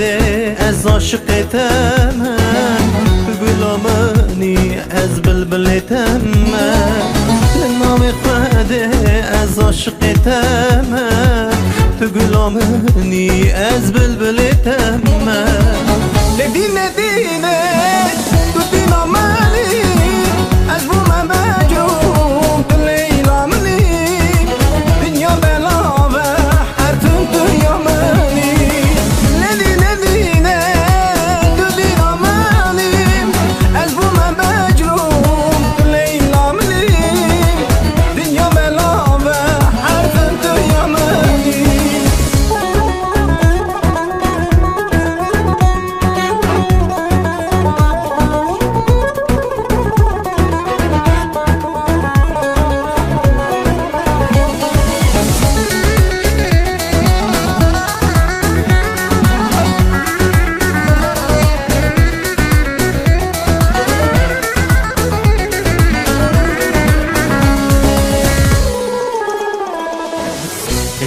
خده از عاشقتم گلامنی از بلبلتم نام خده از عاشقتم تو گلامنی از بلبلتم لدینه دینه تو دینا منی از بوم مجروم تو لیلا منی دنیا بلاوه هر تون دنیا منی لدینه دینه تو دینا منی از بوم مجروم تو لیلا منی دنیا بلاوه هر تون دنیا منی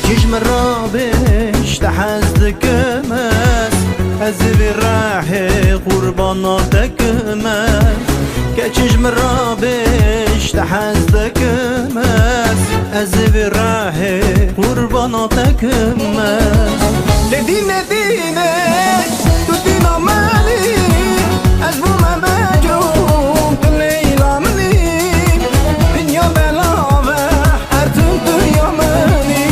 چشم را بهش تحزدکم از راه قرباناتکم که چشم را بهش تحزدکم از راه قرباناتکم لدینه دینه تو دینا منی از بوم مجروم تو لیلا منی دنیا بلاوه هر تو دنیا منی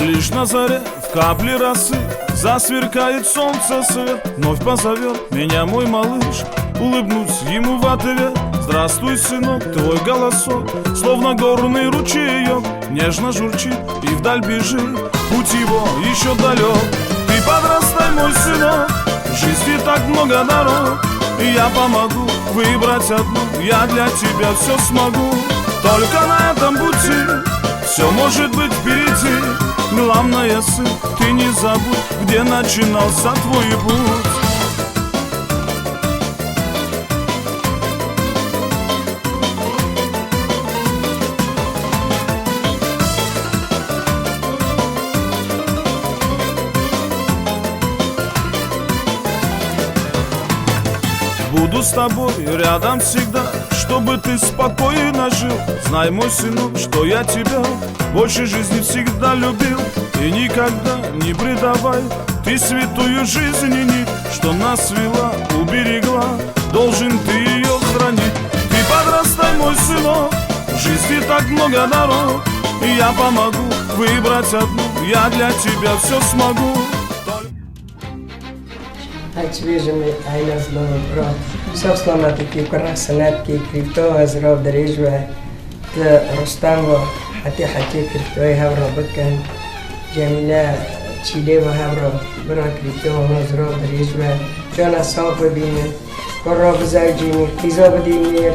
Лишь на заре в капле росы засверкает солнце свет. Вновь позовет меня мой малыш, улыбнусь ему в ответ. Здравствуй, сынок, твой голосок, словно горный ручеек, нежно журчит и вдаль бежит, путь его еще далек. Ты подрастай, мой сынок, в жизни так много дорог, и я помогу выбрать одну, я для тебя все смогу. Только на этом пути все может быть впереди. Главное, сын, ты не забудь, где начинался твой путь. Буду с тобой рядом всегда, чтобы ты спокойно жил. Знай, мой сынок, что я тебя больше жизни всегда любил. И никогда не предавай, ты святую жизнь и нить, что нас свела, уберегла, должен ты ее хранить. Ты подрастай, мой сынок, в жизни так много дорог, и я помогу выбрать одну, я для тебя все смогу. Açviežami ainas lova brot. Soslamati ki kurasanat ki kripto azrov darejwa ta Rustango hati kripto havra bakan Jamila Chileva havra bra kripto azrov darejwa jana safa bine korab zawjini kizab dinir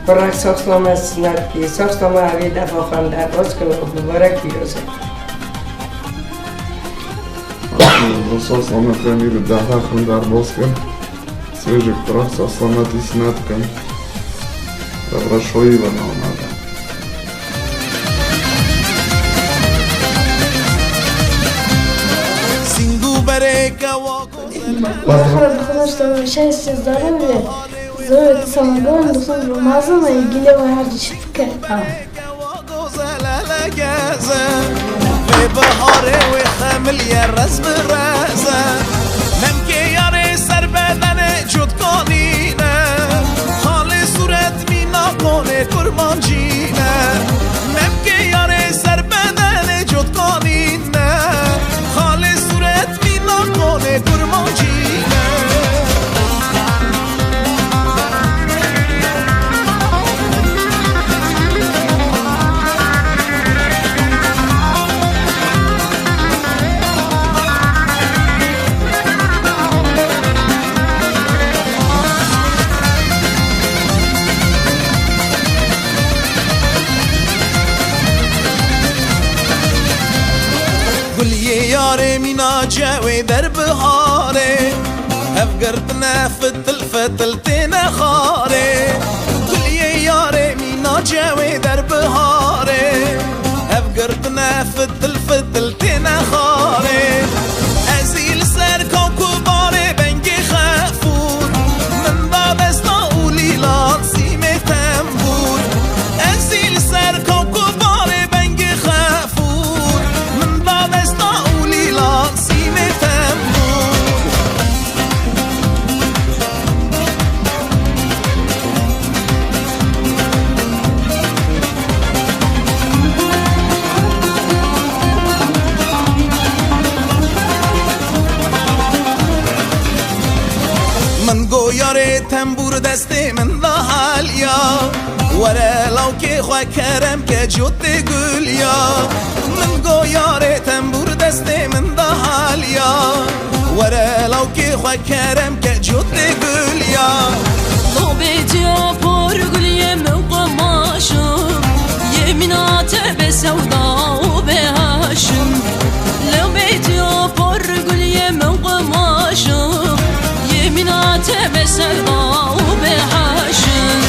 korak soslama snat ki soslama avida fafanda oskala mubarak firosa Сослана мир дахахан дарбоскан свежих прах сослана тиснаткан доброшоева наонада Потому что счастье, здоровье, это самое главное, чтобы Рамазана и Гилева Хардичевка. بهاره و خمل یه رزم رزه نمکه یاره سر بدن جد کنینه حال صورت می نکنه کرمان جینه نمکه یاره سر بدن جد کنینه حال صورت می نکنه کرمان جینه یاره مینا جوی در بهاره هفگردنه فتل فتل تینه خاره کلیه یاره مینا جوی در بهاره هفگردنه فتل فتل تینه خاره ازیل سر کاکو باره بنگی خفور من بابستا اولی لانسی میتم بود ازیل سر کاکو باره بنگی خفور من بابستا اولی لانسی میتم بود من گویاره تنبور دستی من دا حالیا وره لو که خواه کرم که جوت گلیا من گویاره تنبور دستی من دا حالیا وره لو که خواه کرم که جوت گلیا لو بيتي بورغلي من قماشم يمينات بسودا وبهاشم لو بيتي بورغلي من قماشم يمينات بسودا وبهاشم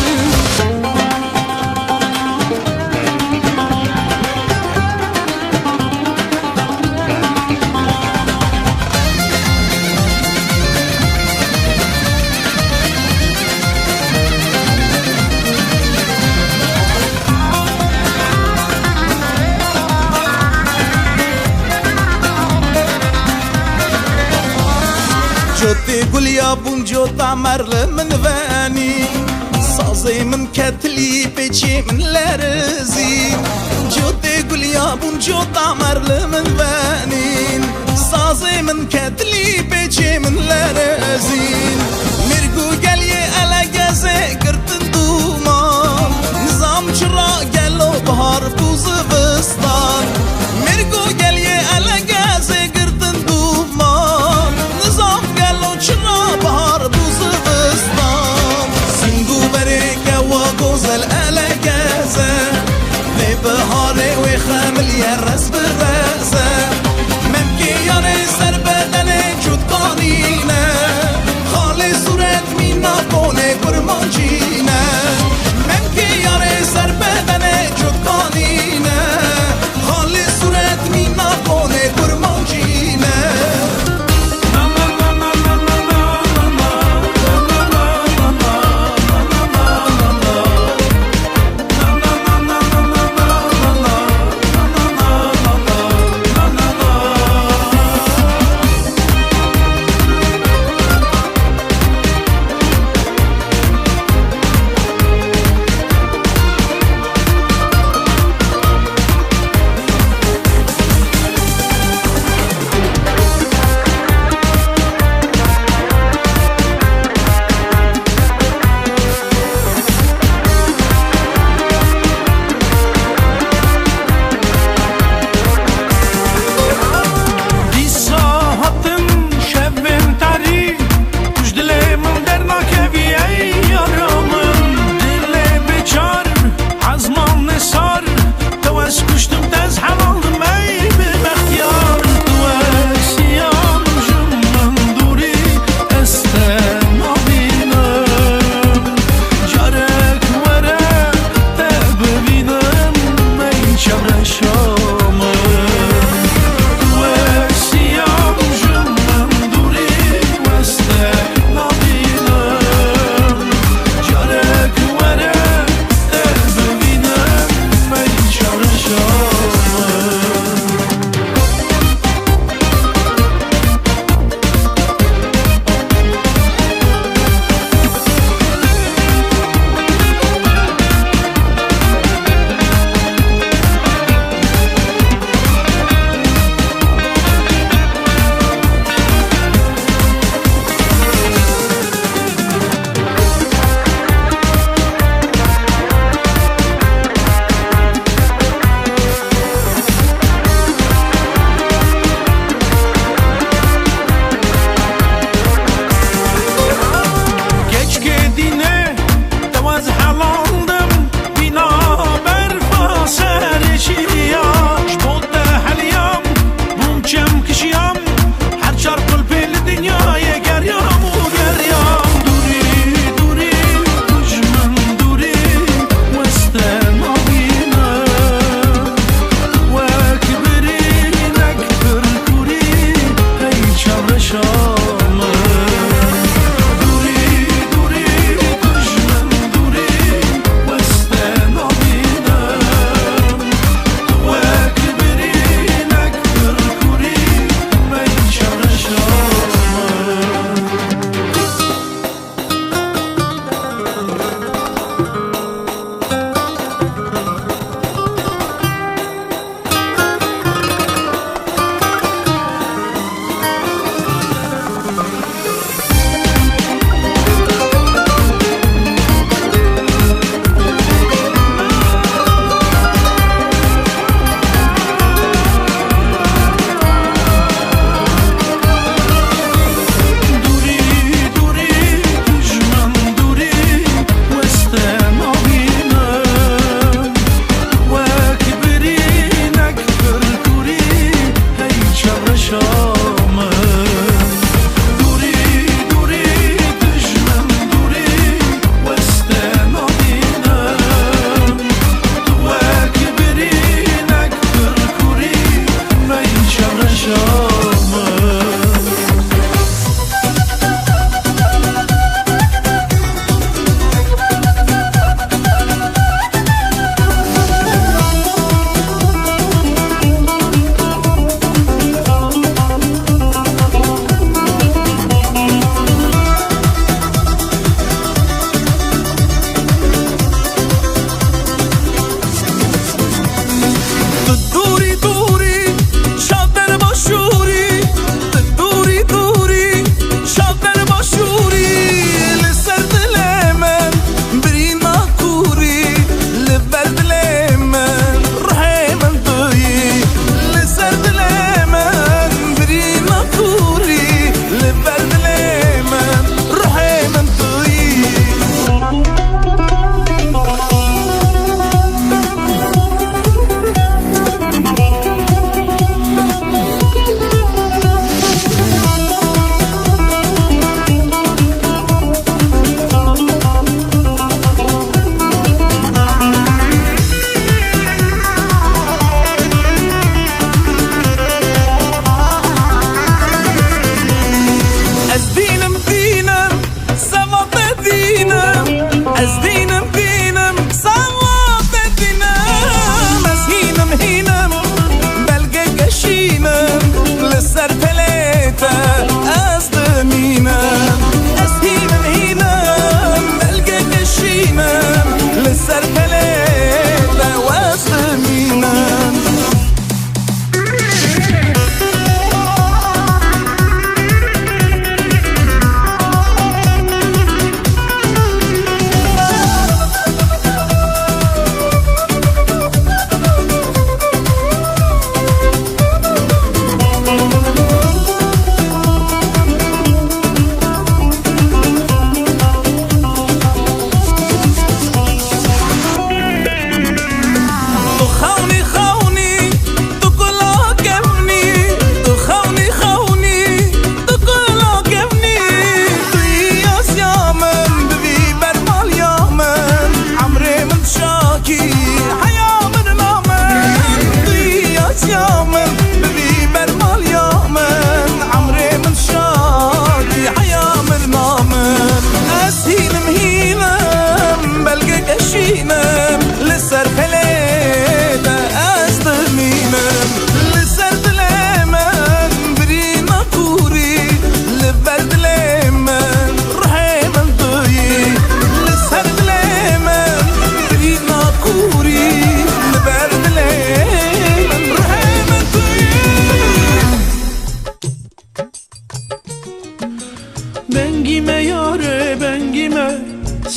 جوتي قوليا بون جوتا مرل من فاني صازي من كتلي بيجي من لرزي جوتي قوليا بون جوتا مرل من فاني صازي من كتلي بيجي من لرزي مرقو قالي على قازي قرتن دوما نظام شرا قالو بهار بوز بستان مرقو قالي على قازي قرتن دوما نظام قالو شرا بهار بوز بستان سنگو بريكا وغوزل على قازي في بهاري وخامل يرس برازة ممكن ياري سر بدني جود قانينة خالي صورت مينا بوني برمانجينة ممكن ياري سر بدني جود قانينة خالي صورت مينا بوني برمانجينة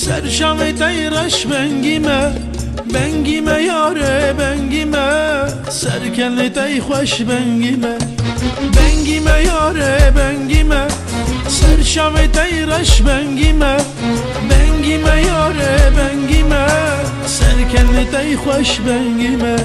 سرشم تیرش بنگیمه یاره بنگیمه سرکن تی خوش بنگیمه یاره بنگیمه سرشم تیرش بنگیمه یاره بنگیمه سرکن تی خوش بنگیمه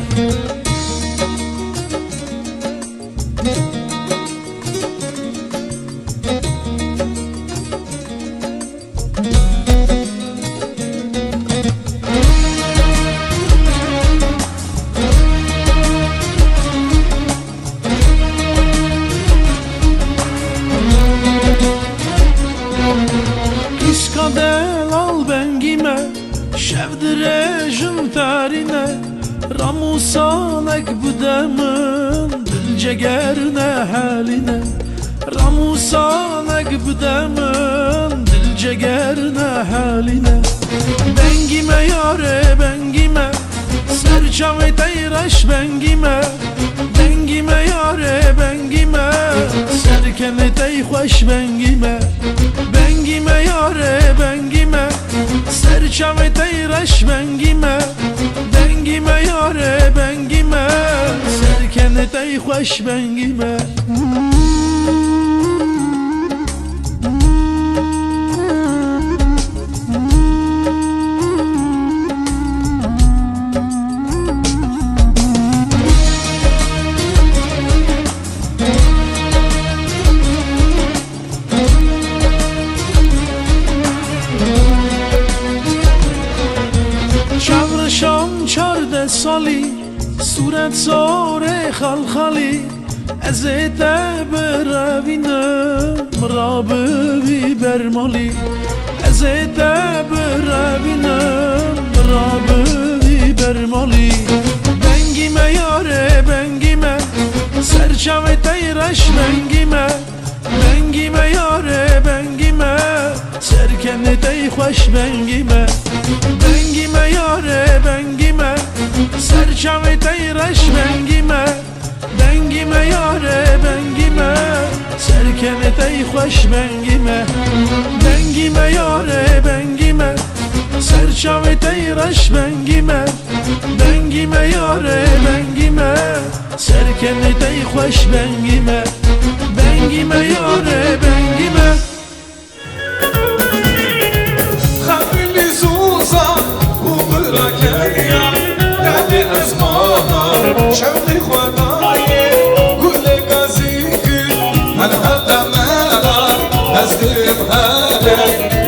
Şevdirejim tarine Ramusanek budemin Dil cegerine haline Ramusanek budemin Dil cegerine haline Bengime yare bengime Serçave teyreş bengime yare bengime Serkene tey hoş bengime yare bengime Serçave teyreş bengime yare bengime Serkene tey hoş bengime چارده سالی صورت ساره خلخالی ازت بروینم رابی برمالی ازت بروینم رابی برمالی بنگیمه یاره بنگیمه سرچاوه تیرش بنگیمه یاره بنگیمه سرکن تی خوش بنگیمه یاره بنگیمه سرچاوه تیرش بنگیمه یاره بنگیمه سرکن تی خوش بنگیمه یاره بنگیمه سرچاوه تیرش بنگیمه یاره بنگیمه سرکن تی خوش بنگیمه یاره بنگیمه خلي زوزة وبركايا يعني أزمانا شوقي خداي كل قزيك أنا هدا مالا أزدم هالا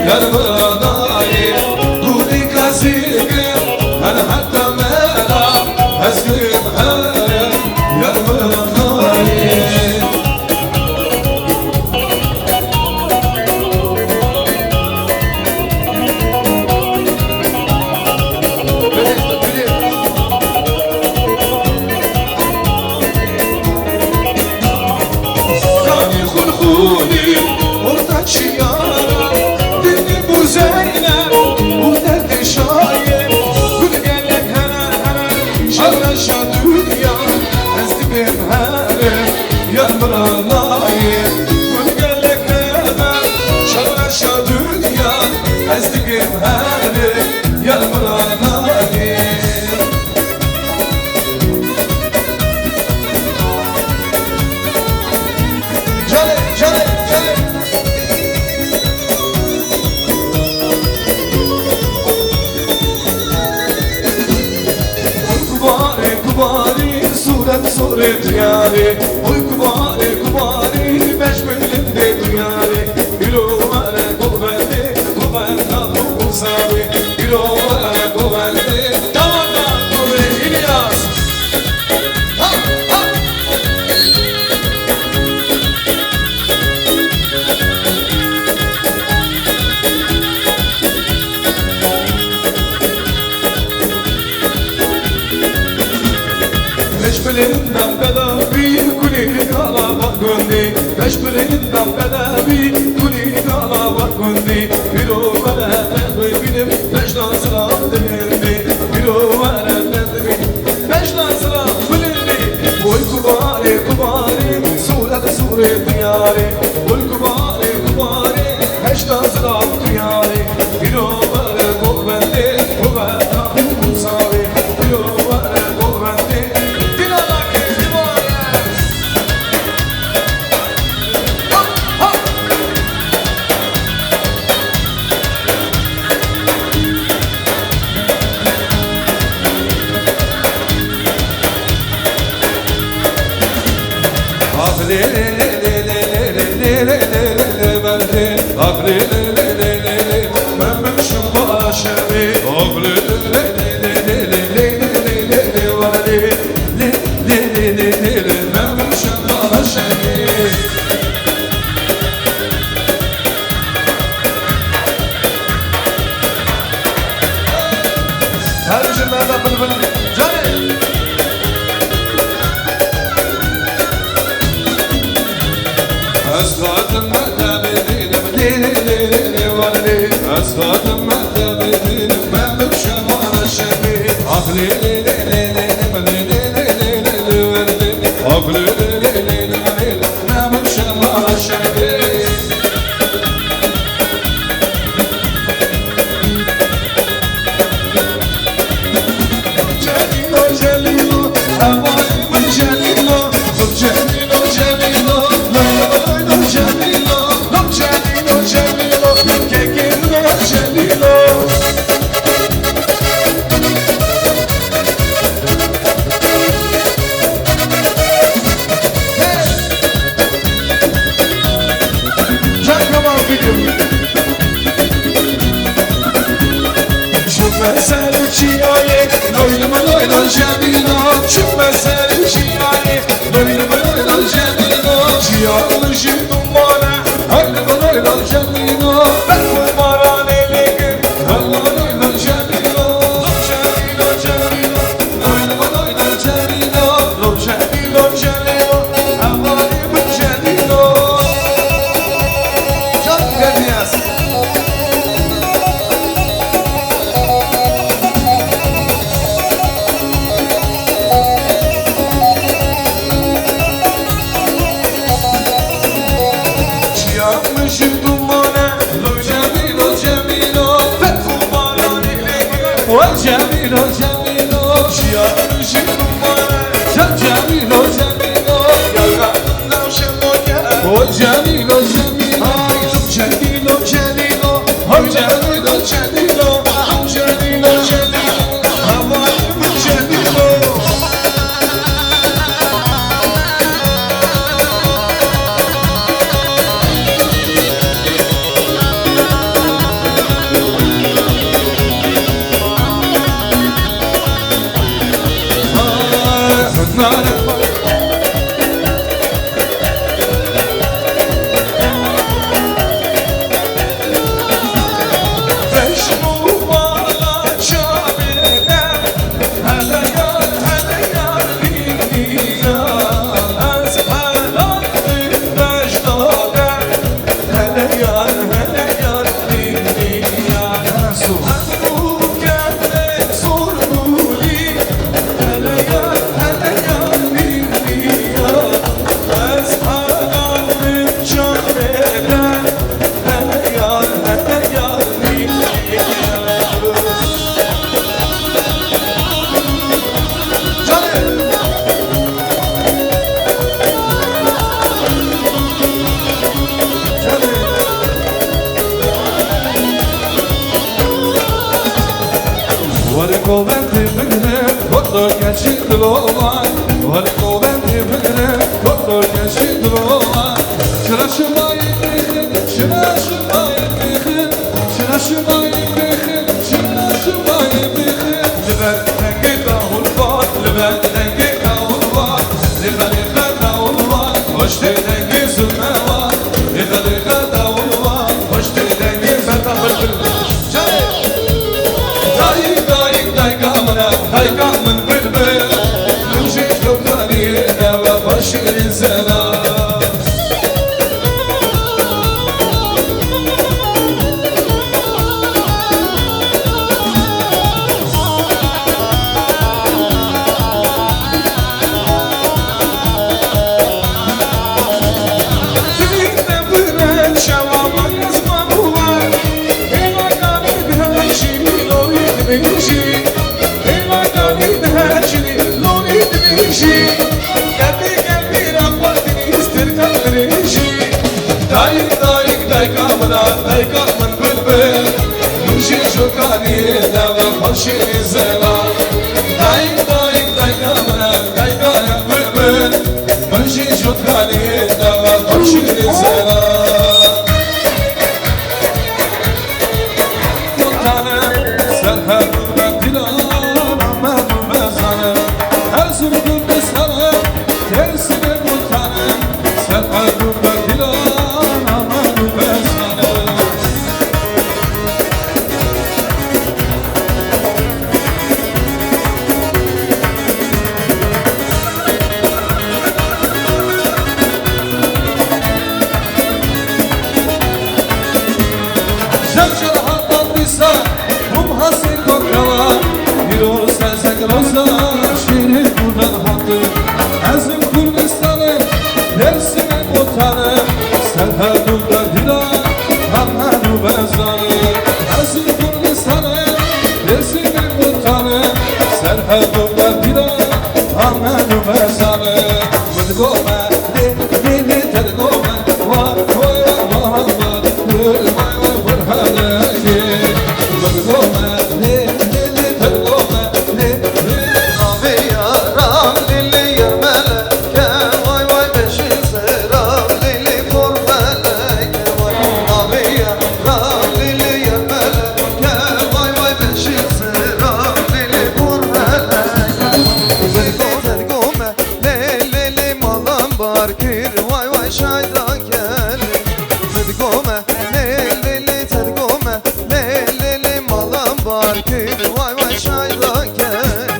يا البراناي كل قزيك أنا هدا مالا أزدم هالا يا البراناي صورت یاری اوی kubari beş bölümde duyari Ilovara govelde uzavi Ilovara govelde Dağda dove İlyas Beş bölümden bela bir kulini alaba göndi Beş bölümden bela bir kulini alaba göndi Ilovara benim beş nazıra denildi Ilovara benim beş nazıra bilindi Oy kubari suret yari Oy kubari beş nazıra yari Ilovara Dayık dayık dayık amına dayık ayak bülbül Mönşi şutkanı hazır kıldı sana tersine mutanım sen kalbimde dilan amanı ben sana Şarşar hatlandıysa Rum hasır korkala Bir olsa sakın olsa Şiiri buradan hattı Ezim Kurdistan'ı Dersine mutanı Serhadımda dilan Hamadu bezanı Ezim Kurdistan'ı Dersine mutanı Serhadımda dilan Hamadu bezanı Mıdgome Dili tedgome Var koy Muhammed Vay vay Burhan'ı Mıdgome Dili tedgome Abi yaram lili yermeleke Vay vay beşi seram lili kor meleke Vay abi yaram lili yermeleke Vay vay beşi seram lili kor meleke Tedgome lili malam barkir Vay vay şaydan gelin Tedgome lili tedgome lili malam barkir Vay vay şaydan gelin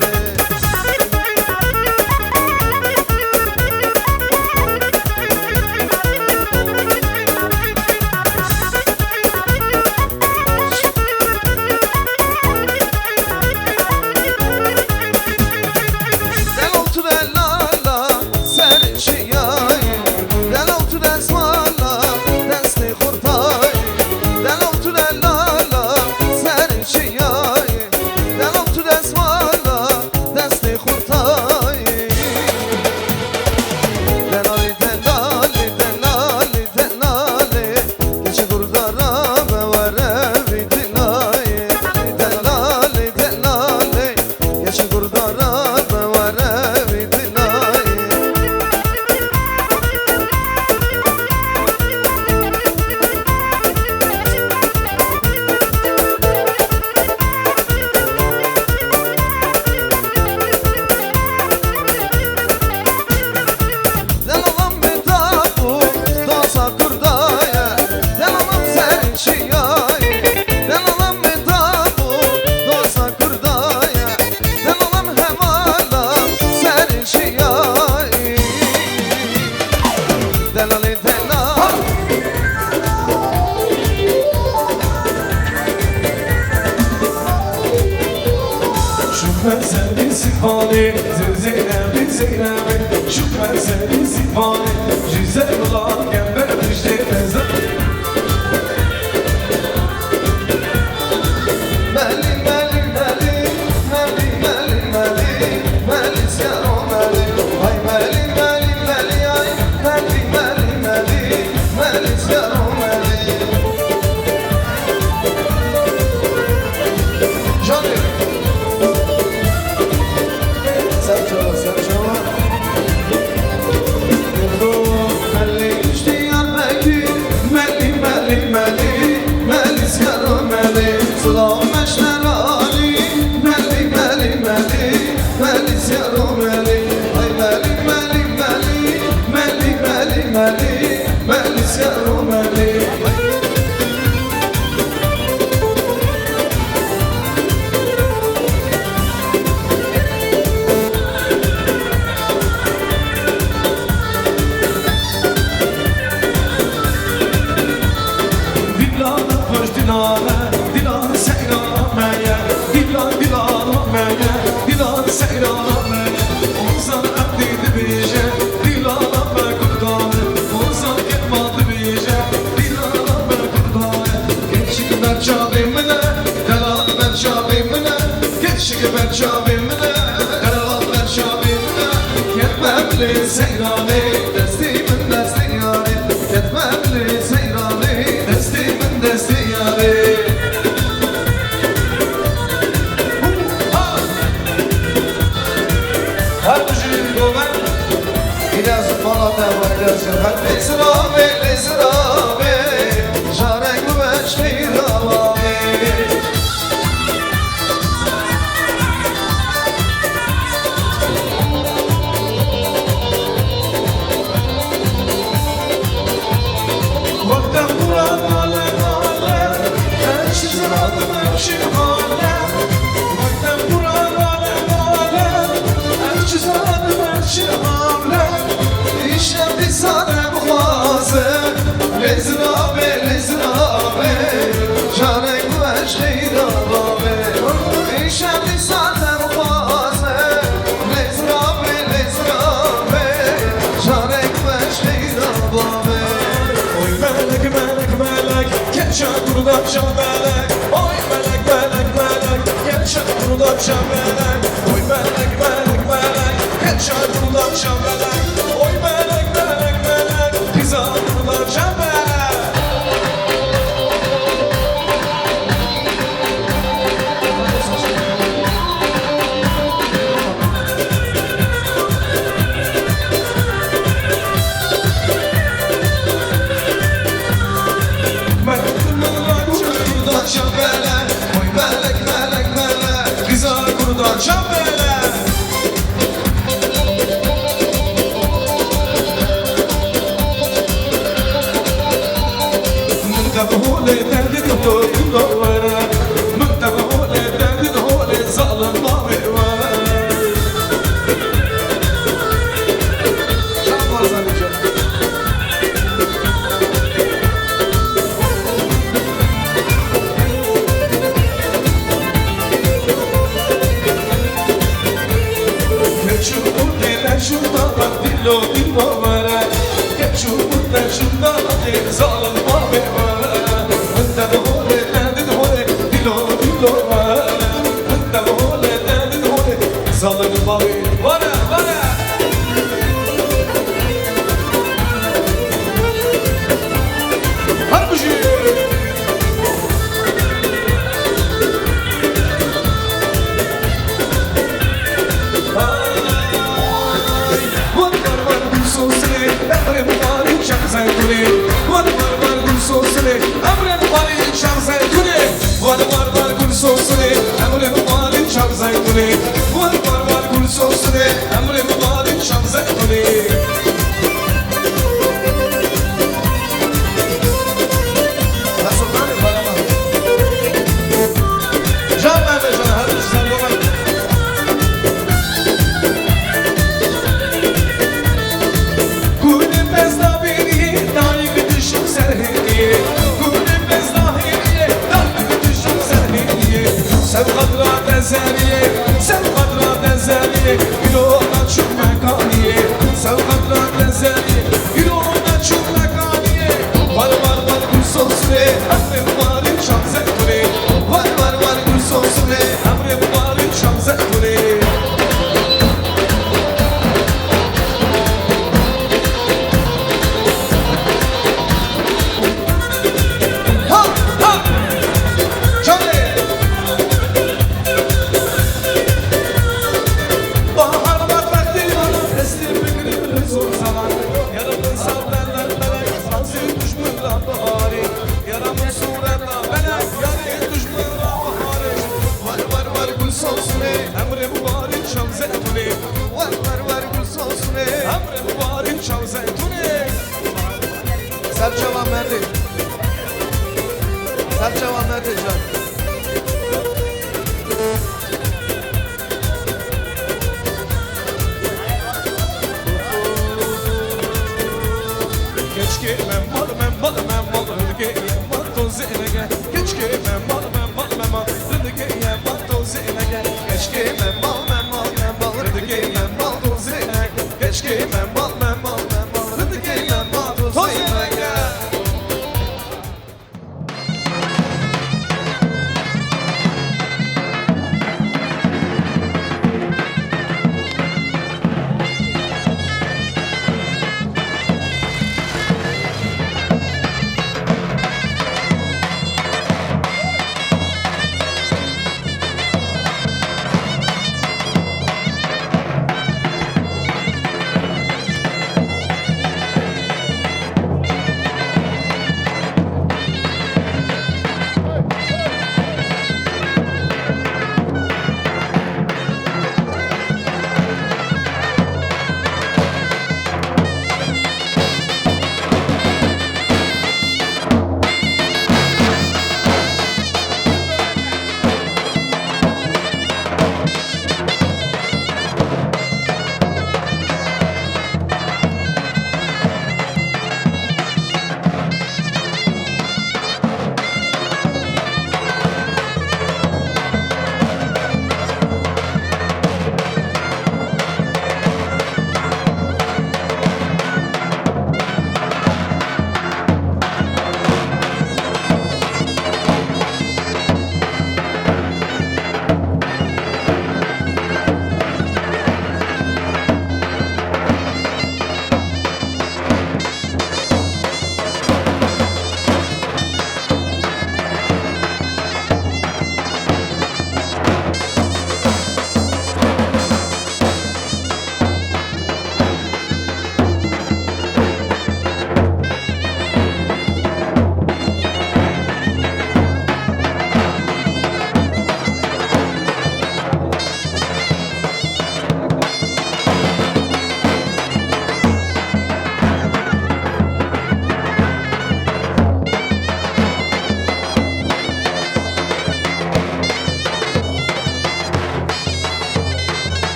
Del oltu del lala serin şiyay Del oltu del smala desti kurtay Del oltu del lala serin şiyay Del oltu del smala desti kurtay Delali delali delali delali Geçi kurdara ve verevi dilay Delali delali Geçi kurdara ve verevi dilay Delalam metafu dosa kurdaya Delalam serin şiyay Delalam metafu dosa kurdaya Delalam hemala serin şiyay Delali delal Şükran senin sifani Zeynep'in Zeynep'in Şükran senin sifani Güzel olan gember müjde bezen Meli meli meli Meli meli meli Meli sero meli Ay meli meli meli Ay meli meli meli Meli sero meli Johnny Serçova serçova Meli iştiyar peki Meli meli meli Meli sero meli Sıla meşler Ali Meli meli meli Meli sero meli Ay meli meli meli Meli meli meli Meli sero meli Dilana hoş dilana Dilana seyranmaya Dilana Dilana seyranmaya Onsan abdiydi bije Dilana be kurdanı Onsan kemadı bije Dilana be kurdanı Geçik ben çabimine Delal ben çabimine Geçik ben çabimine Delal ben çabimine Yetmemli seyrani Destimin desti yari Yetmemli seyrani Destimin desti yari Her düşün dolar Biraz Malata var biraz Hadi sırabe sırabe Şarek bu beşli davami شهامره ایشم بیزارم خوازه لزرابه لزرابه جانه گوش خیرابه ایشم بیزارم خوازه لزرابه لزرابه جانه گوش خیرابه Oy melek melek melek gel şakurda şamelek Oy melek melek melek gel şakurda şamelek Oy melek melek melek gel şakurda şamelek Oy melek melek melek bize kurda şamelek Şambele, oy melek melek melek Güzel kurdan şambele Müntebehule derdin holi vere Müntebehule derdin holi zalim mavi vere Şam var zannedeceğim Şurada bak dillo dillo vere Gel şurada şurada bak zalim mavi vere Müntebehule derdin holi dillo dillo vere Müntebehule derdin holi zalim mavi vere vere Harbuji Sen kadra dezeli, bir ona çok mekaniye. Sen kadra dezeli, bir ona çok mekaniye. Var var var gül sosre, emrim varın şamzet kule. Var var var gül sosre, emrim varın şamzet kule. Ha ha, Johnny. Serçavan nerede? Serçavan nerede can? Keşke memmal memmal memmal rıdge yemmal tozine Keşke memmal memmal memmal rıdge yemmal tozine Keşke memmal memmal memmal rıdge memmal tozine Keşke memmal memmal memmal rıdge memmal tozine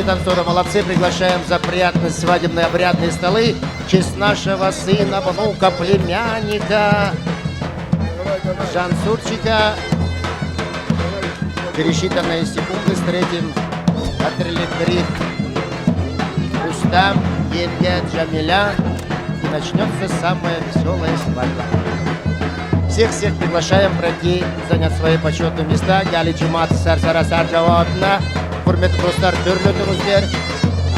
все танцоры молодцы. Приглашаем за приятные свадебные обрядные столы в честь нашего сына, внука, племянника Жансурчика. Пересчитанные секунды встретим Атреликрик Рустам, Енге, Джамиля. И начнется самая веселая свадьба. Всех приглашаем пройти, занять свои почетные места. Гали Джумат Сарсара Сарджаватна. Hürmetli dostlar, hürmetinizdir.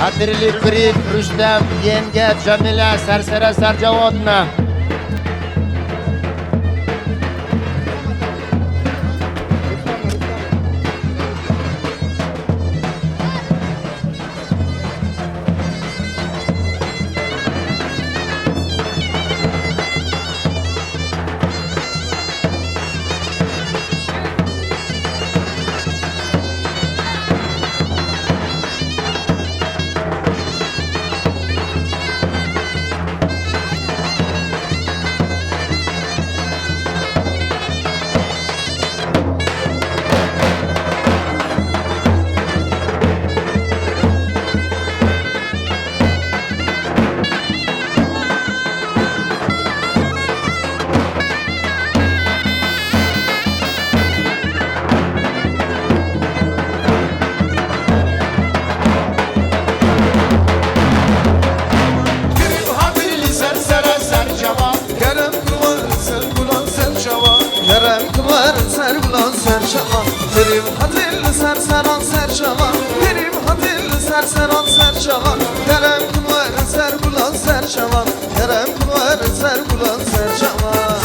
Atrelикрик Рустам, Енге, Джамиля, Сарсара Сарджаватна. Kerim hatilli serseran serçavan Kerim hatilli serseran serçavan Kerem kulvar ser bulan serçavan Kerem kulvar ser bulan serçavan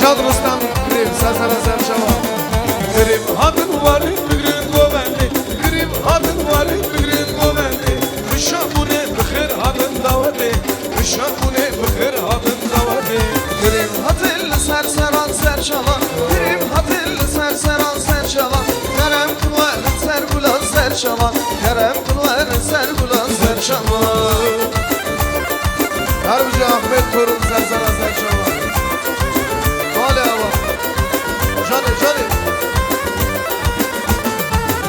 Şad Rustam Krim Sazara Serçava Krim adın var Bigrin Govendi Krim adın var Bigrin Govendi Müşamune Bıkhir adın davadi Müşamune Bıkhir adın davadi Krim hatilli serseran serçava Krim hatilli serseran serçava Kerem kulvar ser bulan serçava Kerem kulvar ser bulan serçava Harbici Ahmet Torun Sersara Serçava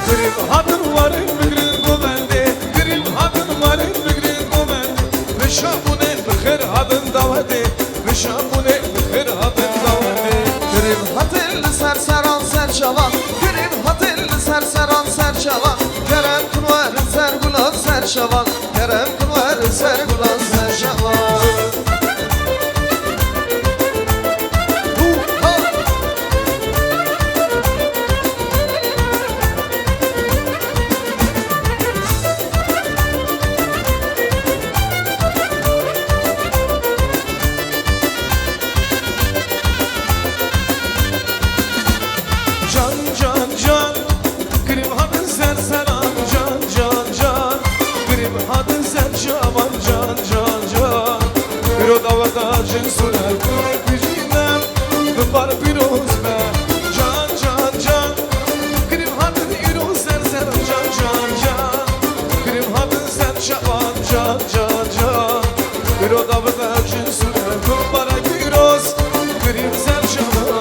Krim hadın var Bigrin Govendi Krim hadın var Bigrin Govendi Müşamune Bıkhir adın davadi Müşamune Bıkhir adın davadi Krim hatilli serseran serçavan Krim hatilli serseran serçavan Kerem kulvar ser bulan serçavan Kerem kulvar ser bulan serçavan Jin sunar bijinem bar biroz me can can can Krim hadın iroz ser ser can can can Krim hadın ser şaban can can can Biro davada jin sunar bar biroz Krim ser şaban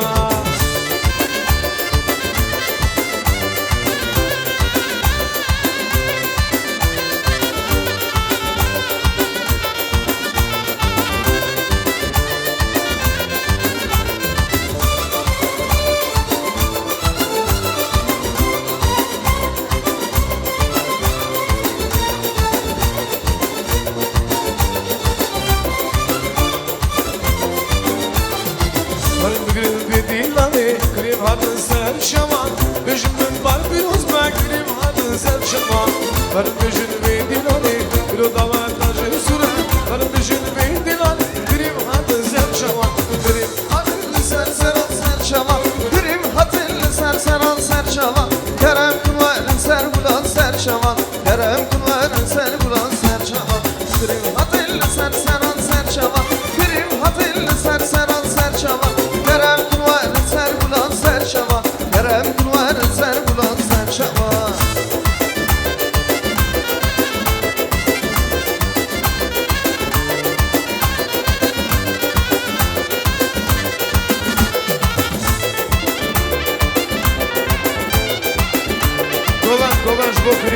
Varım düşün bindin ali, bilo davar tajın sura. Varım düşün bindin ali, krim hatın ser şavan. Krim hatın ser seran ser şavan. Krim hatın ser seran ser şavan. Kerem kulvarın ser bulan ser şavan. Kerem kulvarın ser bulan ser şavan. Krim hatın ser seran ser şavan. Krim hatın ser seran ser şavan. Kerem kulvarın ser bulan ser şavan. Kerem kulvarın ser bulan ser şavan.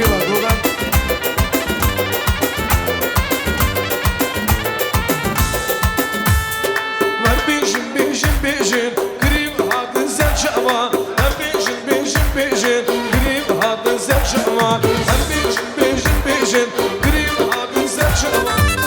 var Gogan. Ver bejin Krim hadın zerçava Hem bejin Krim hadın zerçava Hem bejin Krim hadın zerçava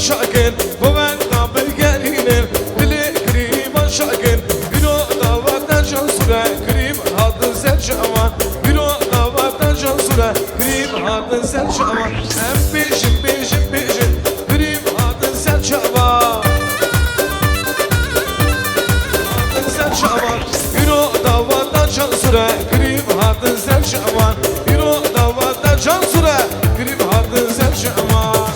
şakın bu ben naber gelinin dili kriman şakın bir o davadan can süre krim hadın serçe aman bir o davadan can süre krim hadın serçe aman hem bejin krim hadın serçe aman hadın serçe aman bir o davadan can süre krim hadın serçe aman bir o davadan can süre krim hadın serçe aman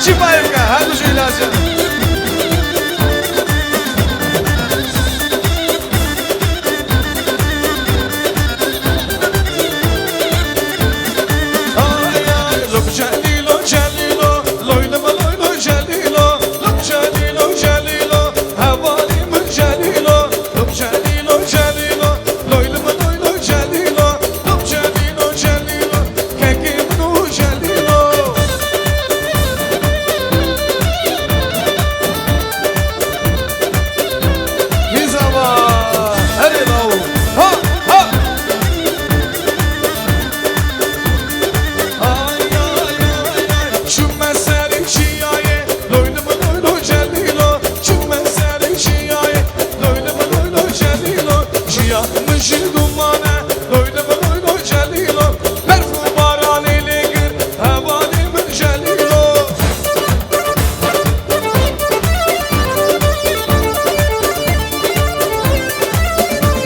Çibayevka, hadi şu ilacı. Ay ay, lop celilo celilo, loylama loylo celilo, lop celilo celilo, havalim celilo, lop celilo celilo, loylama loylo celilo, lop celilo celilo, kekim nu celilo. Hizava, hadi lao, ha ha. Ay ay ay ay, şu mesele çiyaye, loylama loylo celilo, şu mesele çiyaye, loylama loylo celilo, çiyanmışı dumane, loylama loylo celilo, perfum baran ile gir, havalim celilo.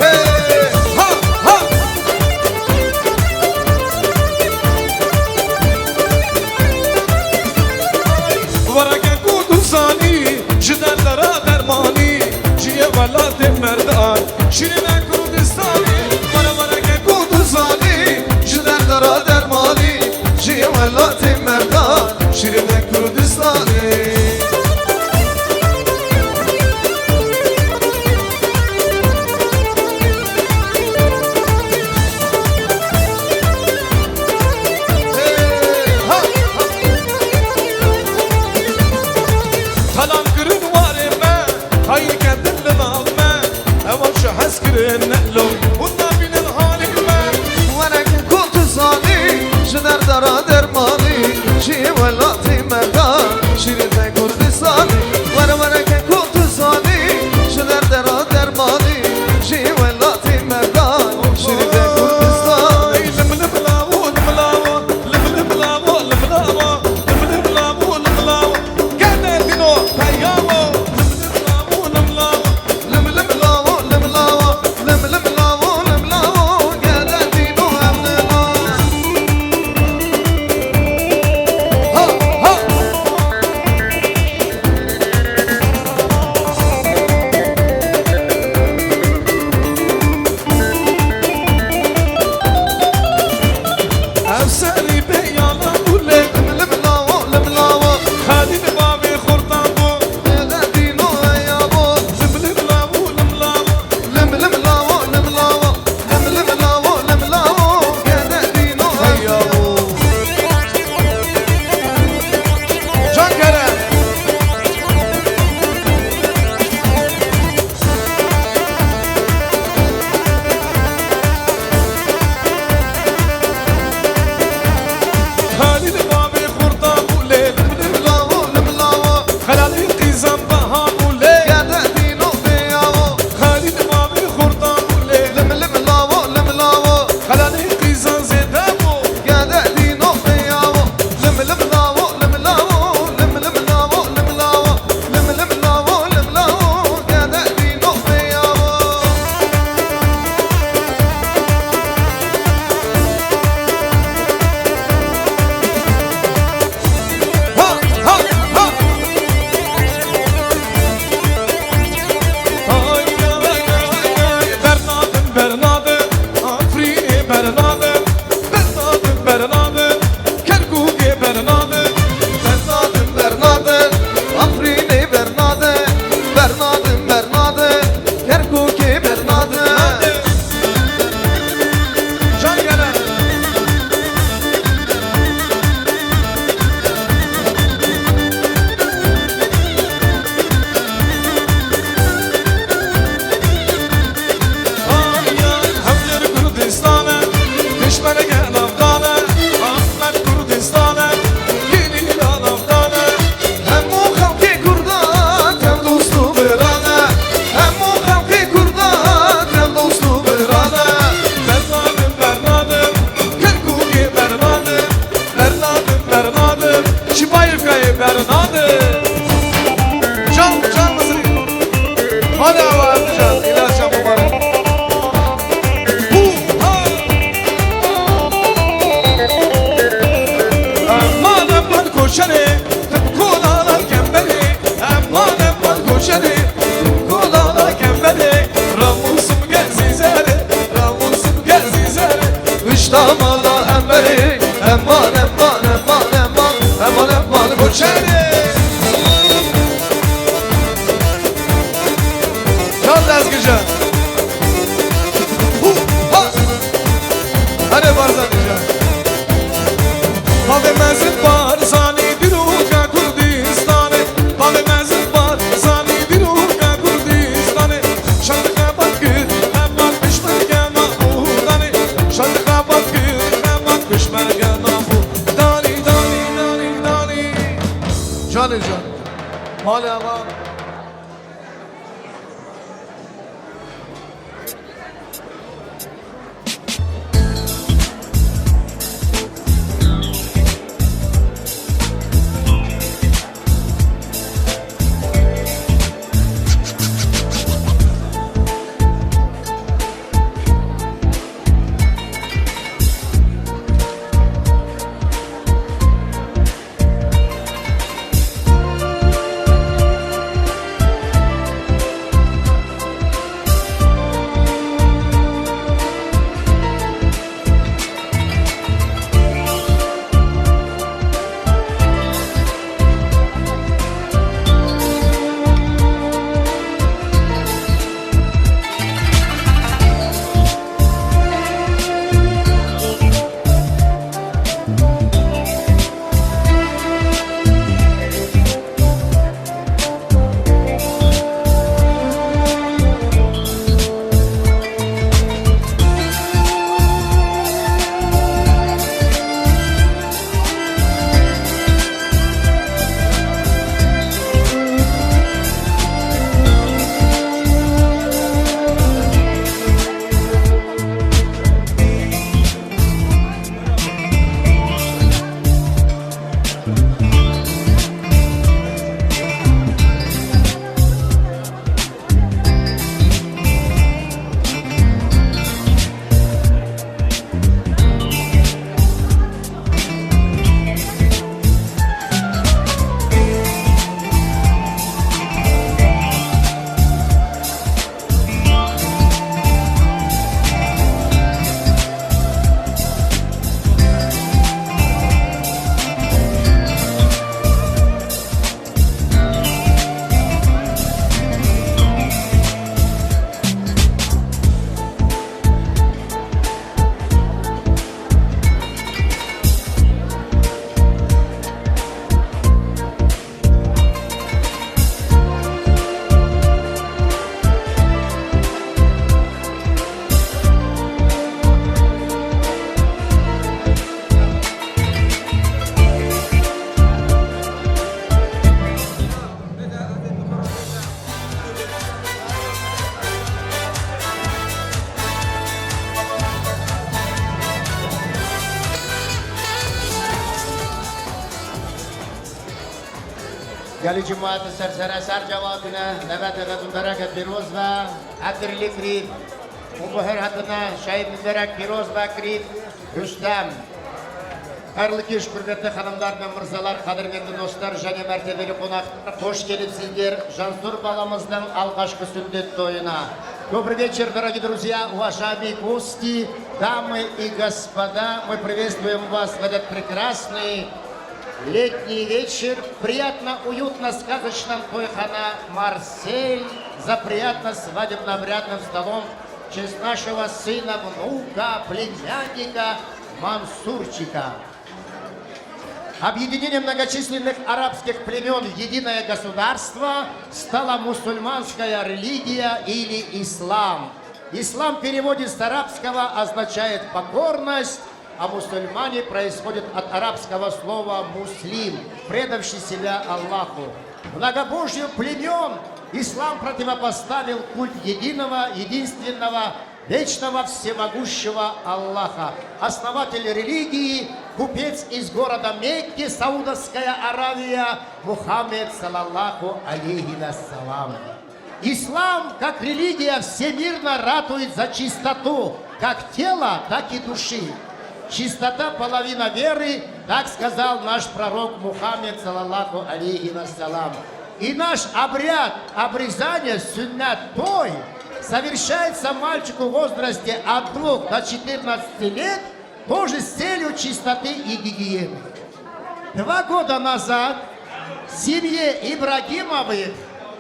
Hey, ha ha. ورقه کودسانی جدن درا درمانی جیه ولاد مردان شیرین کردستانی ورقه کودسانی جدن درا درمانی جیه ولاد مردان شیرین کردستانی Talan kırın var emme, hayır kendinle alma. Evan şu has kırın netlo, bundan binin halime. ورقه کودسانی جدن درا درمانی جیه ولاد مردان شیرین کردستانی ورقه کودسانی جدن درا درمانی جیه ولاد مردان شیرین کردستانی Lim lim lavo, lim lavo, lim lim lavo, lim lavo, lim lim lavo, lim lavo. Gene dino tayyamo, lim lavo, lim lavo. لم لم لاو لم لاو لم لم لاو لم لاو قاعد دينو امنا Ha ha. Efsari beyana ule, لم لاو لم لاو Halil babi kurtan bu. قاعد دينو يا بو Lim lim lavo, lim lavo. لم لم لاو لم لاو لم لم لاو لم لاو قاعد دينو يا بو Can Kerem. Halil babi kurtan bu le, لم لاو لم لاو Halil kızam baha bu le, قاعد دينو يا بو Halil babi kurtan bu le, لم لم لاو لم لاو Halil kızam zeda bu. قاعد دينو يا بو لم لم لاو لم لاو لم لم لاو لم لاو لم لم لاو لم لاو قاعد دينو يا بو Ha ha ha. Ay ay ay, Bernadem Bernadem, Afriye Bernadem, Bernadem Bernadem, Kerkuke Bernadem. Bernadem Bernadem Afrini Bernadem Bernadem Bernadem Kerkuki Bernadem Can Kerem. Ay ay, Hamler Kürdistan'a, düşmene gel Afgan'a, Ahmet Kürdistan'a, yeni Afgan'a. Hem o halki kurdan hem dostu berana Hem o halki kurdan hem dostu berana Bernadem Bernadem, Kerkuke Bernadem, Bernadem Bernadem, Çibayevka'yı Bernadem. Can mısın? Hadi hava yapacağız, ilaç yapmaları. Madem ben koşarım, Nican. Ha. Hadi Barzan Nican. Pave mezin Barzani diruga Kurdistane. Pave mezin Barzani diruga Kurdistane. Şandıka bakır hemen pişmergana uğrani. Şandıka bakır hemen pişmergana uğrani. Dani. Can Nican. Hala ama. Geli cemaati sersere ser cevabine Nevet ve mübarek Piroz ve Adrili Krif Bu her hatına Şehit mübarek Piroz ve Krif Rüstem Hayırlı kеш hürmetli hanımlar ve mırzalar, kadirmenli dostlar, және mərtebeli qonaqlar, hoş келіпсіздер Жансур баламыздың алғашқы сүндет тойына. Добрый вечер, дорогие друзья, уважаемые гости, дамы и господа. Мы приветствуем вас в этот прекрасный летний вечер. Приятно, уютно, сказочном тойхана Марсель за приятно свадебно-обрядным столом в честь нашего сына, внука, племянника Мансурчика. Объединением многочисленных арабских племен в единое государство стала мусульманская религия или ислам. Ислам в переводе с арабского означает покорность, а мусульмане происходят от арабского слова «муслим», предавший себя Аллаху. Многобожию племен ислам противопоставил культ единого, единственного, вечного, всемогущего Аллаха. Основатель религии, купец из города Мекки, Саудовская Аравия, Мухаммед, салаллаху алейхи вассалам. Ислам, как религия, всемирно ратует за чистоту, как тела, так и души. Чистота – половина веры, так сказал наш пророк Мухаммед, салаллаху алейхи вассалам. И наш обряд обрезания, суннат той, совершается мальчику в возрасте от 2 до 14 лет, тоже с целью чистоты и гигиены. 2 года назад в семье Ибрагимовых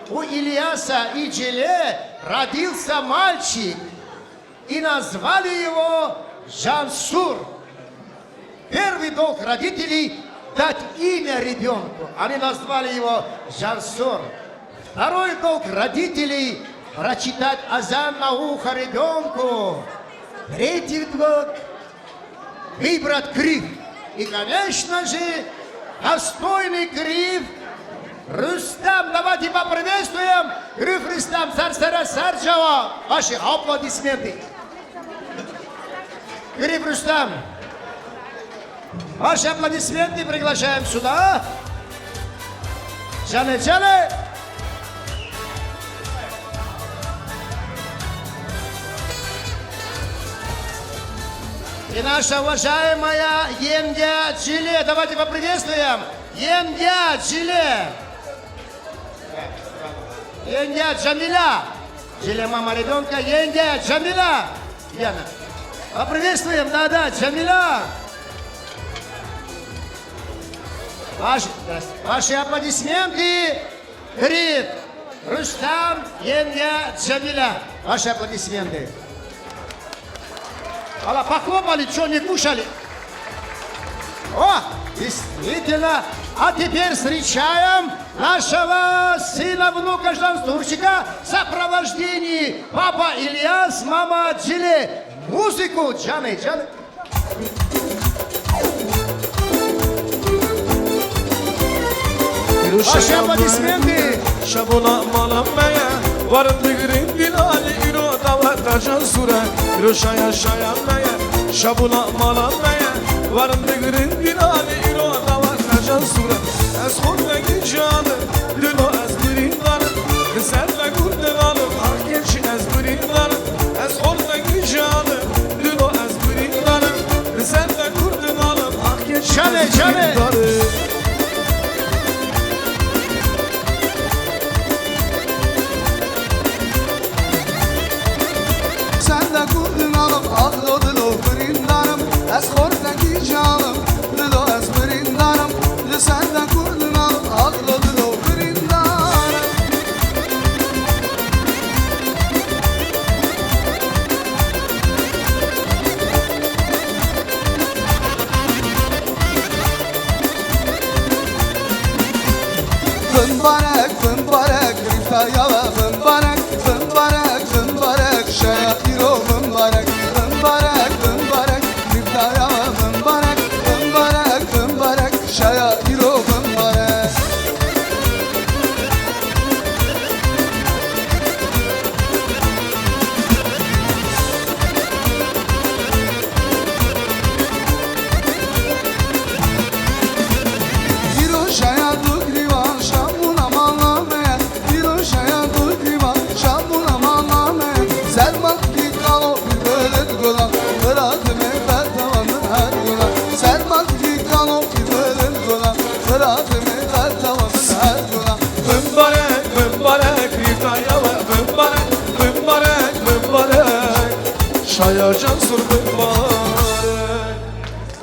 у Ильяса и Джиле родился мальчик, и назвали его Жансур. Первый долг родителей – дать имя ребенку. Они назвали его Жансур. Второй долг родителей – прочитать азан на ухо ребенку. Третий долг – выбрать гриф. И, конечно же, достойный гриф Рустам. Давайте поприветствуем гриф Рустам Сарсара Сарджава. Ваши аплодисменты. Гриф Рустам. Ваши аплодисменты приглашаем сюда. Джане. И наша уважаемая Емдя Джиле. Давайте поприветствуем. Емдя Джиле. Емдя Джамиля. Джиле мама ребенка. Емдя Джамиля. Яна. Поприветствуем. Да, Джамиля. Ваши аплодисменты. Гриф Рустам Емдя Джамиля. Ваши аплодисменты. Алла, похлопали, что не кушали? О, действительно. А теперь встречаем нашего сына, внука Жансурчика в сопровождении папа Ильяс, мама Джиле. Музыку, Джаны. Ваши аплодисменты. Şabuna malamaya varın digirin dilali iro davata Jansura iro şayanmaya şabuna malamaya varın digirin dilali iro davata Jansura ez khudne gijanı dilo ez birindanım serle gurdanım hak geçin ez birindanım ez khudne gijanı dilo ez birindanım serle gurdanım hak geçin ez birindanım. از خوردگی جانم دلو از بریندارم لسندن کردنم عقل دلو بریندارم Fınbarek Rifaya ve Fınbarek Şairo Fınbarek Şaya iro Fınbarek İro şaya dukrivan şamuna mallamaya İro şaya dukrivan şamuna mallamaya Sermak ki kalo bir böyle golan Bırakı meyve tavanın her golan Sermak ki kalo bir böyle golan Bırakı meyve tavanın her golan Fınbarek Rifaya ve Fınbarek Şaya Jansur Fınbarek.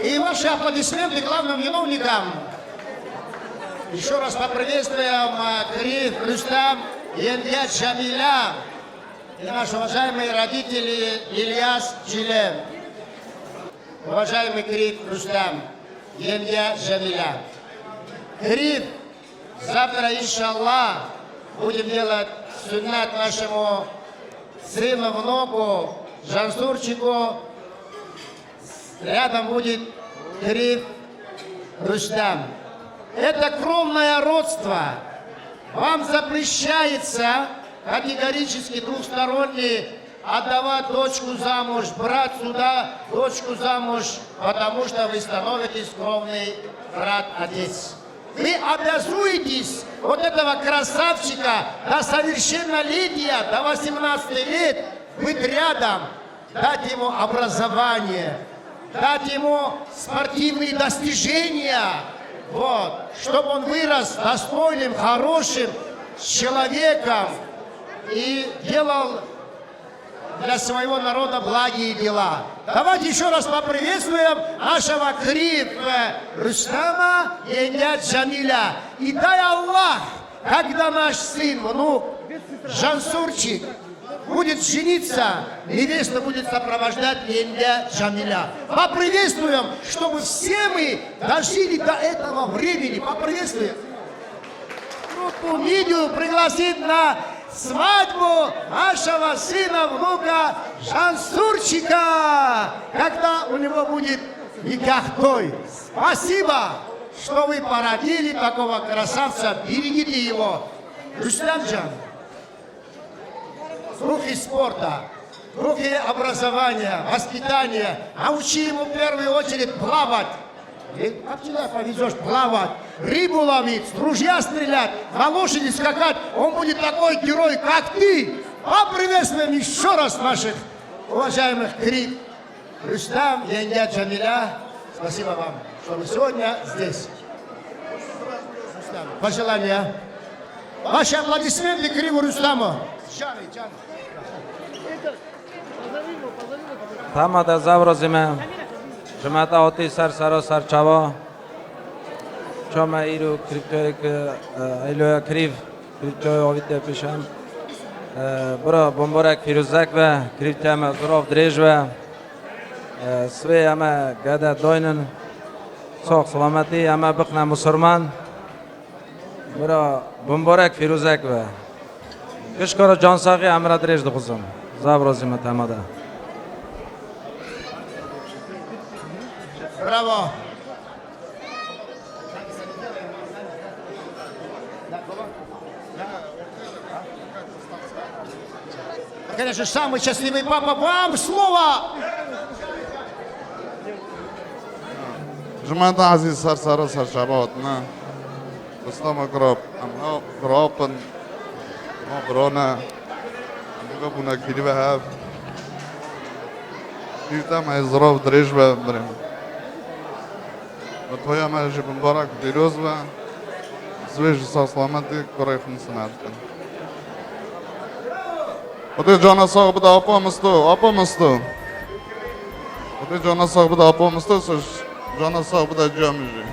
И ваши аплодисменты главным виновникам. Еще раз поприветствуем гриф Рустам Емдя Джамиля и наши уважаемые родители Ильяс Джиле. Уважаемый гриф Рустам Емдя Джамиля. Гриф, завтра, иншаллах, будем делать суннат нашему сыну, внуку, Жансурчику. Рядом будет гриф Рустам. Это кровное родство. Вам запрещается категорически двухсторонне отдавать дочку замуж, брать сюда дочку замуж, потому что вы становитесь кровный брат-отец. Вы обязуетесь вот этого красавчика до совершеннолетия, до 18 лет быть рядом, дать ему образование, дать ему спортивные достижения, вот, чтобы он вырос достойным, хорошим человеком и делал для своего народа благие дела. Давайте еще раз поприветствуем нашего грифа Рустама Емдя Джамиля. И дай Аллах, когда наш сын, внук, Жансурчик будет жениться, невеста будет сопровождать Янья Джамиля. Поприветствуем, чтобы все мы дожили до этого времени. Поприветствуем. Группу видео пригласить на свадьбу нашего сына, внука Жансурчика, когда у него будет никахтой. Спасибо, что вы породили такого красавца. Берегите его. Рустамджан, руки спорта, руки образования, воспитания. Научи ему в первую очередь плавать. И как тебя повезешь плавать, рыбу ловить, с ружья стрелять, на лошади скакать. Он будет такой герой, как ты. Поприветствуем еще раз наших уважаемых крик. Рустам, Янья Джамиля, спасибо вам, что вы сегодня здесь. Рустам, пожелания. Ваши аплодисменты Криву Рустаму. Тамада заврозиме. Жумата оти сар чаво. Чома иру криптоик айлоя крив. Криптои овите пишам. Бро бомборак фирузак ва криптяма зуров дрежва. Све ама гада дойнен. Сок саламати ама бикна мусульман. Бро бомборак фирузак ва. Кишкоро ҷонсағи амра дрежди хузум. Заврозима тамада. Браво! Конечно, самый счастливый папа, вам слово! Жумата азиз сар шабатна. Рустам гроб, амна гробн. ما برانا دیگه بونا کلی به هف دیرتم از ظراف دریج بریم و توی همه جب مبارک دیروز و زویج سلامتی کاری خونسنات کن و توی جانا ساق بده آپا مستو و توی جانا ساق بده آپا مستو سوش جانا ساق بده جامیجی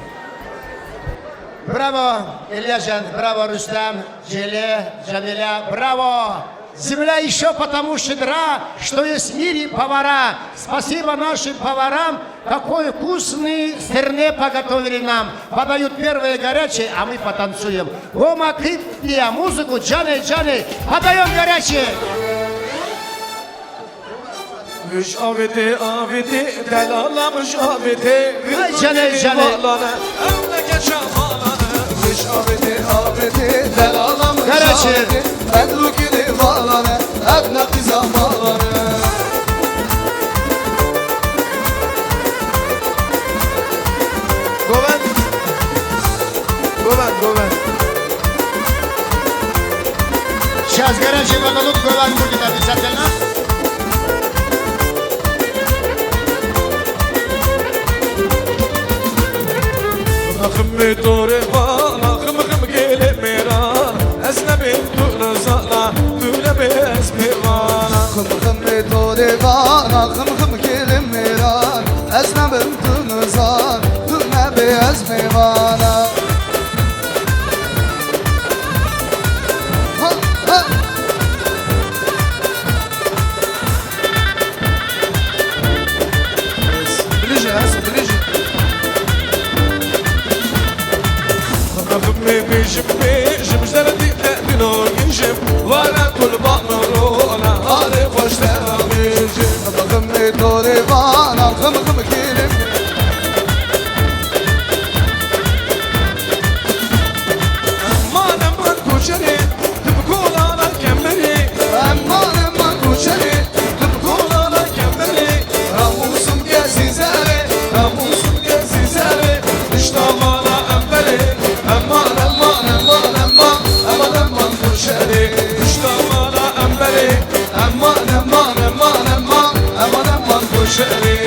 Браво, Ильяжан, браво, Рустам, Желе, Джамиля, браво! Земля еще потому щедра, что есть в мире повара. Спасибо нашим поварам, какой вкусный сырне поготовили нам. Подают первые горячие, а мы потанцуем. Гома, крипния, музыку, джаны, подаем горячие. Müş aveti delalamış aveti Cane Ömle geçen halanı Müş aveti delalamış aveti Medlukini bağlanı Ebne kıza bağlanı Goven Сейчас горячий водолуп Говен будет обязательно. خم توره بالا خم گله میران اسنبی تو نزالا تو نبیس میوانا خم توره بالا خم گله میران اسنبی تو نزالا تو نبیس میوانا بيجم جدردي لأنو ينجم وانا كل بطنرونا هاري خوش تأميجم خم توره بالا خم گله ما نمان كوشري تبقول على كمري ما نمان كوشري تبقول على كمري راموسم gezizere راموسم gezizere اشتغل أمبري أمان كوشري اشتغل أمبري aman كوشري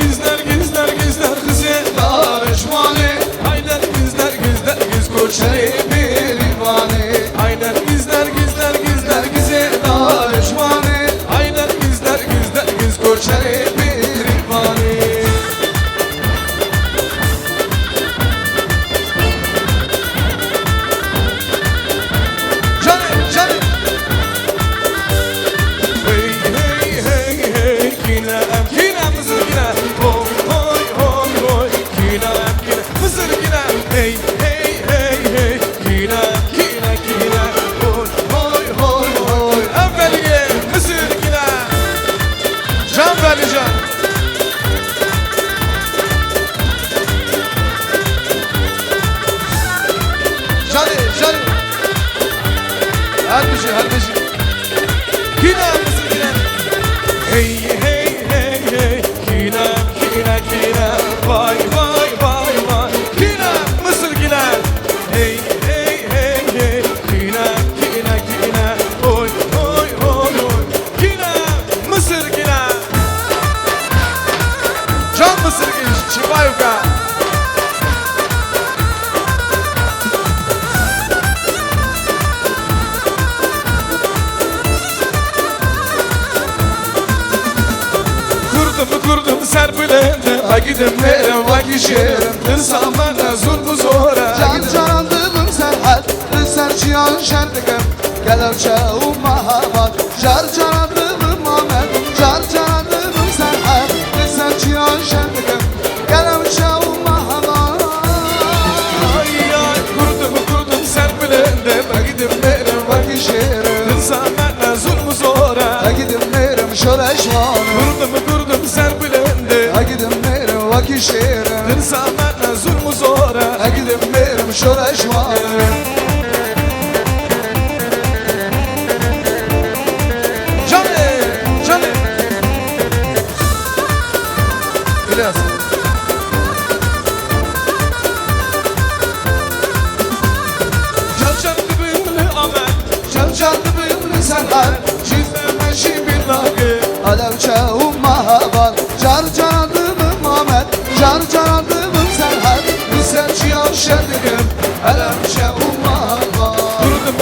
gizler gizler gizler kızı Darışmani Aynen gizler gizler giz koçeri bir ivani Aynen gizler gizler gizler gizi Darışmani Aynen gizler gizler giz koçeri bir ivani Canım canım Hey hey hey hey kinem kinem mısır kinem Hoy hoy hoy hoy kinem kinem mısır kinem Hey hey hey hey kinem kinem kinem Hoy Hoy hoy hoy Evvelige mısır kinem Can vereceğim Canım canım Her bir şey Kinem mısır kinem Hey hey hey hey kinem kinem kinem Vay vay vay vay kinem mısır kinem Hey hey hey hey kinem kinem kinem Oy oy oy oy kinem mısır kinem Can mısır kinem Çivayuka Kurdum serpilende Ha gidin nerem vaki şerim İnsan bana zulmü zora Can canandırım sen her Rıser çiyan şendikim Gelev çeğum mahabat Car canandırım Ahmet Car canandırım sen her Rıser çiyan şendikim Gelev çeğum mahabat Ay ay kurdum serpilende Ha gidin nerem vaki şerim İnsan bana zulmü zora Ha gidin nerem şöyle şvanı Kurdum serpilende Ha gidin nerem vaki şerim İnsan bana zulmü zora Ha gidin nerem şöyle şvanı Canım Biraz Can dibimli amel Can canandırım sen her Çizme şi billahi Alev çeğum mahabat Car canandırım Ahmet Car canandırım sen her Rıser çiyan şendikim Alev çeğum mahabat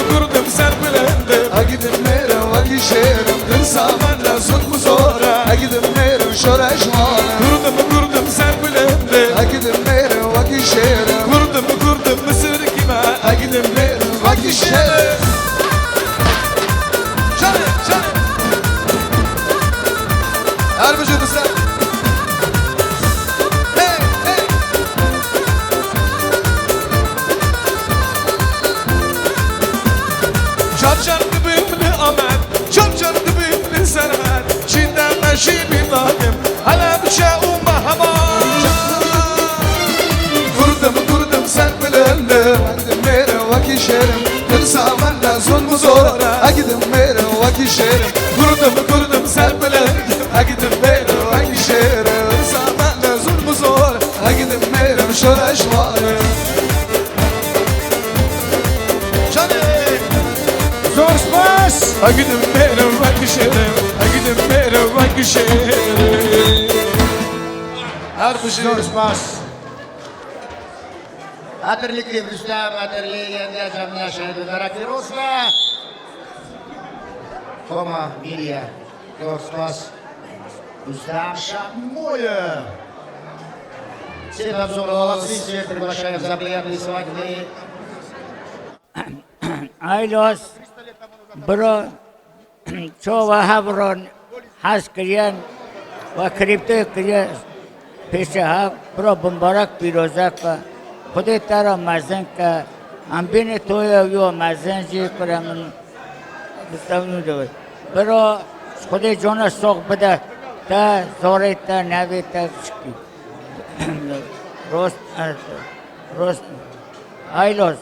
Kurdum serpilende Ha gidin nerem vaki şerim İnsan bana zulmü zora Ha gidin nerem şöyle şvanı Kurdum serpilende Ha gidin nerem vaki şerim Kurdum mısır kime Ha gidin nerem vaki şerim Canım Her vücudu sen Hey hey Çarçar dibimli amel Çarçar dibimli server Çiğden meşi billahi Hala bir şey umma Kurdum sen bilenle Bendim nerem vaki şerim Kırsa benden zulmü zor Ha gidin nerem vaki şerim Kurdum serpilende Ha gidin nerem vaki şerim Kırsa benden zulmü zor Ha gidin nerem şöyle şvanı Zor spas Ha gidin merhaba vakişerim Ha gidin merhaba vakişerim Her bir şey Zor spas. Hatırlıklı Rüstem, hatırlı yenge Cemile Şehri Darakli Rusla. Тома, Мирия, Горспас, Рустам Шамоя. Всех обзоров, всех приглашаем в заглядные свадьбы. Aylos bro çova havron has kiriyan ve kripto kiriyan peşe ha bro bombarak pirozak खुदे तारा मर्जन का हम भी ने तो यो मर्जन जी करमन तवनु दो बरो खुदे जोना सोख बदा ता जोरे ता नावे ता रोस्ट आइलोस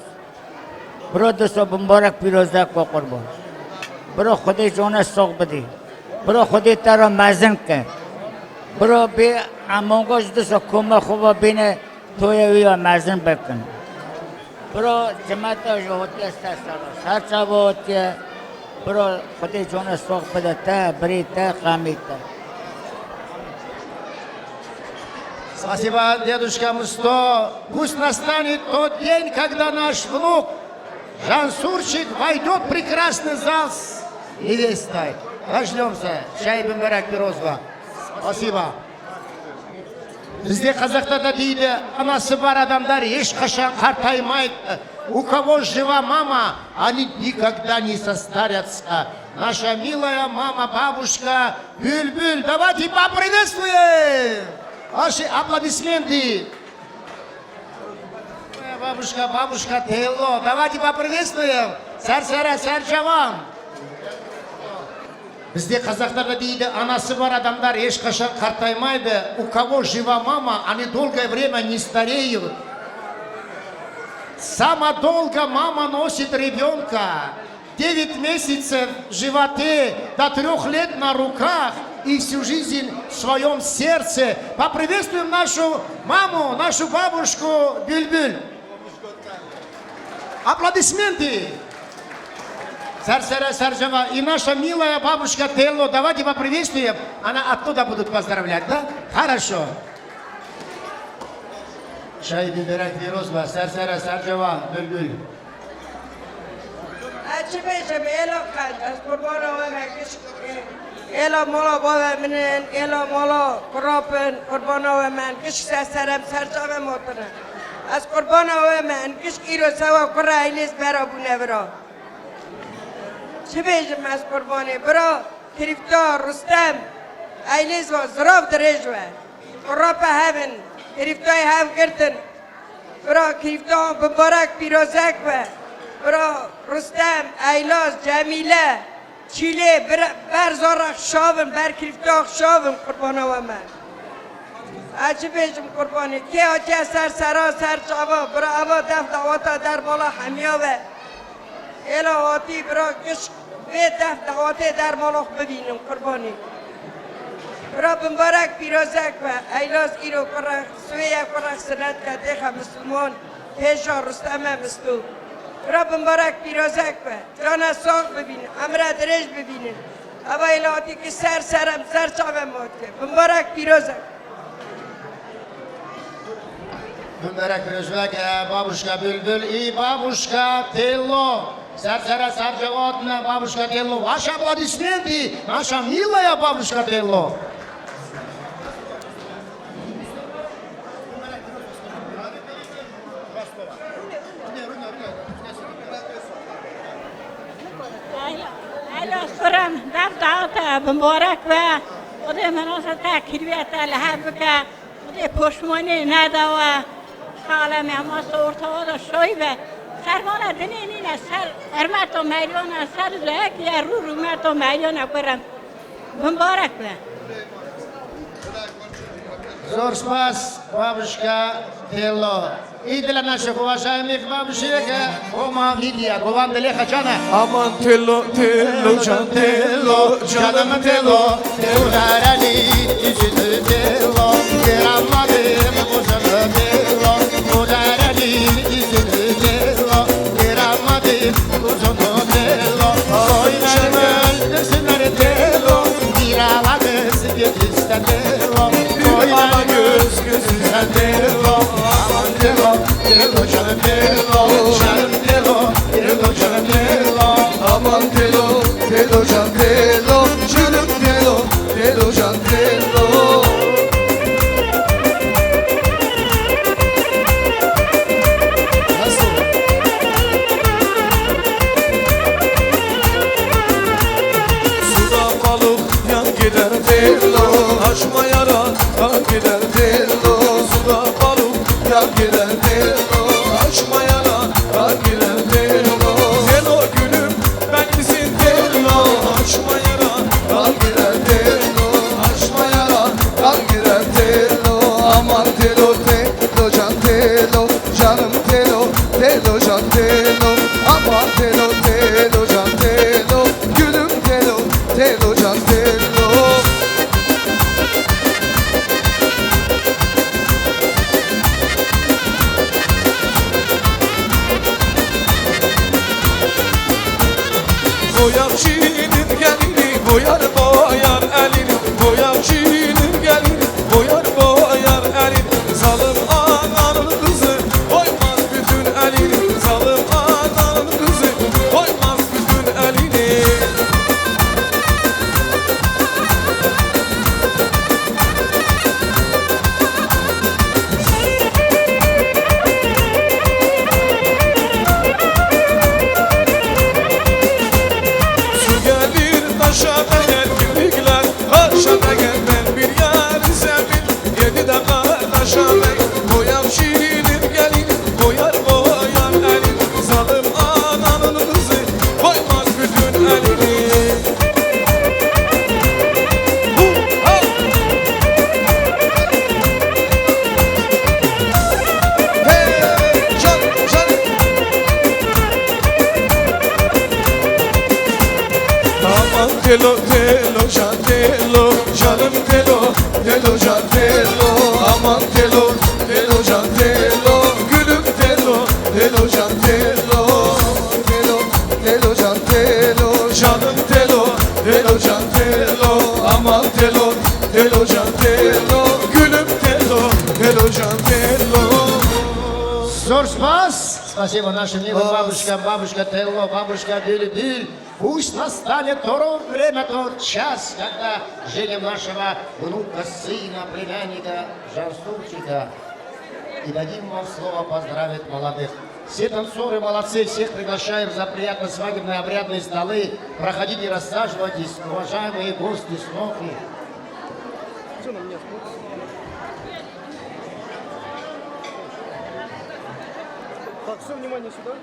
bro dosto bombarak pirozak ko qurbo bro खुदे जोना सोख बदी bro खुदे तारा मर्जन का bro be amongos dosto kuma khuba bine توی و مزن بکن برو جماعت جو هوتی است هر چه هوتی برو خودی جون سوق بده تا بری تا قامی تا Спасибо, дедушка Мусто. Пусть настанет тот день, когда наш внук Жансурчик войдет в прекрасный зал с невестой. Дождемся. Чай бимбарак пирозва. Спасибо. Bizde Kazak'ta deydi, anası var adamlar ешқашан қартаймайды. У кого жива мама, они никогда не состарятся. Наша милая мама, бабушка Бюльбюль. Давайте поприветствуем! Ваши аплодисменты. Бабушка Тело. Давайте поприветствуем. Сарсара, Саржаван. Bizde Kazak'ta deydi, anası var adamlar ешқашан қартаймайды. У кого жива мама, они долгое время не стареют. Самая долго мама носит ребенка. 9 месяцев в животе, до 3 лет на руках и всю жизнь в своем сердце. Поприветствуем нашу маму, нашу бабушку Бюльбюль. Аплодисменты. Сарсара Саржава и наша милая бабушка Телло. Давайте поприветствуем. Она оттуда будут поздравлять, да? Хорошо. Чай биберак вирозва. Сарсара Саржава Бюльбюль. Elo molo bova minen, elo molo kropen, kurbano men, kish sarem sarjave motna. As kurbano men, kish iro sawa kura ilis bera bunevro. Çebejim as kurbani, bro, Tiriftar, Rustem, ilis was zrov derejwe. Kurapa heaven, Tiriftar have girten. Bro, Tiriftar mübarek pirozak ve. Bro, Rustem, Aylos, Cemile, Çile, ber zorak şovun, ber kiriftak şovun kurbana ve men. Acı bejim kurbani, ki o ser sara ser çava, bro, ava def davata der bola hamiya ve. Ela ati bro, kış ve def davata der bola bebinim kurbani. Bro, mübarek pirozak ve, Aylos iro kurak, suya kurak sınat kadeha Müslüman, peşa Rustem'e Müslüman. رب مبارک پیروزک و جانا ساق ببینیم امرا درش ببینیم اما الهاتی که سرم سر چاوه موت که مبارک پیروزک Mübarek Rüzvek, babuşka Bülbül, iyi babuşka Tello. Сарсара Саржаватна, бабушка Телло. Ваши аплодисменты, наша милая бабушка Телло. Kur'an dağıta mübarek ve o da menasete kirviyete lehebke o da poşmani nedava kalem yaması ortağı da şoy ve servana denenine ser ermet o milyona ser lehek ya rumet o milyona Kur'an mübarek ve Зор спас, бабушка Телло. И для наших уважаемых бабушек, Ома Лилия, Гован Делеха Джана. Aman Tello, Tello, can Tello, canım Tello. Udarali, yüzünü Tello. Giramadım, kuzunu Tello. Udarali, yüzünü Tello. Giramadım, kuzunu Tello. Oynar öldürsünler Tello. Bir ala kız götürsen Tello. Ana göz gözünden Tello. Aman Tello, Tello canım Tello. Canım Tello, Tello canım Tello. Aman Tello, Tello, can Tello, canım Tello, Tello, can Tello. Suda balık yan gider Tello, açma yara yan gider Tello. Suda balık yan gider Tello, açma yara yan gider Tello. Tello gülüm ben misin Tello, açma yara yan gider Tello, açma yara yan gider Tello. Aman Tello, Tello, can Tello, canım Tello, Tello, can Tello. Aman Tello, Tello, can Tello, gülüm Tello, Tello, can Tello. Boyacının gelini boyar boyar elini. Boyacının gelini boyar boyar elini. telo telo can telo canım telo telo can telo aman telo telo can telo gülüm telo telo can telo telo telo can telo canım telo telo can telo aman telo telo can telo gülüm telo telo can telo. Зор спас! Спасибо нашим милым бабушкам, бабушка Тело, бабушка Бюль-Бюль. Пусть настанет то время, тот час, когда женим нашего внука, сына, племянника Жансурчика. И дадим вам слово поздравить молодых. Все танцоры молодцы, всех приглашаем за приятно свадебные обрядные столы. Проходите, рассаживайтесь, уважаемые гости, сноки. Так, все, внимание сюда.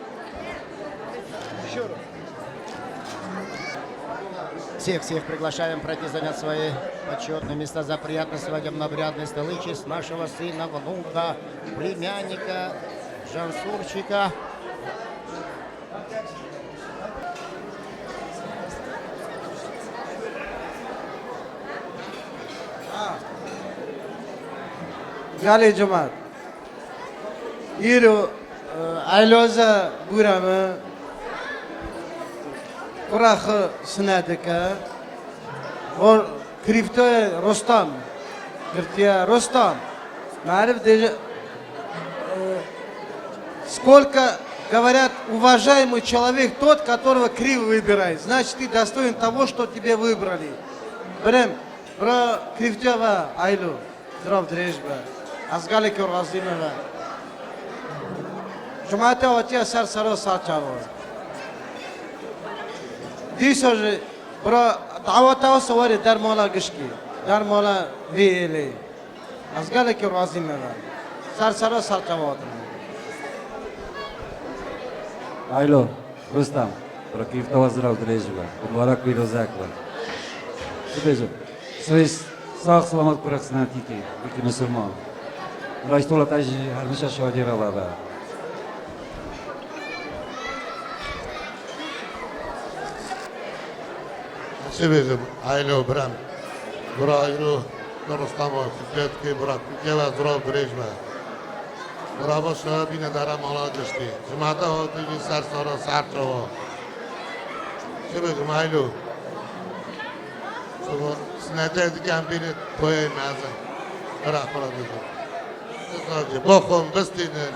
Еще раз. Всех приглашаем пройти занять свои почетные места за приятно свадебно-обрядные столы в честь нашего сына, внука, племянника Жансурчика. Gali Jumat. Iru Ayloza Burama Kurah Snadika or Krifto Rostam. Гертия Ростам. Мариф даже сколько говорят, уважаемый человек тот, которого криво выбирает. Значит, ты достоин того, что тебе выбрали. Брем, бро Крифтева Айлу, здрав дрежба. Азгали Кюргазимова. Жумата отя сар-саро сачаво. Дисо же, бро, таватао савари дар мола гишки. Дар мола виели. Азгали Кюргазимова. Сар-саро сачаво. Айло, Рустам, про Крифтова здрав дрежба. Мубарак пирозаква. Субежо, соис сах саламат куракснатики, вики мусульман. Райстола тажи хармиша шавадира лаба. Субежо, Айло, Брам. Бра Айло, Рустамо, Петки, Бра Крифтова здрав дрежба. Bravo să bine dara молодежи. Jumătate o tine sar sora sarcova. Ce vezi mai lu? Să ne te dicam bine poe mează. Era acolo de tot. Să bohom bestinen.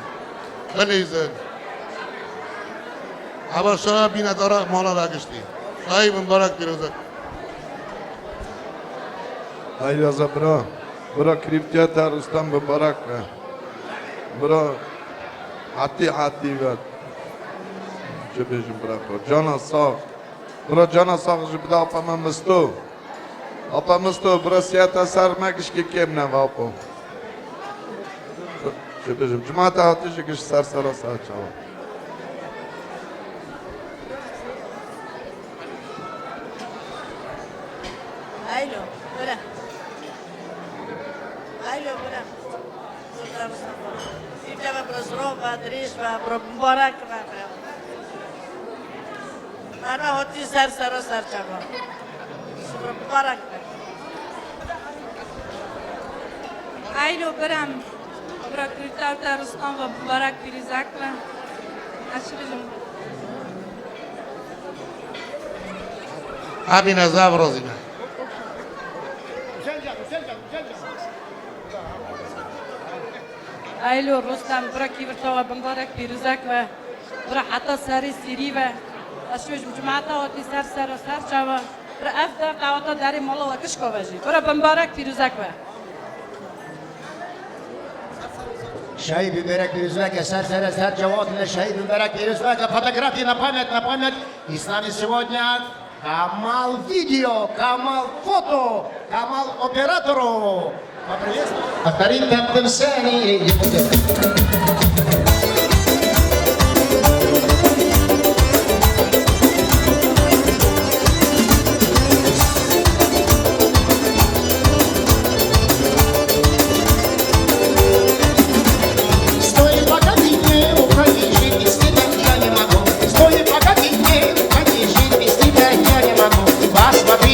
Benizen. Aba să bine dara молодежи. Ai mübarek pirozak. Hayır bra. Bra kriptiyata Rustam mübarek. برا حتی ود چه بیشم برا خود جانا ساق برا جانا ساق جبدا آپا مستو برا سیاتا سر مکش که کم نو آپا چه بیشم جماعت حتیش کش سر چاوا Aylo, برا Aylo, برا Idziemy pro zdrowa, drżba, pro mborak, Ana hoti serca rozsarczała. Pro mborak. Aylo biram, pro Kriftovta Rustam va Muborak Pirizakova. Ashirjum. Abina zavrozina. Aylo Rustam, pro Kriftovta Muborak Pirizakova. Pro hatta sari siriva. Ashirjum Jumata hoti sar sarchava. Pro afda qawata dari mola wa kishkovaji. Pro Muborak Pirizakova. Шай Биберек Пирюзака, сар Джавотна, Шай Биберек Пирюзака, фотографии на память. И с нами сегодня Камал Видео, Камал Фото, Камал Оператору. Поприветствую. Повторим пятым сцене. Посмотри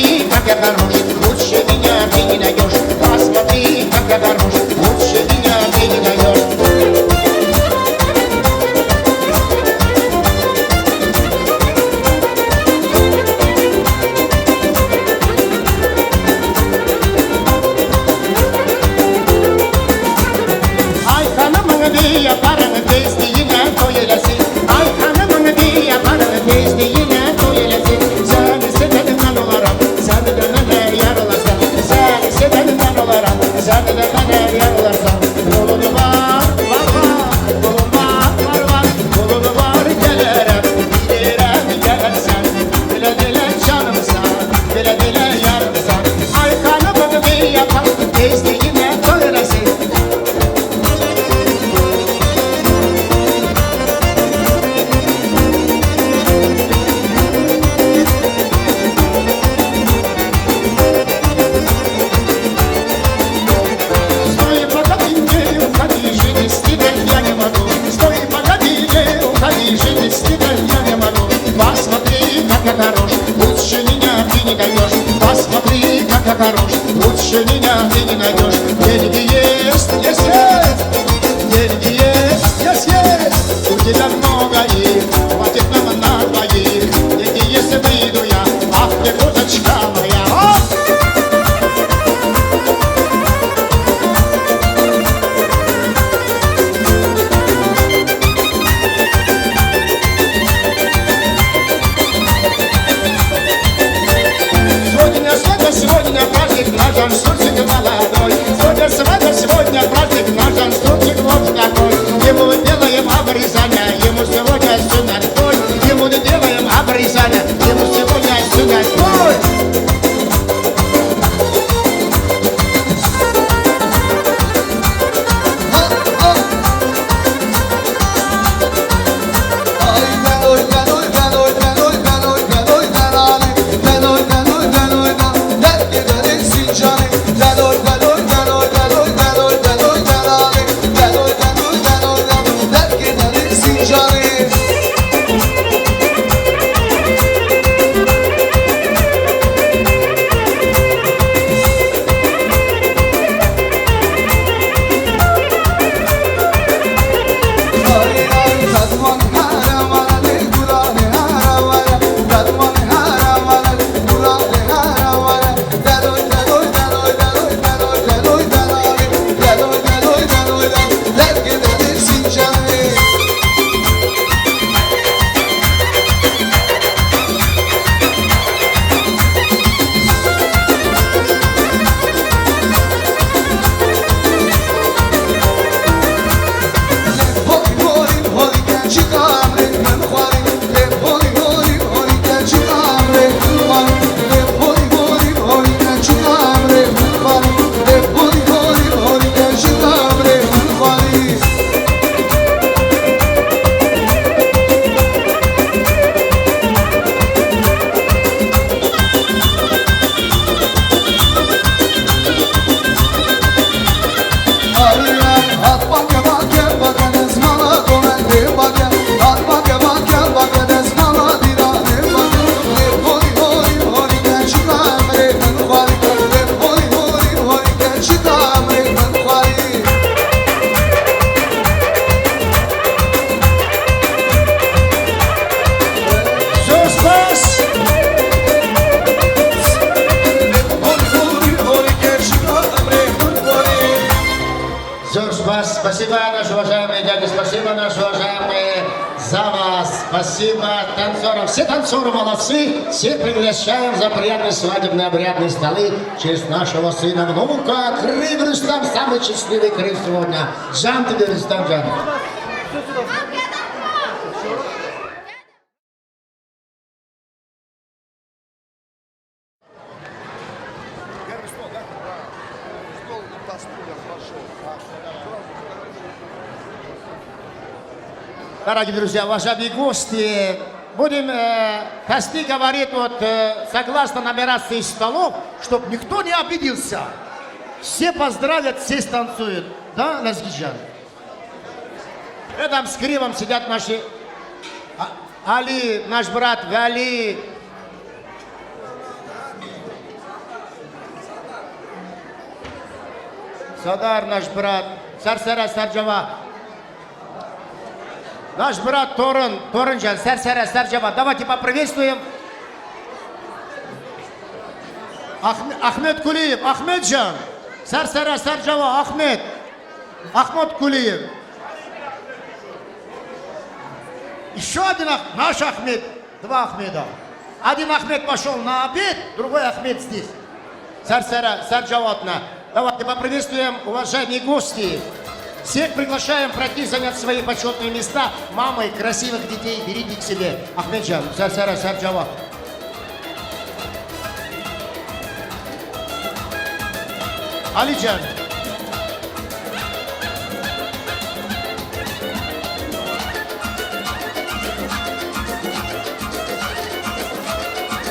больше меня ты не найдешь. Деньги есть, есть, есть. Деньги есть, есть. У тебя много их, хватит нам на двоих. Деньги есть, выйду я, ах ты козочка моя. Сегодня праздник наш танцовщик молодой. Сегодня праздник наш танцовщик вот такой. Ему делаем обрезание, ему сегодня сунать бой. Ему делаем обрезание, ему сегодня сунать бой. Спасибо, наши уважаемые дяди, спасибо, наши уважаемые, за вас. Спасибо танцорам. Все танцоры молодцы. Всех приглашаем за приятные свадебные обрядные столы в честь нашего сына внука. Крым Рустам, самый счастливый Крым сегодня. Жан тебе, Рустам, Жан. Дорогие друзья, уважаемые гости, будем Кости говорит, вот согласно нумерации столов, чтобы никто не обиделся. Все поздравят, все станцуют. Да, Назгиджан? Рядом с Кривом сидят наши Али, наш брат Вали. Садар, наш брат. Сарсара Сарджава. Наш брат Торынжан, Сарсара Сарджава. Давайте поприветствуем. Ахмед Кулиев, Ахмеджан. Сарсара Сарджава, Ахмед. Ахмед Кулиев. Еще один наш Ахмед. Два Ахмеда. Один Ахмед пошел на обед, другой Ахмед здесь. Сарсара Сарджаватна. Давайте поприветствуем, уважаемые гости. Всех приглашаем пройти, занять свои почетные места. Мамы красивых детей берите к себе. Ахмеджан, Сарсара Сарджава. Алиджан.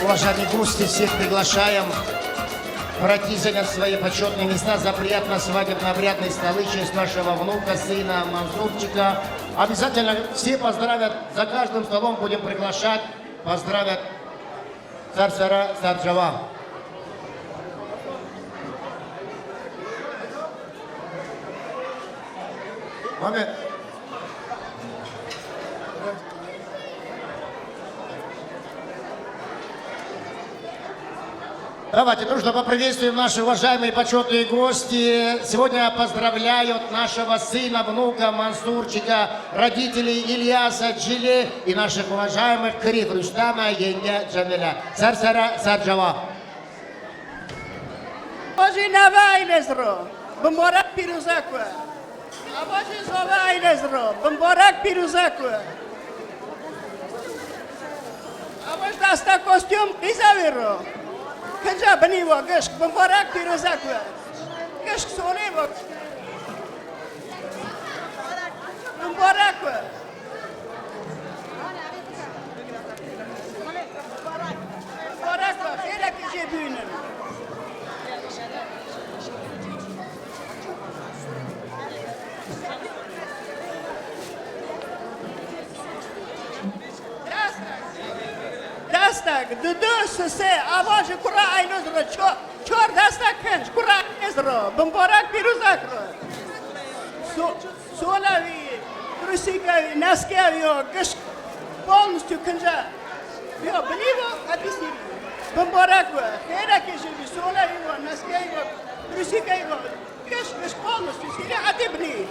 Уважаемые гости, всех приглашаем пройти, занять свои почетные места за приятно свадебно-обрядные столы в честь нашего внука, сына Мансурчика. Обязательно все поздравят, за каждым столом будем приглашать, поздравят Сарсара Сарджава. Момент. Давайте дружно поприветствуем наши уважаемые почетные гости. Сегодня поздравляют нашего сына, внука Мансурчика, родителей Ильяса, Джиле и наших уважаемых Крив Рустама, Енге, Джамиля. Сарсара, Сарджава. Божи навайнезро, бомбарак пирузаква. Божи завайнезро, бомбарак пирузаква. Божи даста костюм изаверо. Kanca bani wa gashk mubarak pirozak wa gashk sone wa mubarak wa mubarak wa khairak jibina دستک دو سه آواز کرا اینوز رو چهار دستک کنج کرا اینوز رو بمبارک پیروزک رو سولاوی روسیکاوی نسکاوی و گشک بالنس تو کنجا بیا بلیو حدیثی بمبارک و خیره کشیدی سولاوی و نسکاوی و روسیکاوی و گشک بالنس تو سیری عدی بلی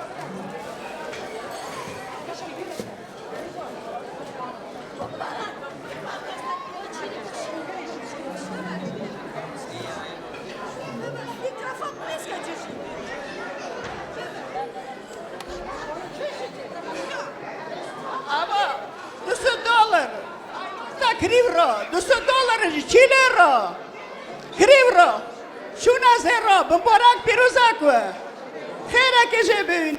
Kривро, $200, Чилеро, Кривро, Шуназеро, Бомбарак Пирузаква, Хера Кежебин.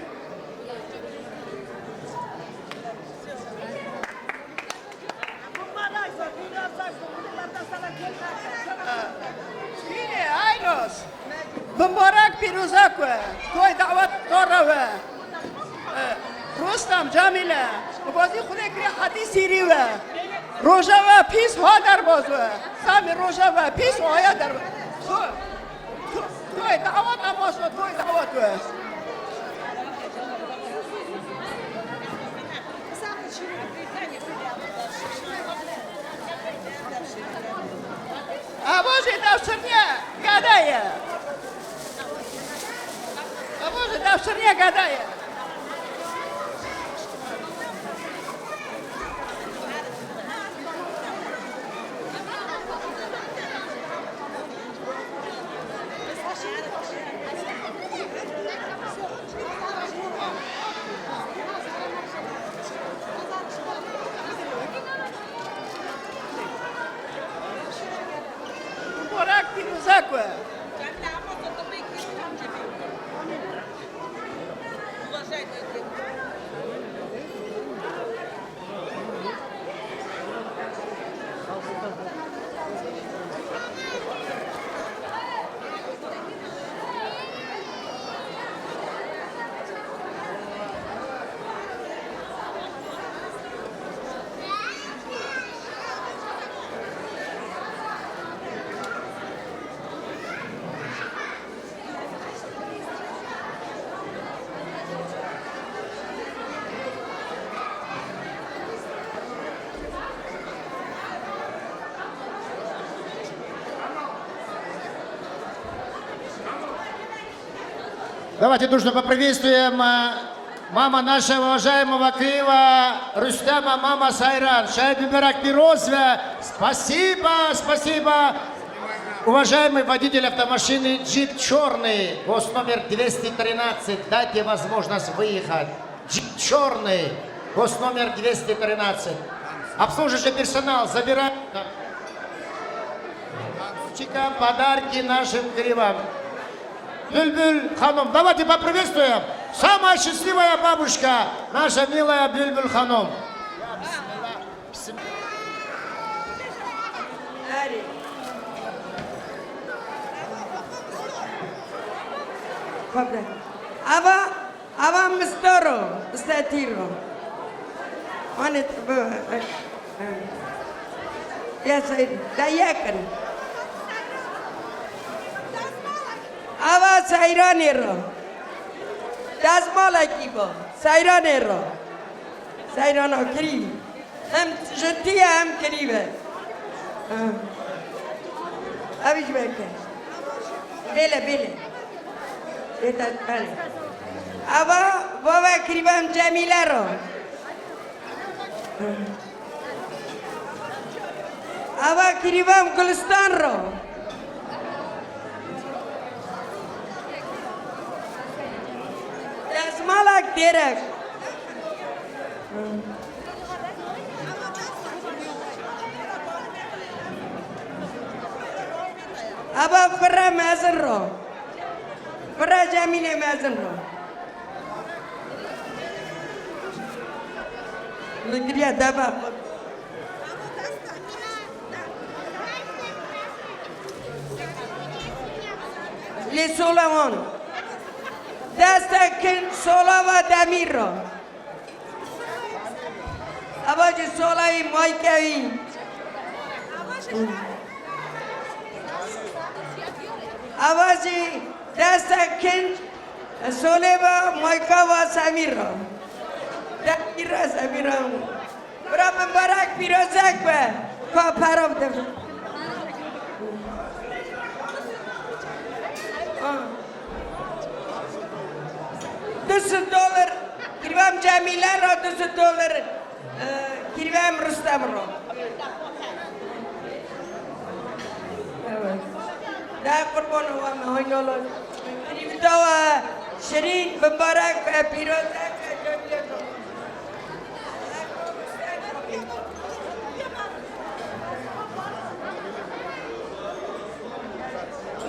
Айнос, Бомбарак Пирузаква, Той Дават Торова, Рустам Джамиля, Бази Худекри Хади Сирива. روژا پیس ها در بازوه سامی روژا پیس ها در توی دعوت اماس و توی دعوت و آبازی دفترنیه گدایه آبازی دفترنیه گدایه Давайте дружно поприветствуем мама нашего уважаемого Киева Рустама, мама Сайран. Шайбиберак Пирозвя. Спасибо, спасибо. Уважаемый водитель автомашины джип черный, гост номер 213, дайте возможность выехать. Джип черный, гост номер 213. Обслуживающий персонал забирает подарки нашим Киевам. Бюльбюль Ханом. Давайте поприветствуем. Самая счастливая бабушка, наша милая Бюльбюль Ханом. Ава мистеро, статиро. Они я say даякан. Ава сайранеро. دزمالکی با سیرانه را سیران ها کریب هم جنتی هم کریبه اویش بکن بله بله بله اوا بابا کریبم جمیله را اوا کریبم گلستان را دزمالک دیرک ابا فرا مازن رو فرا جمیله مازن رو لگریا دبا لی سولمان دست کن سولا و دمیر رو ابا جی سولای مایکوی آوازی دست کن سوله با مایکا و سمیر را دمیر را سمیر را برا مبارک پیروزک با که پرام دفت $200 کریبم جمیله را $200 کریبم رستم را در قربان و مهین الله کریبتا و شرین مبارک و پیروزک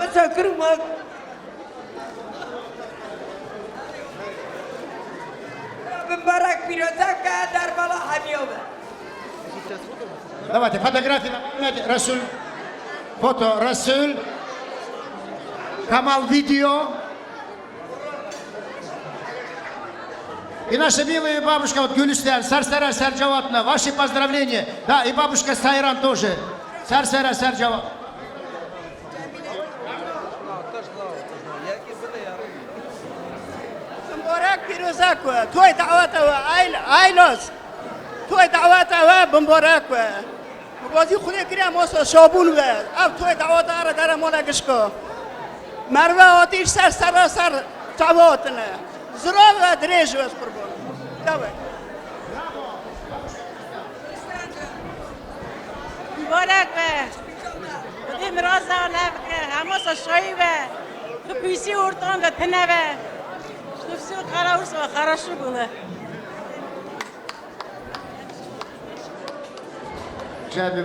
مساکر ما مبارك بيروزك در بالا حميوبه давайте фотографии رسول فوتو رسول Камал видео. И наша милая бабушка вот Гюлистян, Сарсара Сарджаватна, ваши поздравления. Да, и бабушка Сайран тоже. Сарсара Сарджават. مبارك بيروزك توي دعواتها ايلوس توي دعواتها مبارك بازی خودی کریم واسه شابون و اب توی دعواتها را در مولا گشکو مروه آتیش سر دعواتنا زرا و دریج واسه قربان دوه مبارک بودیم رازه و لبکه همه شایی و پیسی ارتان و تنه و نفسی و خراورس و خراشو بوده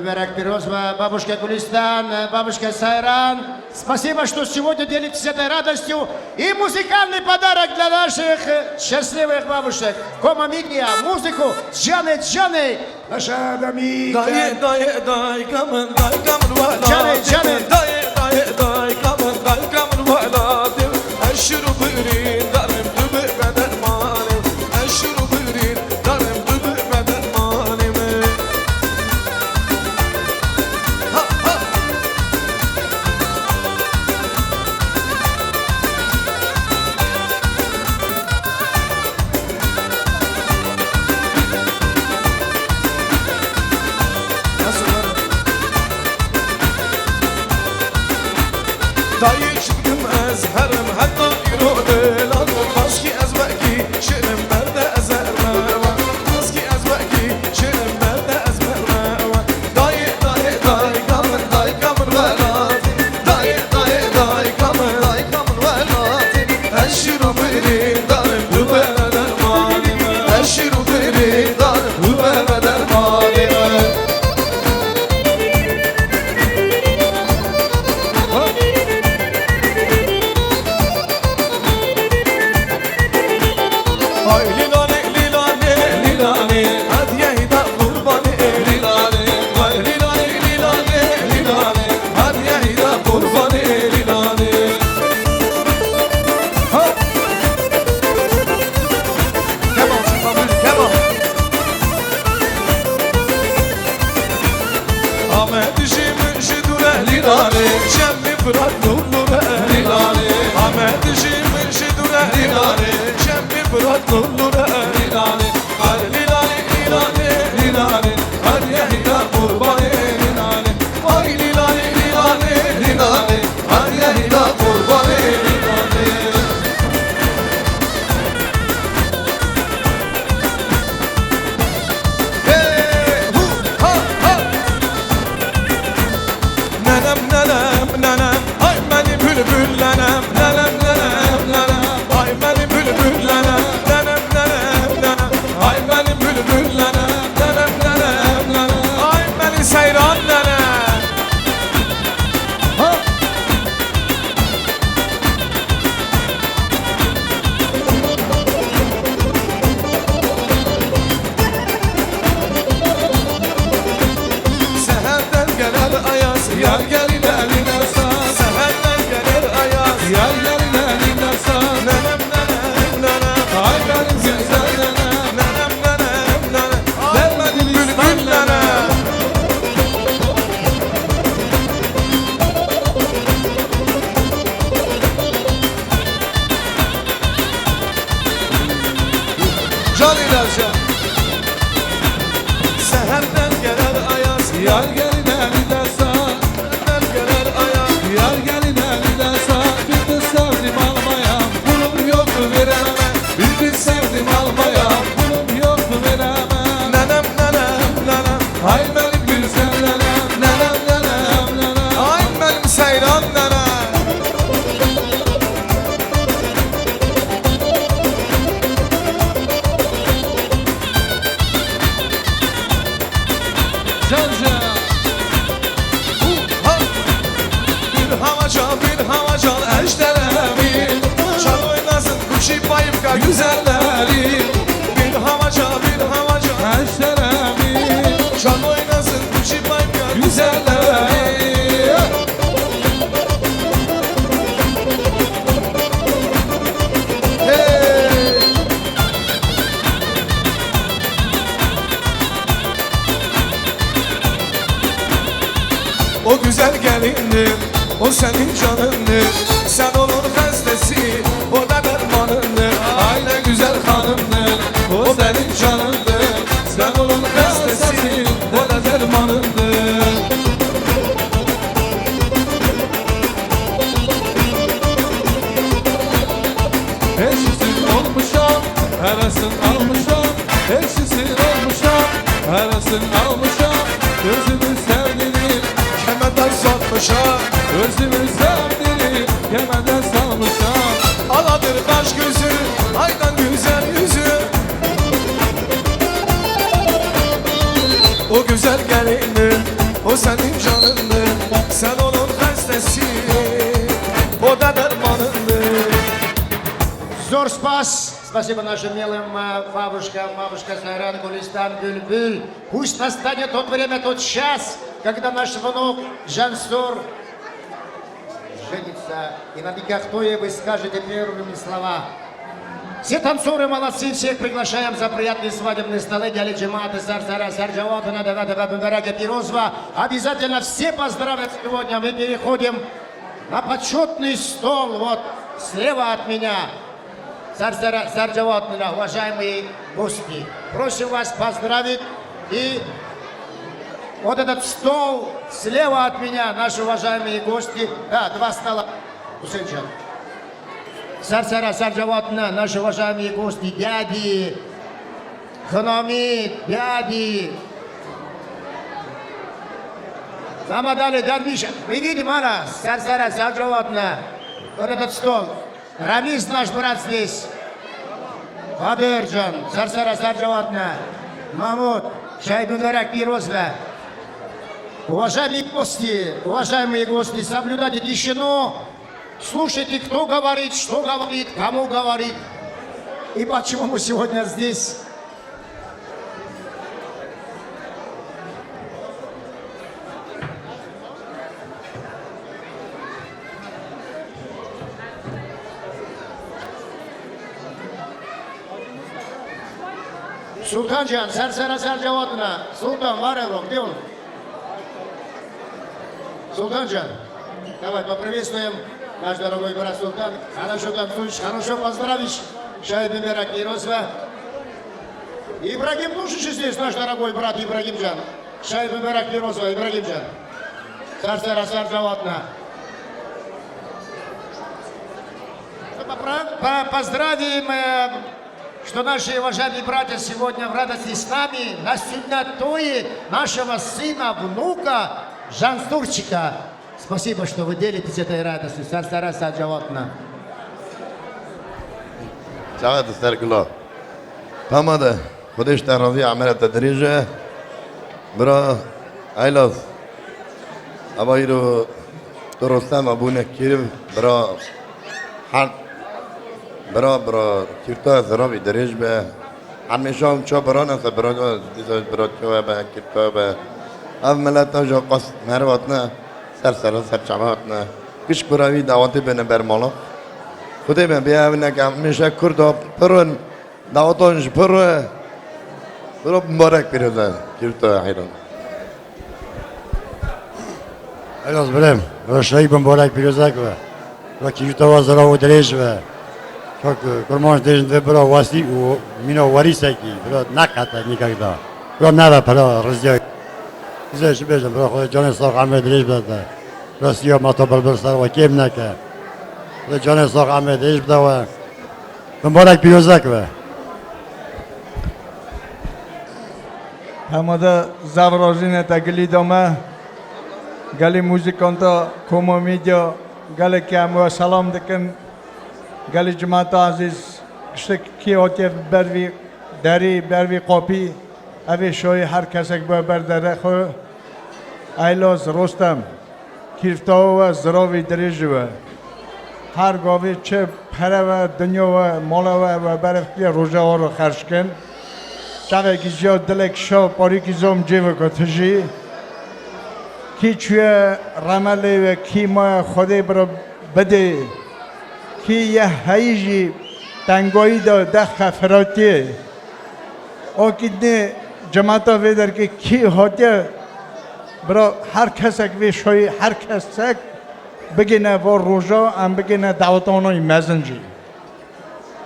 Берег Пирозова, бабушка Гулистан, бабушка Сайран. Спасибо, что сегодня делитесь этой радостью. И музыкальный подарок для наших счастливых бабушек. Кома Мигия, музыку с Джаной. Наша Дамика. Ahmet Jim, Şidure, Hilale, Cem nurlure Lilani Hadi Lilani Lilani Lilani Hadi ya hila kurbanı Lilani Ay Lilani Lilani Lilani Hadi ya hila kurbanı Lilani Nenem nenem nenem ay benim bülbül nenem nenem nenem nenem ay benim bülbül nenem nenem nenem nenem ay benim bülbül nenem nenem nenem nenem ay beni seyran nenem ha Seherden gelir ayaz yar gelin eline sar Seherden gelir ayaz yar gelin eline sar Nenem nenem nenem ay benim güzel nenem Nenem nenem nenem ay benim bülbül nenem Can İlaca Seherden gelir ayaz yar gelin eline sar Seherden gelir ayaz yar gelin eline sar Bir de sevdim almayam kulum yoktu veremem Bir de sevdim almayam kulum yoktu veremem Nenem nenem nenem ay benim güzel nenem Nenem nenem nenem ay benim seyran nenem Can can bir havacan eşderemin Çal oynasın kuşi bayıfka güzelleri Bir havacan eşderemin Çal oynasın kuşi bayıfka güzelleri Hey O güzel gelindir, o senin canındır Sen onun hastesi, o da dermanındır Ay ne güzel hanımdır, o senin canındır Sen onun hastesi, o da dermanındır Eşisin olmuşam, hevesin almışam Eşisin olmuşam, hevesin almışam Gözümü sevdirir, kemeden satmışam Gözümü sevdirir, kemeden salmışam Aladır kaş gözü, aydan güzel yüzü O güzel gelindir, o senin canındır Sen onun hastesi, o da dermanındır Зор спас! Спасибо нашим милым бабушкам, бабушка Сайран, Гулистан, Бюльбюль. Пусть настанет тот время, тот час, когда наш внук Жансур женится. И на Никахтое вы скажете первыми слова. Все танцоры молодцы, всех приглашаем за приятные свадебные столы Дяли Джимата, Сарсара, Сарджаватана, Даватова, Бумбарака, Пирозова. Обязательно все поздравят сегодня. Мы переходим на почетный стол. Вот слева от меня. Сарджаватана, уважаемые гости. Просим вас поздравить. И вот этот стол слева от меня, наши уважаемые гости. Да, два стола. Усенчан. Сарсара, Сарджаватна, наши уважаемые гости, дяди, ханами, дяди. Замадали, Дарвиша. Мы видим, Ана, Сарсара, Сарджаватна, вот этот стол. Рамис, наш брат, здесь. Кадырджан, Сарсара, Сарджаватна, Мамут, Шайбунарак, Пирозва. Уважаемые гости, соблюдайте тишину. Слушайте, кто говорит, что говорит, кому говорит и почему мы сегодня здесь. Султанджан, Сарсара Сарджаватна, Султан Варевров, где он? Султанджан, давай поприветствуем наш дорогой брат Султан. Хорошо танцуешь, хорошо поздравишь Шайбы Мерак Иросва. Ибрагим Душич здесь, наш дорогой брат Ибрагимджан. Шайбы Мерак Иросва, Ибрагимджан. Царство Расар Джаватна. Поздравим, что наши уважаемые братья сегодня в радости с нами на сюннатое нашего сына, внука Жансурчика. Спасибо, что вы делитесь этой радостью. Царство Расар Джаватна. چقدر سرکلا تماده خودش تراوی عمل تدریجه برا ایلاز اوایی رو درستم ابونه کیرم برا حد برا کیرتا زرابی دریج به همیشه هم چا برا نسه برا دیزاج برا چوه به کیرتا به او ملت جا قصد مروات نه سر چمات نه کش براوی دعواتی بینه برمالا خودی من بیاونه که همیشه کردا پرون دعوتانش پروه برو مبارک بیرده کیرتا حیران ایلاز برم برای شایی مبارک بیرده که برای کیرتا و زرا و دریج و کرمانش دیجن و برای واسی و مینا واریسه کی برای نکته نیکه برای نده برای رزیای چیزش بیشتر برای خود جان ساق همه دریج بده برای سیاه ماتا بر سر و کیم نکه جان ساق همه دیش بده و مبارک بیروزه که همه زورازین تگلی دامه گلی موزیکانتا کومو میدیا گلی که همه سلام دکن گلی جماعت عزیز کشت کی آتیف بروی دری بروی قاپی اوی شوی هر کسک برداره خو ایلاز رستم کیرفتا و زراوی دریجوه هر گاوی چه پره و دنیا و مالا و برفتی روژه ها رو خرج کن شبه که زیاد دلک شا پاری که زم جیوه که تجی کی چوی رمالی و کی ما خودی برا بده کی یه هیجی تنگایی دا دخ فراتی او که جماعتا ویدر که کی هاتی برا هر کسک وی شوی هر کسک بگینه با روژا هم بگینه دعوتانای مزنجی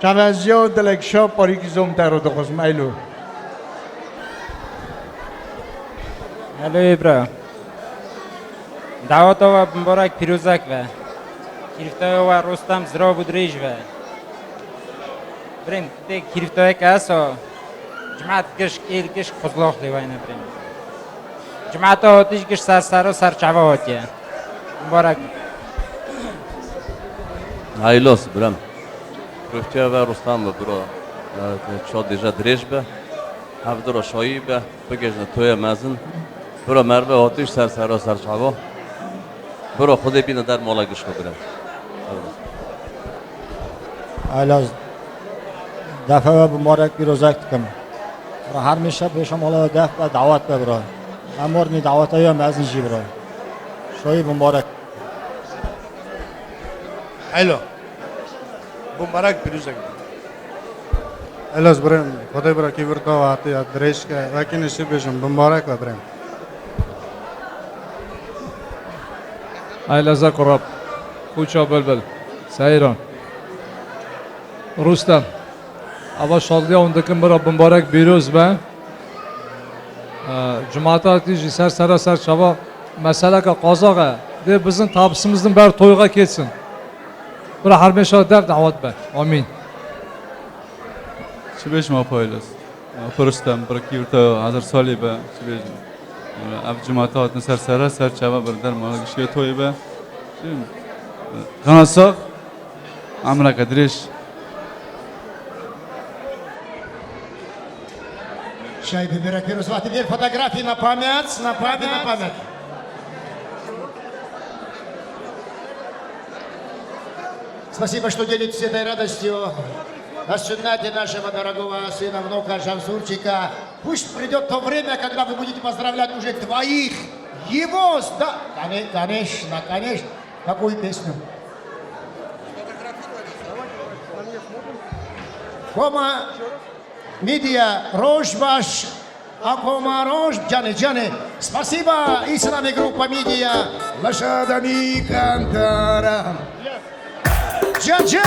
چه زیاد دلک شا پاری که زم در رو دخوزم ایلو الو ابرا دعوت و مبارک پیروزک و کیرفتای و رستم زرا بود ریج و بریم ده کیرفتای که اسا جماعت کش ایل کش خزلاخ لیوانه بریم جماعت آتیش کش سر و سر چوه آتیه مبارک ایلاس برم کیرفتای و رستم و برا چا دیجا دریج به هفته را شایی به بگیجن توی مزن برا مربه آتیش سر چوه برا خودی بینه در مالا گشت برم ایلاز دفعه و مبارک بیروزک کم برای هر میشه بهشم حالا دفعه دعوت ببرای امور نی دعوت های هم از اینجی برای شایی مبارک ایلا مبارک بیروزک ایلاز بریم خدای برای کی ورکا و آتی دریش که وکی نشی بهشم مبارک بریم ایلازا قراب کوچا بلبل سایران رستم اول شادی اون دکم برا مبارک بیروز به جماعتی جی سر چوا مسئله که قازاقه ده بزن تابسımızın بر toyga ketsin برا هر میشه در دعوت به آمین چه بیش ما پایلاس فرستم برای کیورتا هزار سالی به چه بیش اف جماعات سر چوا بردار مالا گشیه توی به جانساق امرا قدرش Шайбы Беракирус, вот теперь фотографии на память. Спасибо, что делитесь этой радостью на сюннате нашего дорогого сына, внука Жансурчика. Пусть придет то время, когда вы будете поздравлять уже двоих его, да, конечно. Какую песню? Кома Мидия, рожь ваш, Акома рожь, Джаны. Спасибо, и с нами группа Мидия, лошадами Кантара. Джа-джа!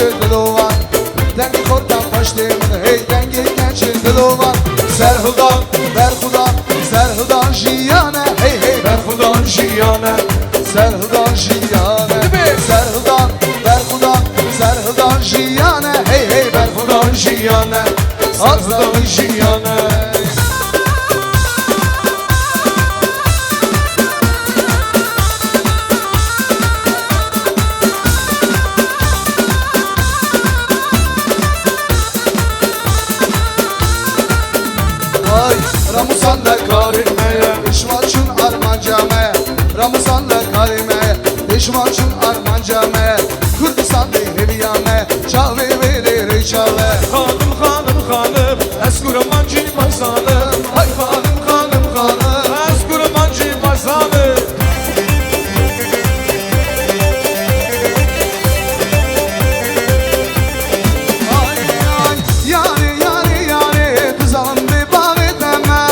دلوان دنگی خوردم پشت من هی دنگی گنج دلوان سرهدان بر خدا سرهدان جیانه هی هی بر خدا جیانه سرهدان جیانه سرهدان بر خدا سرهدان جیانه هی هی بر خدا جیانه سرهدان جیانه Ramazan'da karimeye Pişmançın armancame Ramazan'da karimeye Pişmançın armancame Kurdistan dehriyame Çave verir çave Hanım hanım hanım Eskurum mancı mazanım Hay hanım hanım hanım Eskurum mancı mazanım Yari yari yari Kızalım bir bağ edeme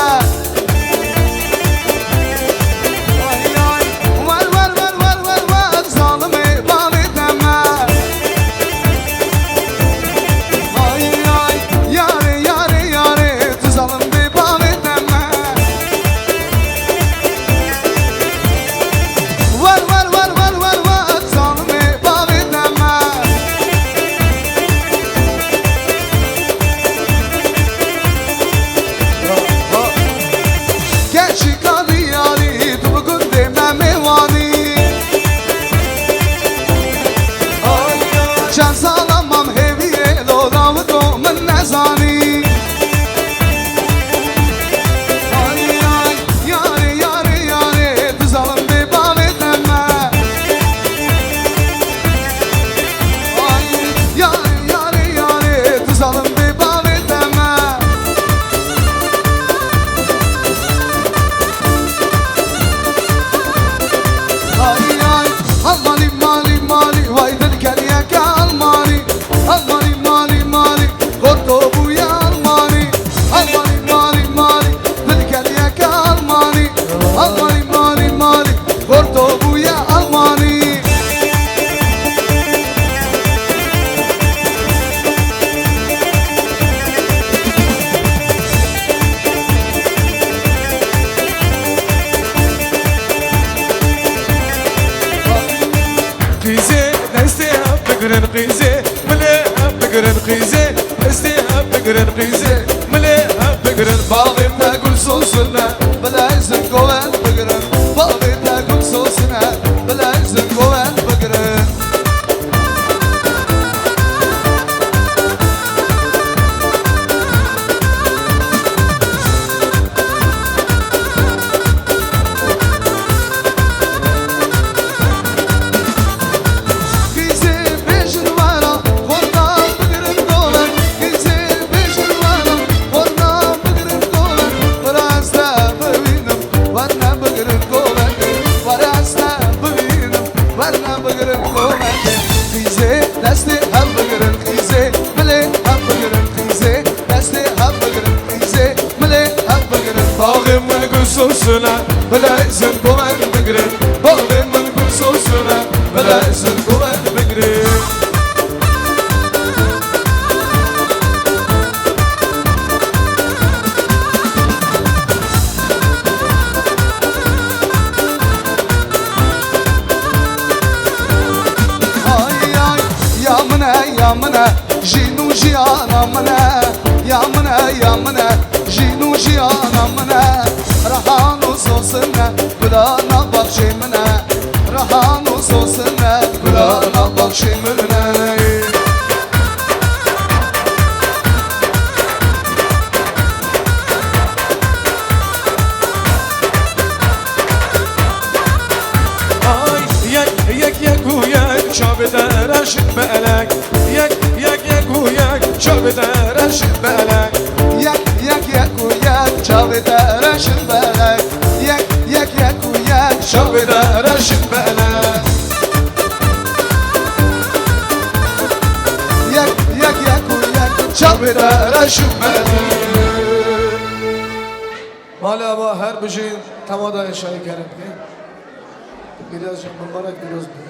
مالا با هر بجین تمادای شایی کرد که بیراز مبارک بیروز بود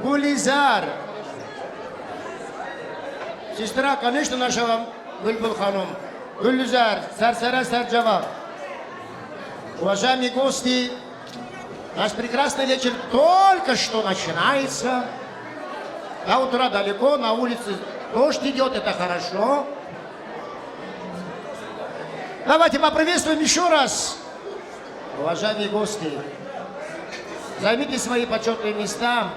Гулизар. Сестра, конечно, наша вам, Бульбул Ханум. Гулизар, Сарсара Сарджава. Уважаемые гости, наш прекрасный вечер только что начинается. До утра далеко, на улице дождь идет, это хорошо. Давайте поприветствуем еще раз. Уважаемые гости, займите свои почетные места.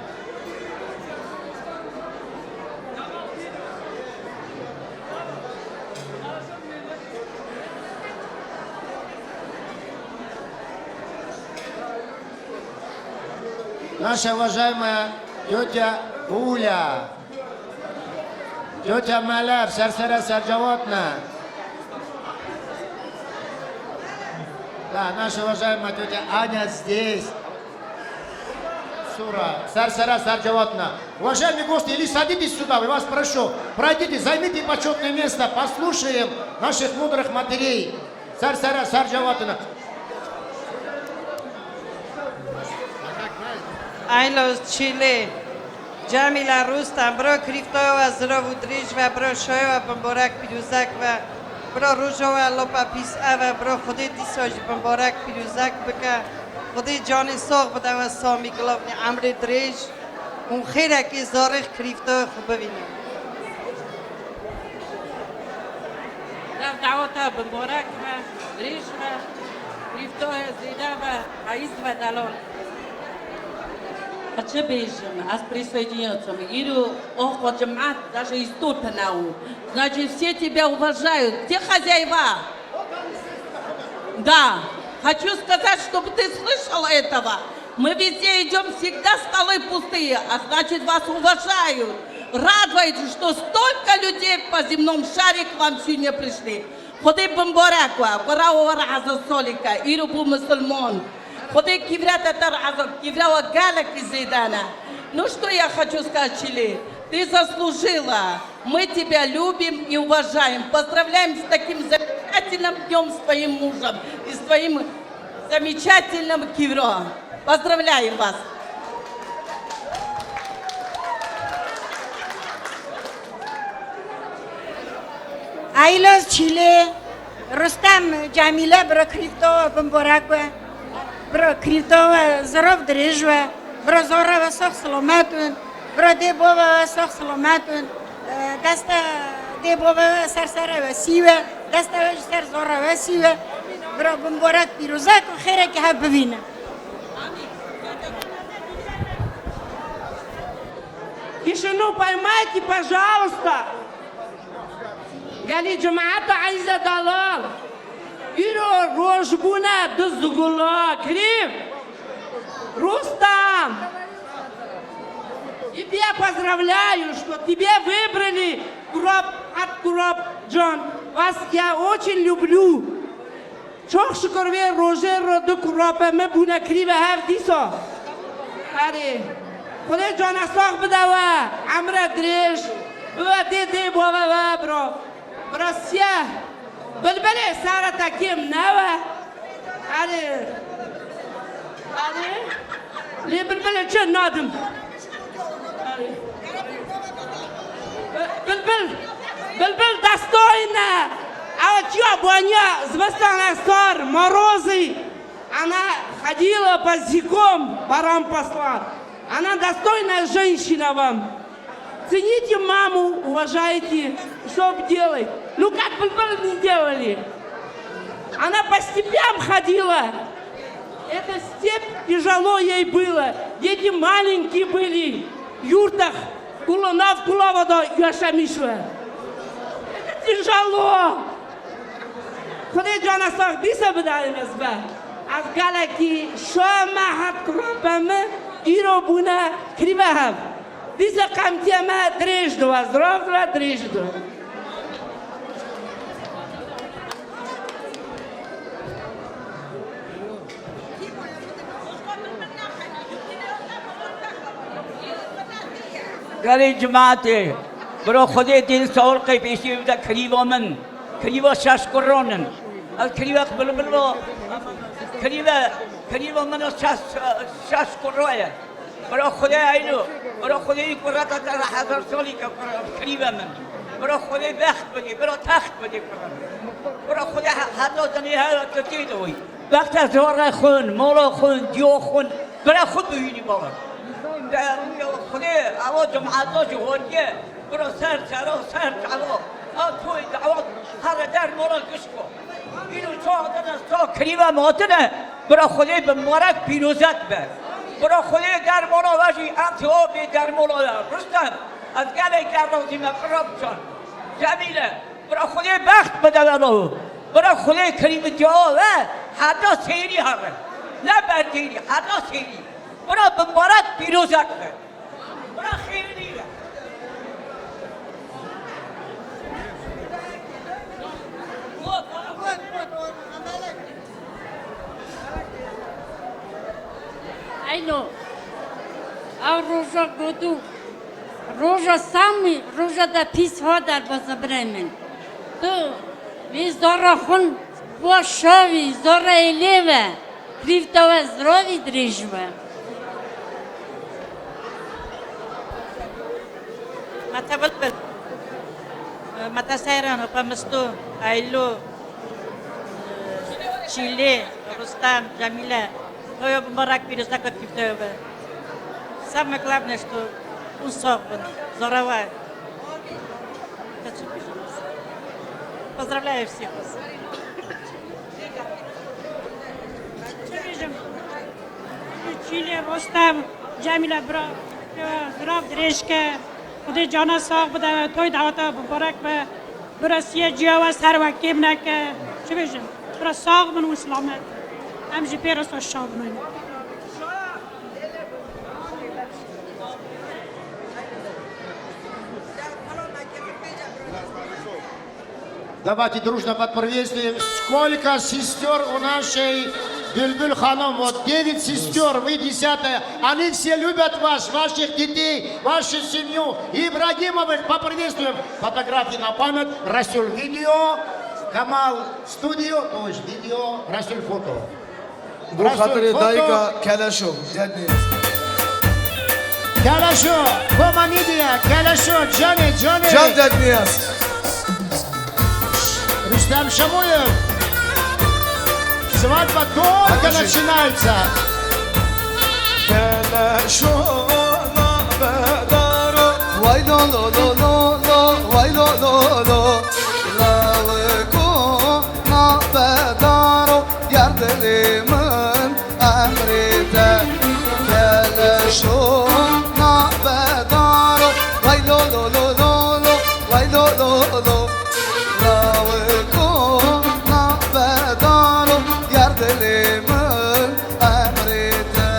Наша уважаемая тетя Уля, тетя Маляр, Сарсара Сарджавотна. Да, наша уважаемая тетя Аня здесь. Сура, Сарсара Сарджавотна. Уважаемые гости, или садитесь сюда, я вас прошу. Пройдите, займите почетное место, послушаем наших мудрых матерей. Сарсара Сарджавотна. Айнос Чили, Джамила Рустам, бро Крифтова, Здраву Дрижва, бро Шоева, Бамборак Пирюзаква, бро Ружова, Лопа Писава, бро Ходи Дисож, Бамборак Пирюзак Бека, Ходи Джани Сох, Бадава Сами Главни, Амри Дриж, Мухира Ки Зорих Крифтова Хубавина. Давата Бамбораква, Дрижва, Крифтова, Зидава, Аиздва Далон. Хочу нас присоединиться. Иру, ох, джамат, даже из Туртанау. Значит, все тебя уважают, все хозяева. Да, хочу сказать, чтобы ты слышал этого. Мы везде идем, всегда столы пустые, а значит, вас уважают. Радуйтесь, что столько людей по земному шаре к вам сегодня пришли. Ходи бамбораква, параова раза солика, иру бу мусульман. Ходи киврята таразов, киврява галак из Зейдана. Ну что я хочу сказать, Чили, ты заслужила. Мы тебя любим и уважаем. Поздравляем с таким замечательным днем с твоим мужем и с твоим замечательным кивром. Поздравляем вас. Айлос Чили, Рустам Джамила Бракрифтова Бамбораква. Бро Крифтова Здоров Дрижва, бро Зорова Сох Саломатун, бро Дебова Сох Саломатун, даста Дебова Сарсара Васива, даста Сар Зора Васива, бро Бамборак Пирузак, Хера Кихабвина. Тишину поймайте, пожалуйста. Гали Джамаата Айза Далал. Иро Рожбуна Дузгула Крим. Рустам. Тебя поздравляю, что тебя выбрали от Кураб Джон. Вас я очень люблю. Çok şükür ve Roger Rodu Kurab'a me buna krive hevdisa. Hadi. Kule cana sağ bedava. Amra driş. Ve dedi baba bro. Brasya. Bilbili sara takim neva. Hadi. Hadi. Li bilbili çün nadım. Hadi. Bilbil достойна. А чё, Боня, звездная стар, морозы, она ходила босиком, барам посла. Она достойная женщина вам. Цените маму, уважайте, что делать. Ну как бы не делали. Она по степям ходила. Эта степь тяжело ей было. Дети маленькие были. В юртах, куланав, кулавада, яшамишва. Это тяжело. خدای جان ساخت دیسا بداریم از با از گلکی شما حد کربمه ایرو بونه کریبه هم دیسا قمتی ما دریش دو از راف را دریش دو گلی جماعتی برو خودی دل سورقی پیشی بده کریبا من كريبا شاش كورونن الكريبا قبل بلو كريبا من شاش كورويا برو خدي عينو برا خدای قرات در 1000 سالی که قریب من برا خدای بخت بده برا تخت بده برا خدای حتی زنی هر کتی دوی وقت از زار خون مالا خون دیو خون برا خود ببینی بالا خدای اوا جمعات جوهریه برا سر دعوا توی دعوات هر در مالا کشکو اینو تا قریب ماتنه برا خدای بمبارک پیروزت به برا خدای در مولا وجی انتها بی در مولا رستم از گله گردازی مقرب چان جمیله برا خدای بخت بده برا خدای کریم جا و حدا سیری هره نه بردیری حدا سیری برا بمبارک پیروزت به برا خیلی اینو او روژا گودو روژا سامی روژا دا پیس ها در بازبره من تو وی زارا خون با شاوی زارا ایلیوه کریفتا و زراوی دریجوه متا بلبل متا سیران و پمستو ایلو چیله رستم جمیله توی مبارک پیروزک و کیفته و самое главное, что усопан, здоровая. Поздравляю всех вас. Чили, Рустам, Джамиля, Здрав, Дрежка, خدا جانا ساق بده توی دعوتا مبارک به برا سیه جیاوه سر وکیم نکه چه بیشم برا ساق من و سلامت همجی پیرست و شاب من Давайте дружно поприветствуем. Сколько сестер у нашей Бюльбюль Ханом? Вот 9 сестер, вы 10-я. Они все любят вас, ваших детей, вашу семью. Ибрагимовых поприветствуем. Фотографии на память. Расюль видео, Камал студио, то есть видео, Расюль фото. Bu hatırı dayıka Kelaşov. Kelaşo, Komanidia, Kelaşo, Johnny. Can Dedniyaz. Рустам Шамуев. Свадьба только начинается. Vay lo lo lo lo lo, vay lo lo lo. Lavıko na bedaro, yardımın emride. Keleşo na bedaro, vay lo lo lo lo lo, vay lo lo lo. Lavıko na bedaro, yardımın emride.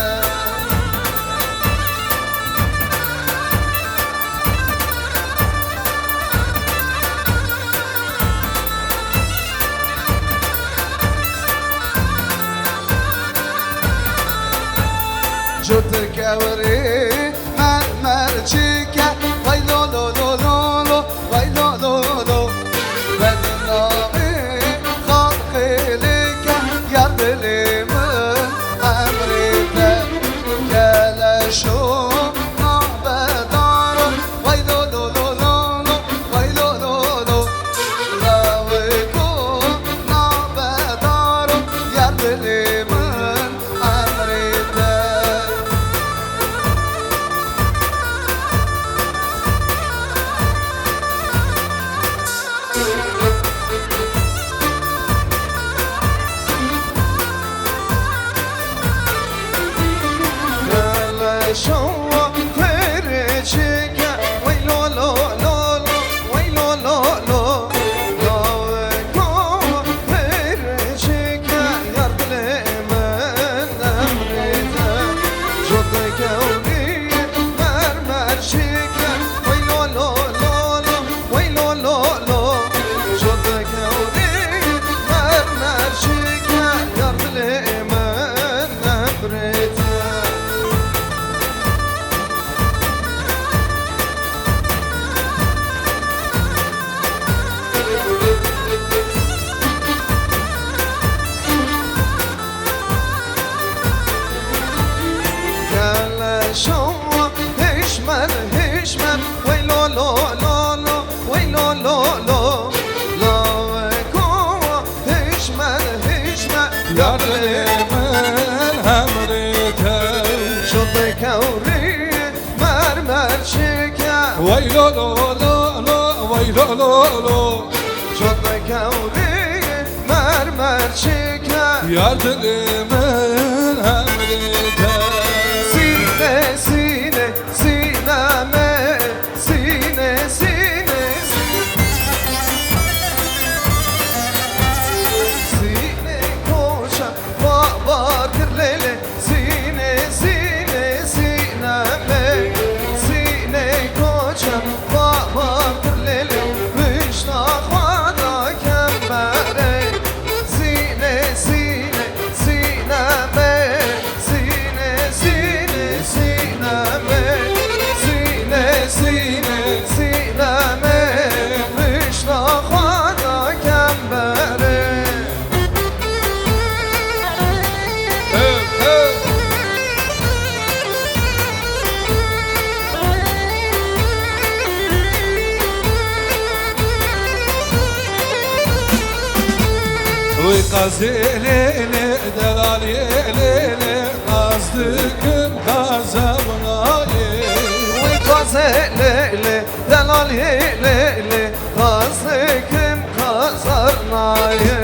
Jotter kavri mermercike, vay lo lo lo lo lo, vay lo lo lo. Bednami halkilike, yardımın emride. Keleşo nabedaro, vay lo lo lo lo lo, vay lo lo lo. Lavıko nabedaro, yardımın emride. vay lo lo lo lo vay lo lo lo Çok da kavri mermer çeker Yar dilimin emrinde Sine sine sineme Sine sine Sine koşa babadır lele Sine sine sineme Sine koşa babadır lele Müştahada kembere Sine sine sineme Sine sine sineme Sine sine sineme Müştahada kembere Uy kazilele delalele Kazdıkım kazabına Uy kazelele delalele Kazıkım kazarnaye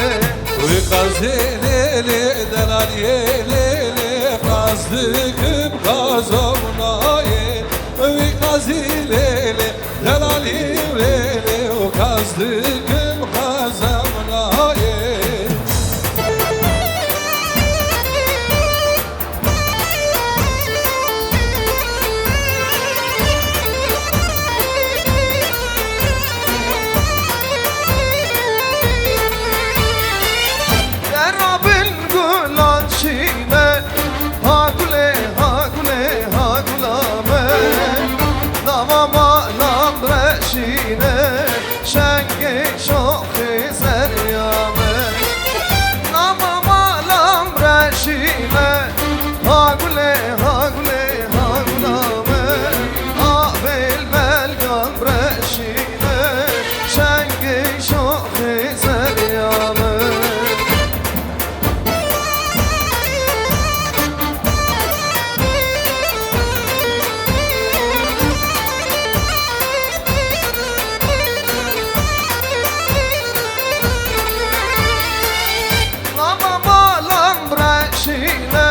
Uy kazilele delalele Kazdıkım kazabına Uy kazilele delalele Kazdıkım kazabına Derabin gulan çime Hagule hagule hagulame Namama lamreşine Şenge şoki zeryame Namama lamreşine Hagule hagule hagulame Avel belgan breşine Şenge şoki zeryame Namama lambraşine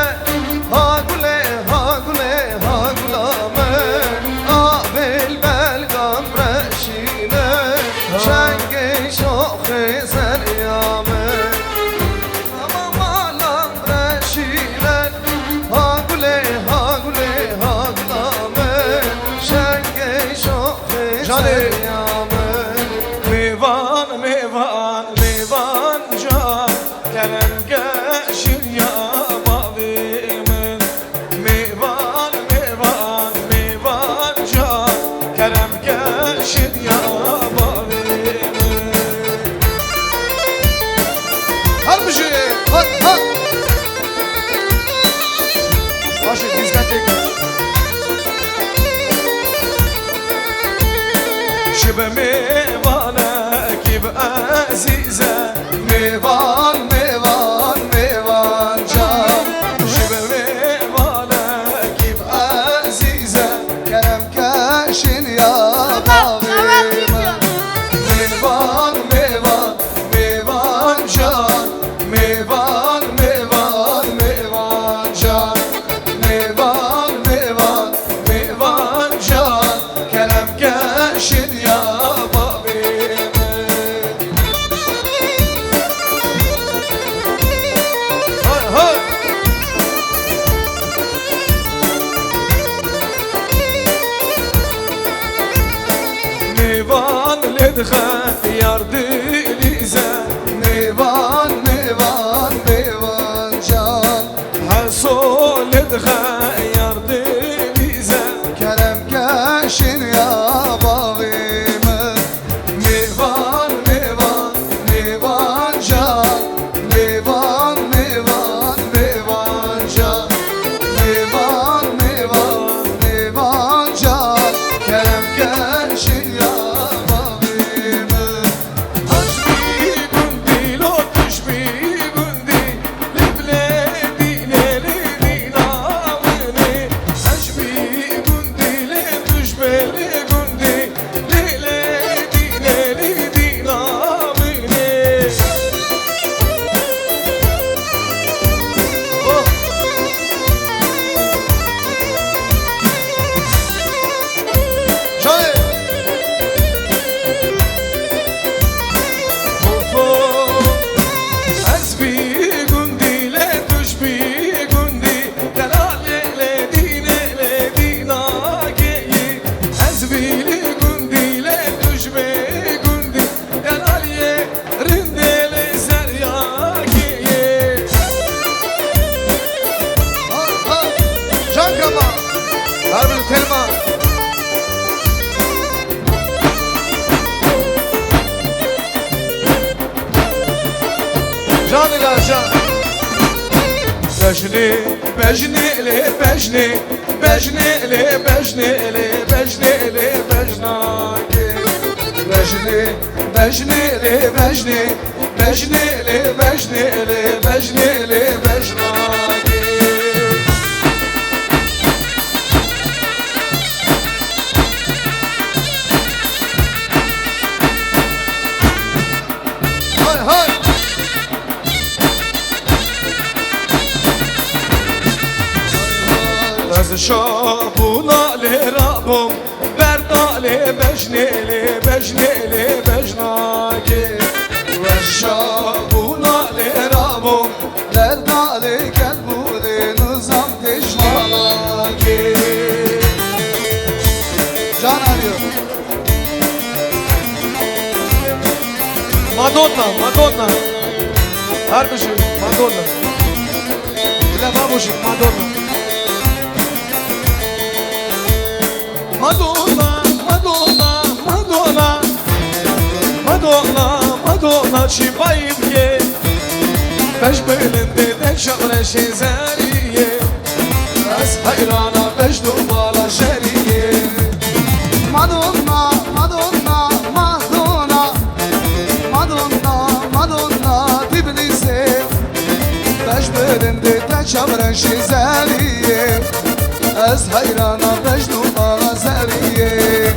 Hagule hagule hagulame Avel belgam breşine Şenge şoki zeryame Namama lambraşine Hagule hagule hagulame Şenge şoki zeryame Mevan mevan mevan can Kerem geçir ya mavimin Mevan mevan mevan can Kerem geçir ya mavimin Harbici hat hat Başı diskotek Şibe mevane kib azize Mevan mevan mevan can Şibe mevane kib Azize kerem kaşin ya mavime Mevan mevan mevan can Mevan mevan mevan can Mevan mevan mevan can Kerem kaşin ya mavime Hay hay Mevan ledhe yardı lize Mevan mevan mevan can Haso ledhe yardı lize Kerem kaşin ya mavime Mevan mevan mevan can Mevan mevan mevan can Mevan mevan mevan can Kerem kaşin ya mavime Canıyla can. Bejni, bejnili, bejni, bejnili, bejnili, bejnili, bejnaki. Bejni, bejnili, bejni, bejnili, bejnili, bejnili, bejnaki. Hay hay. از شابونا لرابم بردالی بجنیلی بجنیلی بجناکی و شابونا لرابم Lerdali kelbuli nizam teşmalaki Can arıyor Madonna, Madonna. Her bir şey, Madonna. Bile babuşuk, Madonna. Madonna, Madonna, Madonna. Madonna, Madonna, çi bayım ye. Beş belinde de şavreşi zeriye. Ez hayrana beş numara şeriye. Madonna, Madonna, Madonna Madonna, Madonna Tbilisi Beş belinde de çavreşi zeriye Ez hayrana beş numara zeriye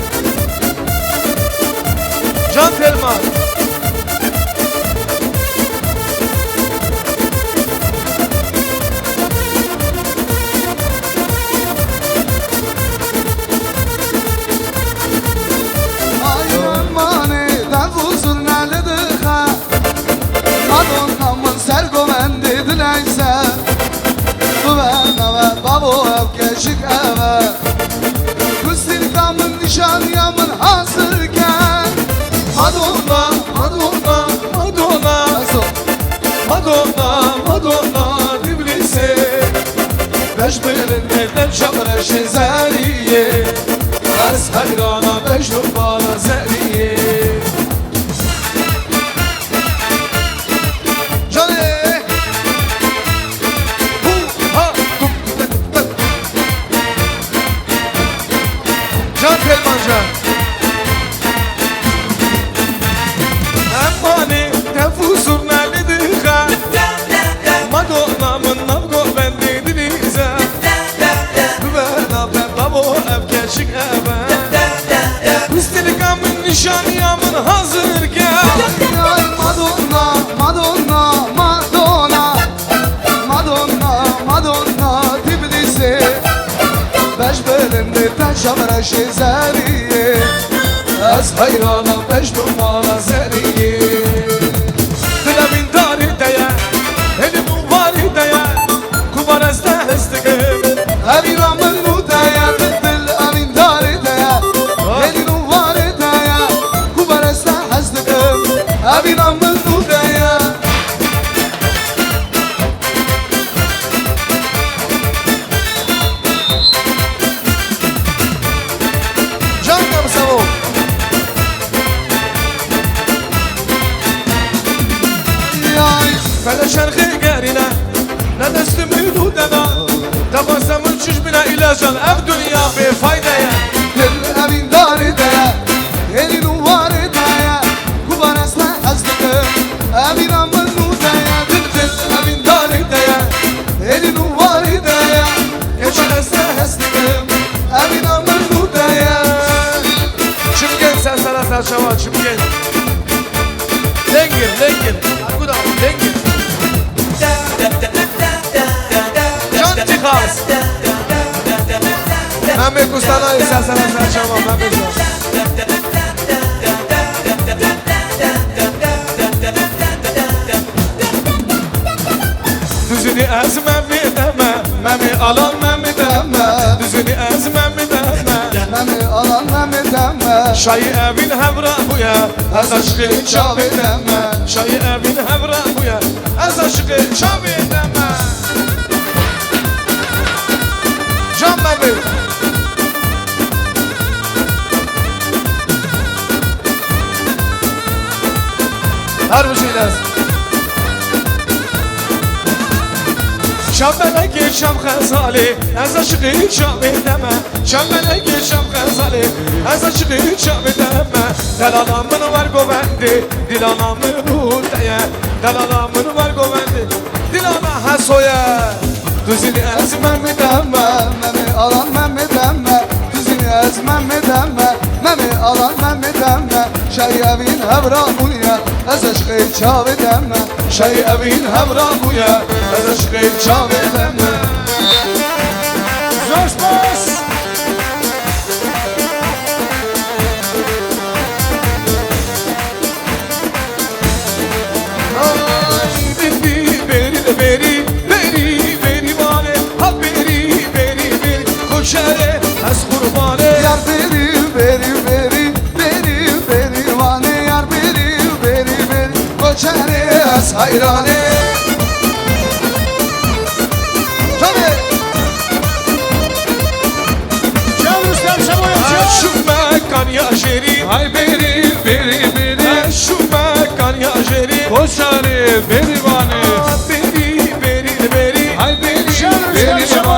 Can Telman. Aynen mani den huzur nelidiha Madonna'mın sergomendi dileyse Bu ben eve babu ev keşik eve Kustilkamın nişaniyamın hazırken Madonna, Madonna, Madonna. Madonna, Madonna, Tbilisi. Beş belinde de şavreşi zeriye. Ez hayrana beş numara zeriye. Canı. Hu ha tum tık tık. Can Telmancan. Emmani tefuzur nelidiha. Madonna'mın navgo bendi dilize. Güvena ben babo ev keşik eve. Üstelikamın nişaniyamın hazırken. Ay Madonna, Madonna, Madonna Madonna, Madonna Tbilisi Beş belinde de şavreşi zeriye Ez hayrana beş numara zeriye. Dilemin darideye, elimin varideye. Kubareste hestigim. Eviramın nudaya, dil evin daridaya Elinin varidaya, kubareste hazdıkım Eviramın nudaya Can Gamsavo. فلا شرخي قارنا لا تستمي دودنا تبسم الشجبنا إلى جل أب دنيا بفايدة Dil evin daridaya, elinin varidaya Kubareste hazdıkım Eviramın nudaya Dil evin daridaya Elinin varidaya Geçerse hestigim Eviramın nudaya Çimgen sen sana sarçava çimgen Lengir, lengir Akuda, lengir Can Tikas Mehmet Usta'na sen sana sarçava Mehmet Usta Düzünü ezmem mi deme Memi alan memi deme Düzünü ezmem mi deme Memi alan memi deme Şayı evin hevra buya Ez aşkı çavi deme Şayı evin hevra buya Ez aşkı çavi deme Can Memi Her bir şey lazım شب شب خزاله از عشقی شب دمه شب شب خزاله از عشقی شب دمه دلالا منو ورگوونده دلالا منو تیه دلالا منو ورگوونده دلالا حسویه دوزینی از من میدمه ممی آلان من میدمه دوزینی از من میدمه ممی آلان من میدمه شیعوین همراهویه از عشق چاوی دمه شیعوین همراهویه از عشق چاوی دمه زوش باش شهر از قربانه یار بری بری بری بری بری وانه یار بری بری بری کوچره از حیرانه جانه جان رستم شما یا شو مکان یا شری های بری بری بری شو مکان یا شری کوچره بری وانه بری بری بری های بری جان رستم شما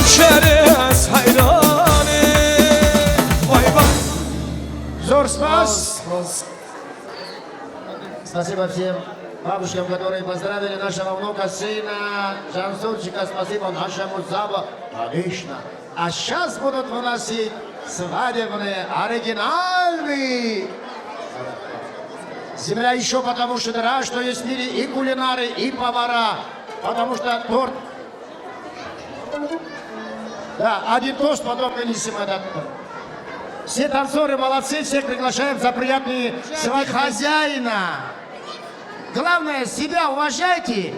شهر از حیرانه وای وای زور спас. Спасибо всем бабушкам, которые поздравили нашего внука, сына, Жансурчика. Спасибо нашему Забу. Конечно. А сейчас будут выносить свадебные, оригинальные. Земля еще потому что дорога, что есть в мире и кулинары, и повара. Потому что торт... Да, один тост, потом вынесем этот. Все танцоры молодцы, всех приглашаем за приятные свадьбы хозяина. Главное, себя уважайте,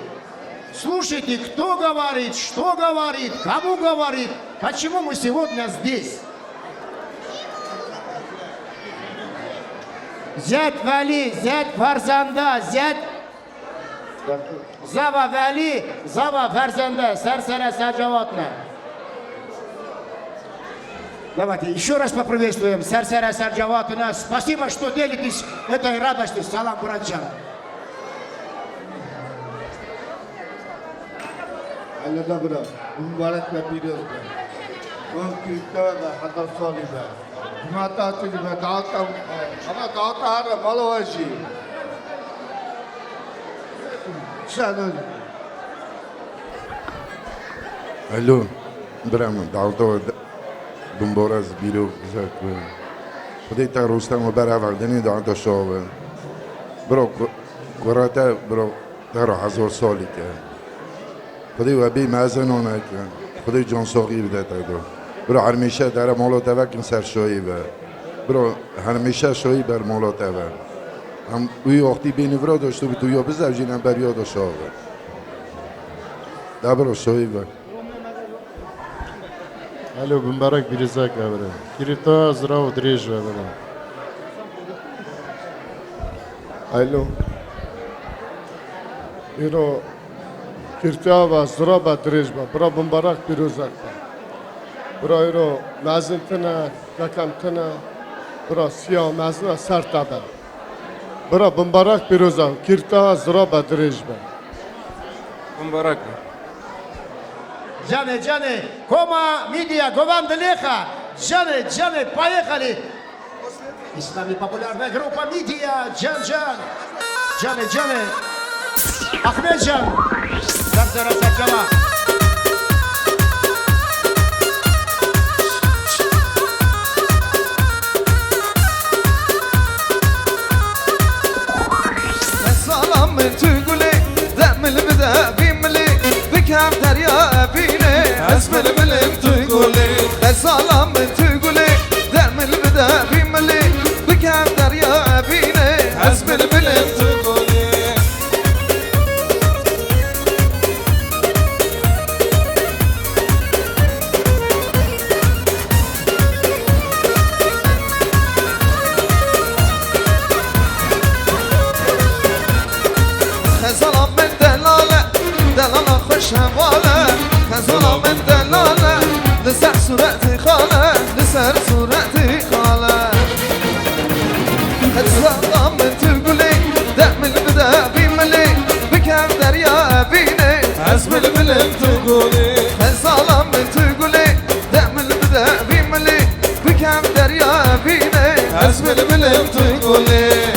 слушайте, кто говорит, что говорит, кому говорит, почему мы сегодня здесь. Зять Вали, зять Фарзанда, зять Зава Вали, Зава Фарзанда, Сарсара Саджаватна. Давайте еще раз поприветствуем Сарсара Сарджаватна. Спасибо, что делитесь этой радостью. Салам, Куранчан. Allah добро, mübarek ve biliyoruz. On Kripto'ya da Hazar Soli'de. Cumata Tülü'ye dağıtan, ama dağıtan Malovacı. Şanlı. Alo, برم دعوتا دنبال از بیرو بزرگ خودی تا روستم و بر آوردنی دعوتا شاوه برو کراته برو در 1000 سالی که خودی و بی مزنانه که خودی جان ساقی بده تا برو همیشه در مالات وکن سر شایی برو همیشه شایی بر مالات هم اوی وقتی بین ورا داشته بود تو یا بزوجینم بر یاد شاوه برو شایی Alo, mübarek bir rızak avre. Kirita zdrav drež avre. Alo. Iro Kirtava zdraba drežba, bra mübarek bir rızak. Bra iro mazintına, rakamtına, bra siyah mazına sartaba. Bra mübarek bir rızak. Kirtava zdraba drežba. Mübarek. Джане, кома, мидия, говам далеха. Джане, поехали. И с нами популярная группа Мидия, Джан. Джане, Ахмеджан. Сарсара Саджава. Salam tügüle, demil bide bimli, bikam derya bine. Esmel bilim tügüle, salam tügüle, demil bide bimli, bikam derya bine. Esmel bilim tügüle. Salam ben delale, delala خوش حواله خزالا من دلاله لسه صورت خاله كم دریا بینه از بلبلم توی گله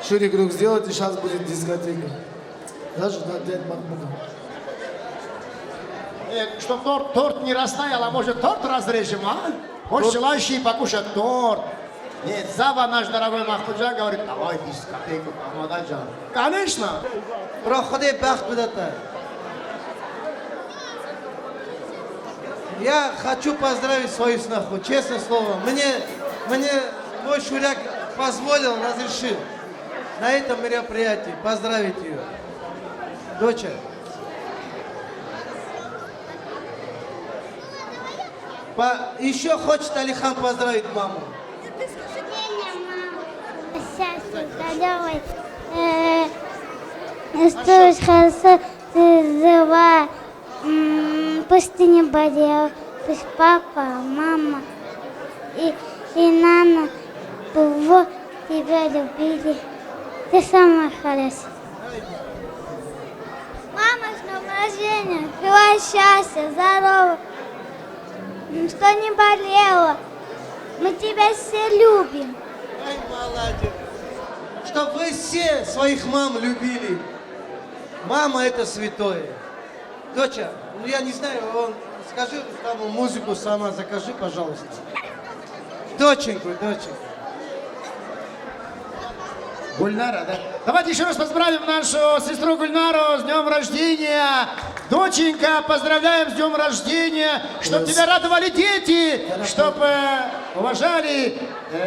Шире круг сделайте, сейчас будет дискотека. Даже на день Махмуда. Чтоб торт не растаял, а может торт разрежем, а? Может желающий покушать торт. Нет, Зава наш дорогой Махмуджан говорит, давай дискотеку, Махмудаджан. Конечно. Проходи бахт куда-то. Я хочу поздравить свою сноху, честное слово. Мне мой шуряк позволил, разрешил на этом мероприятии поздравить ее. Доча. Еще хочет Алихан поздравить маму. Счастье, здоровье, что хорошо, жива, пусть ты не болел, пусть папа, мама и Нана тебя любили. Ты самая хорошая. Мама, с днем рождения, желаю счастья, здоровья, что не болела. Мы тебя все любим. Ай, молодец. Чтоб вы все своих мам любили. Мама это святое. Доча, ну я не знаю, скажи там музыку сама, закажи, пожалуйста. Доченьку. Гульнара, да? Давайте еще раз поздравим нашу сестру Гульнару с днем рождения. Доченька, поздравляем с днем рождения, чтобы тебя радовали дети, чтобы уважали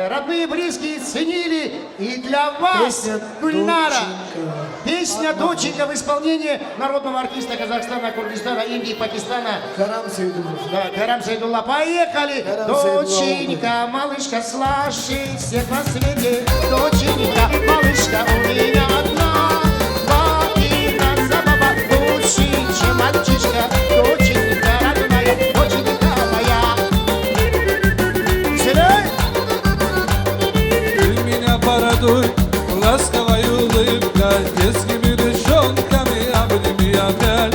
родные, близкие, ценили. И для вас, Гульнара, песня «Доченька» в исполнении народного артиста Казахстана, Кыргызстана, Индии, Пакистана. Карам Сейдулла. Да, Карам Сейдулла. Поехали. Доченька, малышка, слаще всех на свете. Доченька, малышка у меня одна. Папина забава лучше, чем мальчишка. Доченька родная, доченька моя. Селей! Ты меня порадуй ласковой улыбкой, детскими ручонками обними опять.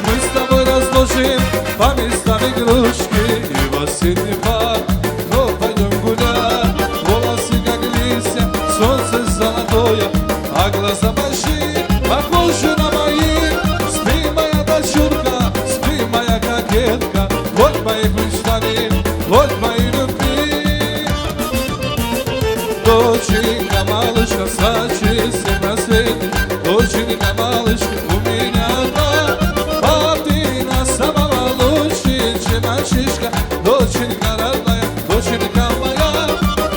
Мы с тобой разложим по местам игрушки и в осенний парк, но пойдем гулять. Волосы как листья, солнце золотое, а глаза большие, похожи на мои. Спи, моя дочурка, спи, моя кокетка, вот мои мечтания, вот мои любви. Доченька, малышка, слаще всех на свете. Доченька, малышка, у меня одна. Папина самого лучше, чем мальчишка. Доченька родная, доченька моя.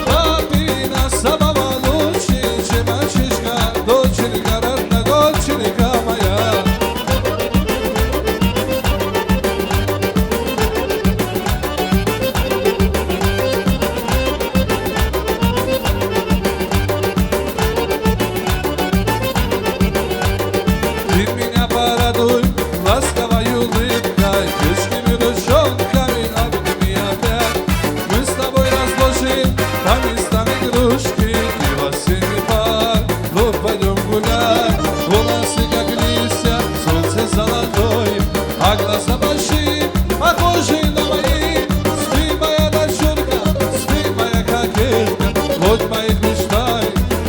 Папина самого лучше, чем мальчишка. Доченька родная, доченька моя. Ты меня порадуй ласковой улыбкой, детскими ручонками обними опять. Мы с тобой разложим по местам игрушки и в осенний парк, ну пойдем гулять. Волосы как листья, солнце золотое, а глаза большие, похожие на мои. Спи, моя дочурка, спи, моя кокетка, вот моих мечтай,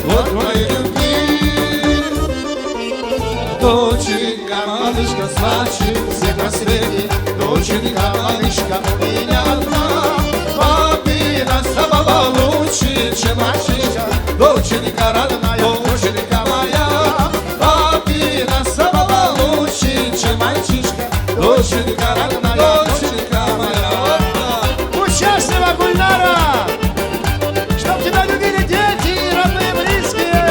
вот мои любви. Доченька, малышка, слаще всех на свете. Доченька, малышка, у меня одна. Папина самого лучше, чем мальчишка. Доченька родная, доченька моя. Папина самого лучше, чем мальчишка. Доченька родная, доченька моя. Будь счастлива, Гульнара! Чтоб тебя любили дети и родные, близкие!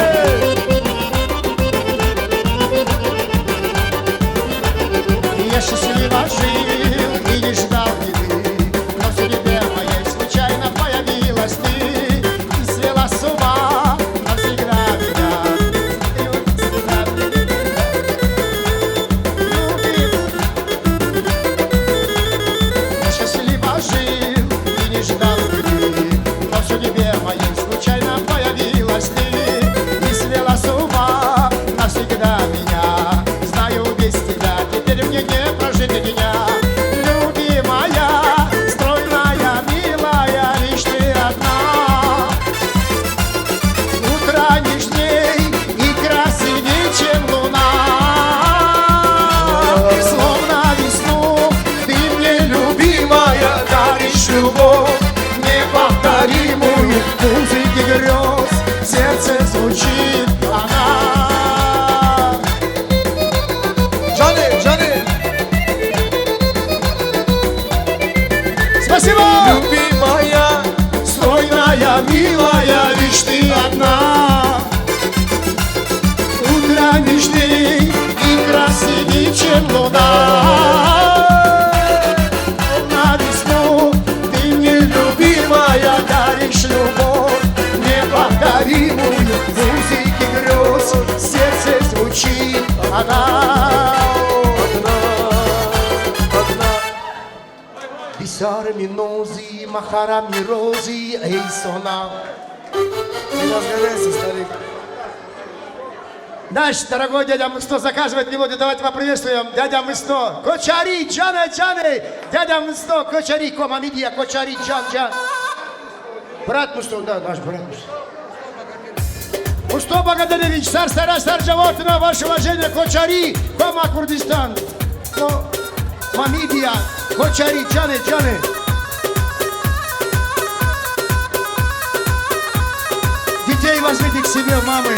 Я счастливо жил и не ждал беды, но в судьбе моей случайно появилась ты и свела с ума навсегда. лишь ты одна. Утранешь ты и красивее, чем луна. На весну ты мне, любимая, даришь любовь неповторимую, музыки грез, сердце звучит она. Бисарами нози, махарами рози, эй, сона. Не разгоняйся, старик. Наш дорогой дядя Мусто заказывает мелодию. Давайте поприветствуем дядя Мусто. Кочари, Джане, Джане. Дядя Мусто, Кочари, Комамидия, Кочари, Джан, Джан. Брат Мусто, да, наш брат Мусто. Мусто Багадалевич, Сар-Сара, Сар-Джавотина, ваше уважение, Кочари, Кома, Курдистан. Мамидия, Кочари, Джане, Джане. Детей возьмите к себе, мамы.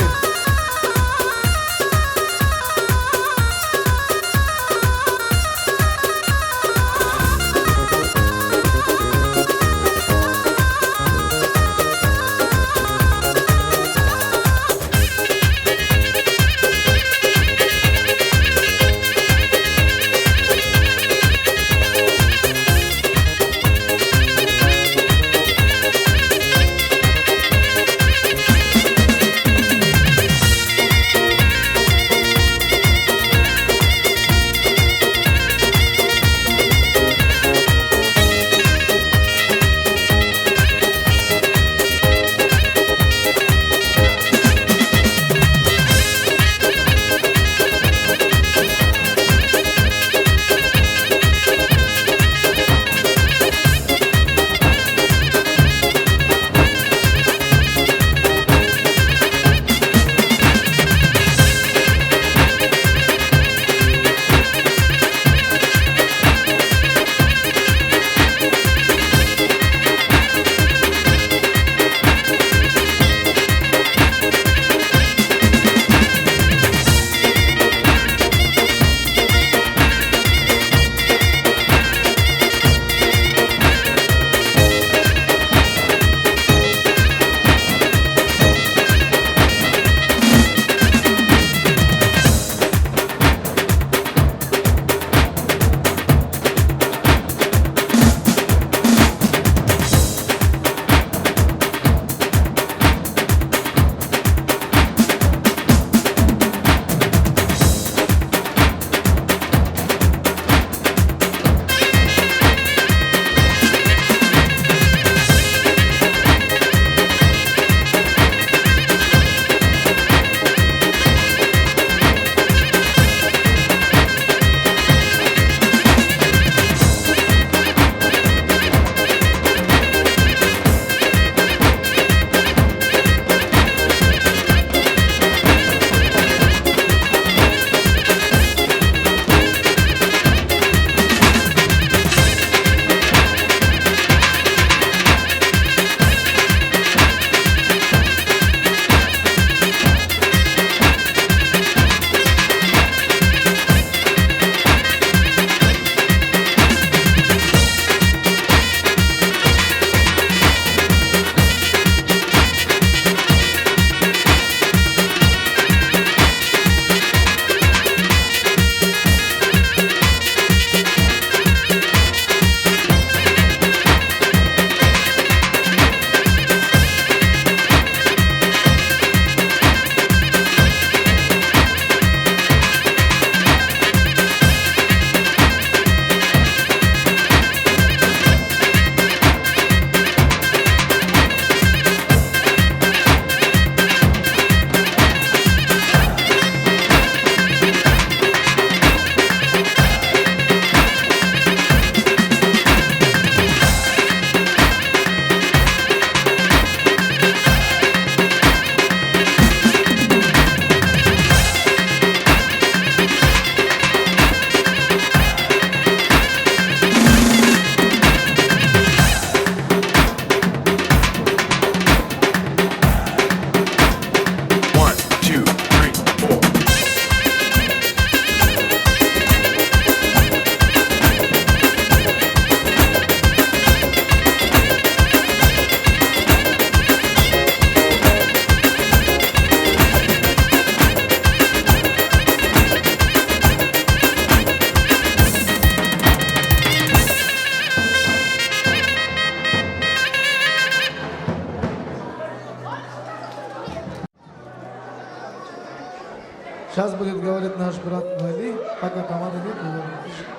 Сейчас будет говорить наш брат Вали, пока команда нет,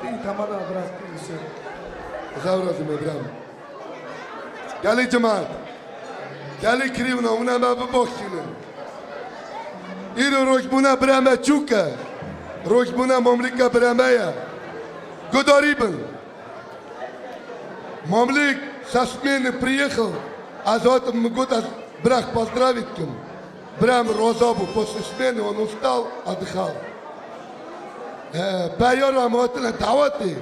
ты команда брат все. Zavrazim İbrahim. Gel cemaat. Gel krivna una ma bboxinin. İro rojbuna brama çuka. Rojbuna mamlika bramaya. Gudaribin. Мамлик со смены приехал, а за это мы год брах поздравить кем. Брам Розабу после смены он устал, отдыхал. Байорам вот на давати.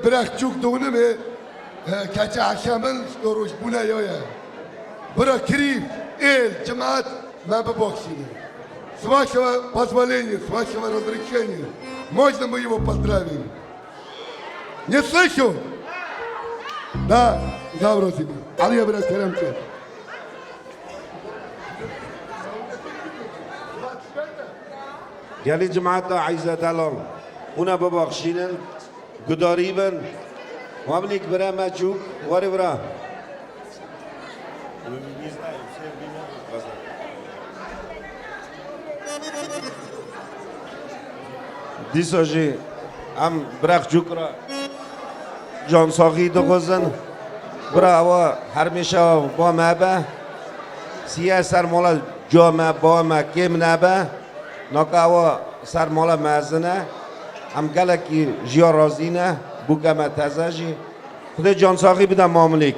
Брах чук дуным кача акшамын сторож буна яя. Брах крив, джамаат на боксине. С вашего позволения, с вашего разрешения, можно мы его поздравим? Не слышу? Да, завтра тебе. Алия брат Керемке. گلی جماعت عیزه دلال اونا ببخشینن گداریبن مملیک برا مچوک واری برا دیساجی هم برخ جوک را جان ساقی دو گذن برا هوا هر میشه با مبه سیه سر مولا جامعه با مکیم نبه ناکاوا سر مالا مزنه هم گله کی جیا رازینه بوگم تزجی خود جان ساقی بدم ماملیک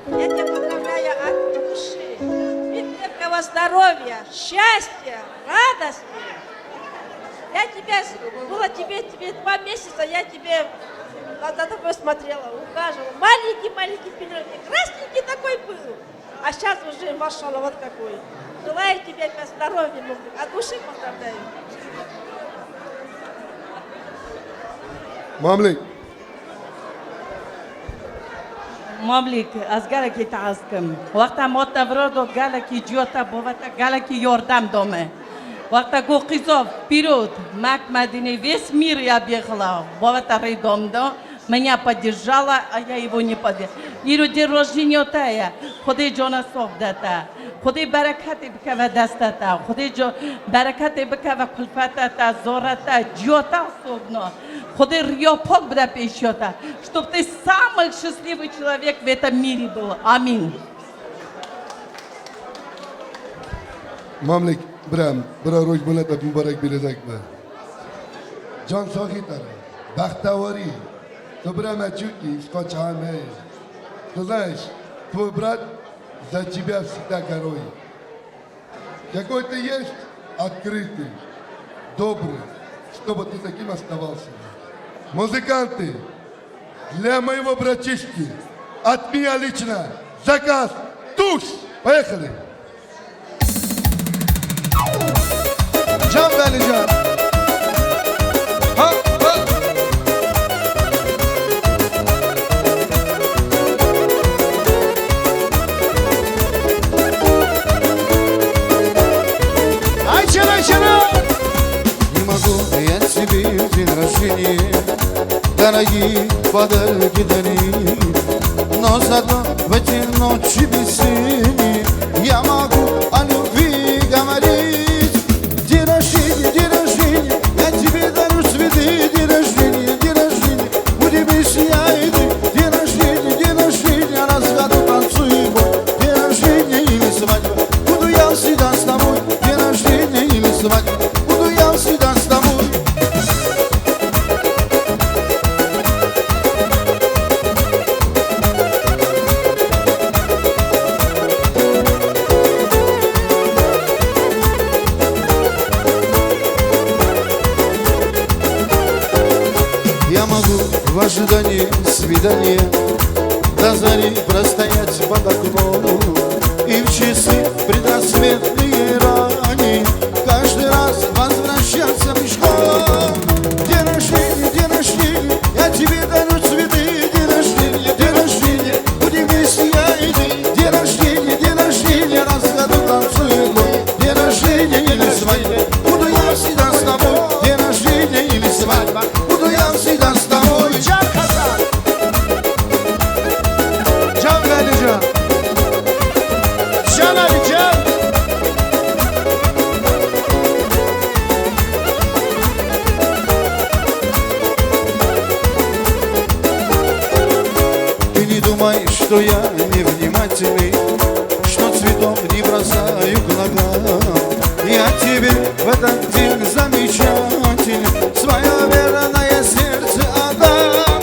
Я тебя поздравляю от души. И крепкого здоровья, счастья, радости. Я тебя, было тебе 2 месяца, я тебе за тобой смотрела, ухаживала. Маленький пенёнок, красненький такой был. А сейчас уже, машалла, вот какой. Желаю тебе здоровья, от души поздравляю. Мамлик. مملك أزجالك يتعزكم وقت موت برودو جالك يجوتا بوقت جالك يوردم دومه وقت جو قيزوف بيرود ماك مدينة весь мир я бегала بوقت рейдом до меня поддержала а я его не поддержала يرو دي رجينيو تايا خدي جونا صوب داتا خدي بركاتي بكوا دستاتا خدي جو بركاتي بكوا كلفاتاتا زورتا جوتا صوبно خدي рьёпок бда пещёта чтоб ты самый счастливый человек в этом мире был аминь Mamlik Bram, bra roj buna da mübarek bilezek be. Can sahi tara, baxtavari. To Brama чуки, скачаме. Ты знаешь, твой брат за тебя всегда горой. Какой ты есть, открытый, добрый, чтобы ты таким оставался. Музыканты, для моего братишки, от меня лично, заказ, туш, поехали! Can Velican. Ha ha. Айчана, Айчана! Не могу я тебе в день рождения, дорогие подарки дарить, но зато в эти ночи весенние я могу о любви говорить. День рождения, я тебе дарю цветы. День рождения, будем вместе я и ты. День рождения, раз в году танцуем бой. День рождения или свадьба, буду я всегда с тобой. День рождения или свадьба, буду я всегда с тобой. Я могу в ожидании свидания до зари простоять под окном и в часы предрассветные рани каждый раз возвращаться пешком. День рождения, я тебе дарю цветы. День рождения, будем вместе я и ты. День рождения, раз в году танцуем мы. День рождения или свадьба, буду я всегда с тобой. День рождения или свадьба, буду я всегда с тобой. Can Velican. Can что я невнимательный, что цветов не бросаю к ногам. Я тебе в этот день замечательный свое верное сердце отдам.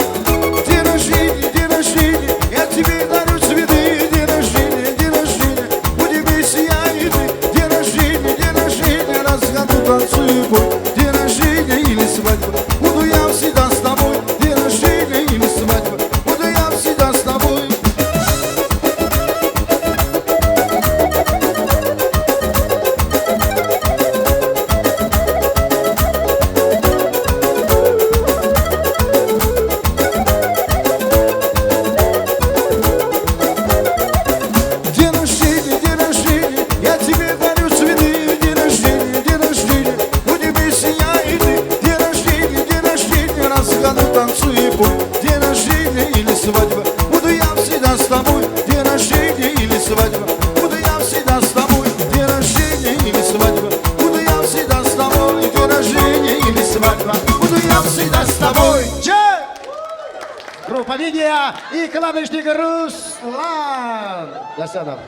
День рождения, я тебе дарю цветы. День рождения, удивись я и ты. День рождения, раз в году танцую бой. День рождения или свадьба, буду я всегда с тобой. День рождения или свадьба, буду я всегда с тобой. День рождения, я тебе дарю цветы. День рождения, удивись я и ты. День рождения, раз в году танцуй бой. День рождения или свадьба, буду я всегда с тобой. День рождения или свадьба, буду я всегда с тобой. День рождения или свадьба, буду я всегда с тобой. День рождения или свадьба, буду я всегда с тобой. Группа Видео и клавишник Руслан Гасанов.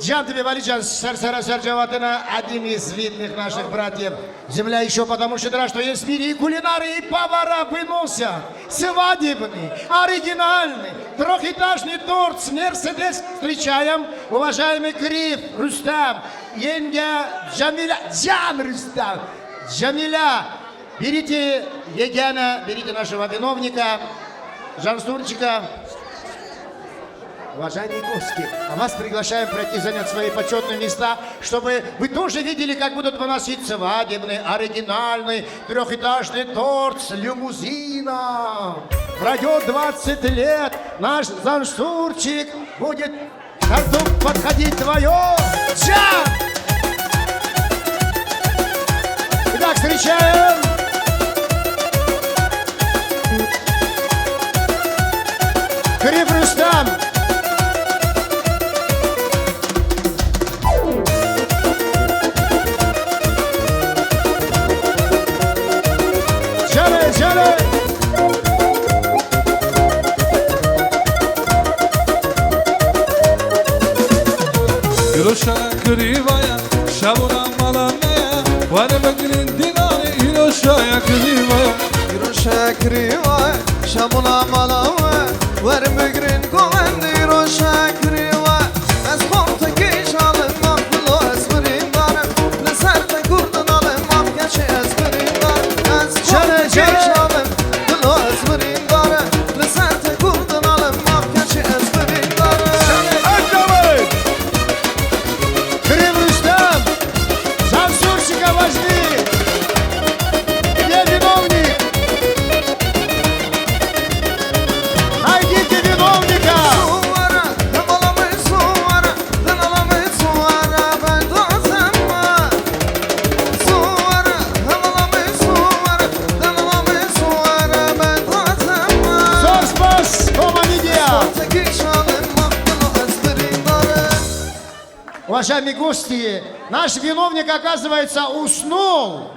Джан тебе Валиджан, Сарсара Сарджаватына, один из видных наших братьев. Земля еще потому щедра, что есть в мире и кулинары, и повара выносят свадебный, оригинальный, трехэтажный торт с Мерседес. Встречаем уважаемый Крив Рустам, Енге Джамиля, Джан Рустам, Джамиля. Берите Егена, берите нашего виновника, Жансурчика. Уважаемые гости, а вас приглашаем пройти занять свои почетные места, чтобы вы тоже видели, как будут выносить свадебный, оригинальный, трехэтажный торт с лимузина. Пройдет 20 лет, наш Жансурчик будет к концу подходить твое. Итак, встречаем. Крив Рустам. Жале. Hiroşa krivaya, şabuna malamaya, vare bagrin dinari Hiroşa'ya krivaya. Hiroşa krivaya, şabuna malamaya, vare bagrin kovendi Hiroşa krivaya. Ez kortaki şalım makbulo ezbirim darım, ne serte kurdun alım afgeçi ezbirim darım. Ez kortaki şalım kılo ezbirim darım, ne serte kurdun alım afgeçi ezbirim darım. Крив Рустам, Жансурчика возьми. Где виновник? Найдите виновника. Сорспас, Кома Видео. Уважаемые гости, наш виновник, оказывается, уснул.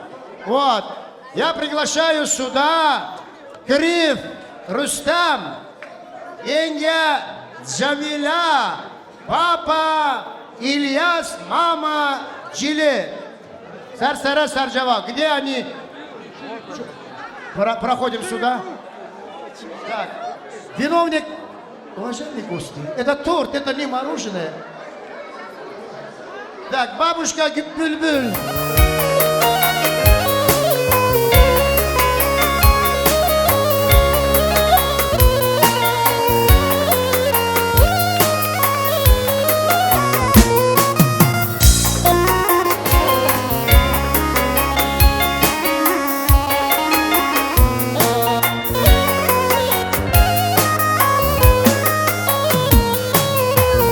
Вот. Я приглашаю сюда Крив Рустам, Енге Джамиля, папа Ильяс, мама Джиле. Сарсара Сарджава. Где они? Проходим сюда. Так. Виновник. Уважаемые гости, это торт, это не мороженое. Так, бабушка Бюльбюль.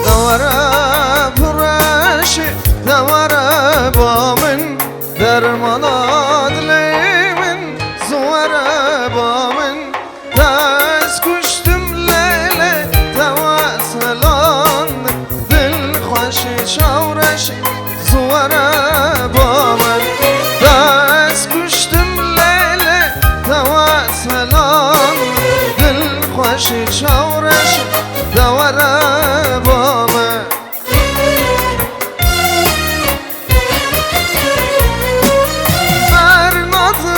Davara buraşı, davara boğmin دورش دوره بامه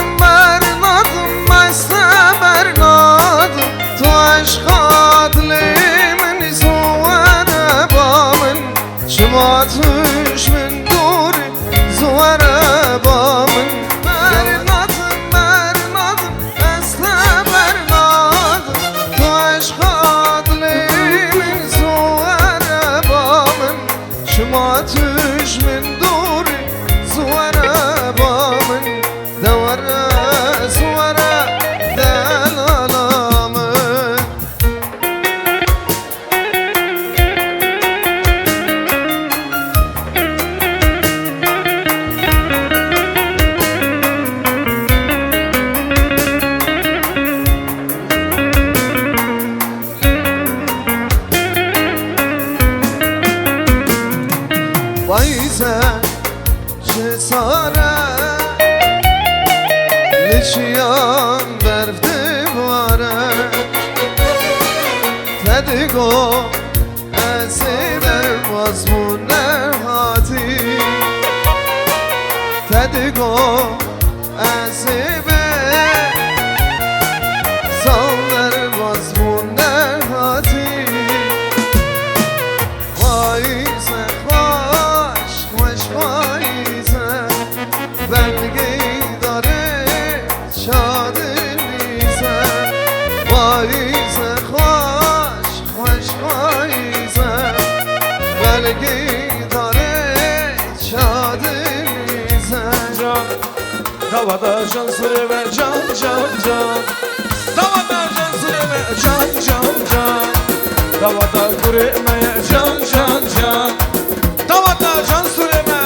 برنادم مسته برنادم تو عشقات لیمن زوره بامن شما توش من دوری زوره بامن برنادم مسته برنادم تو عشقات لیمن زوره بامن شما توش من دوری زوره بامن دوره زوره دلالامه وایزه چه ساره لچیان برف دواره تدگو اسیدر مزمون نهاتی تدگو اسیبه سالر مزمون نهاتی وایزه خوش وایزه بندگی داره شادلیزه وایزه خوش وایزه بندگی داره شادلیزه جان davada can süreme can can can davada can süreme can can can davada kuremeye can can can davada can süreme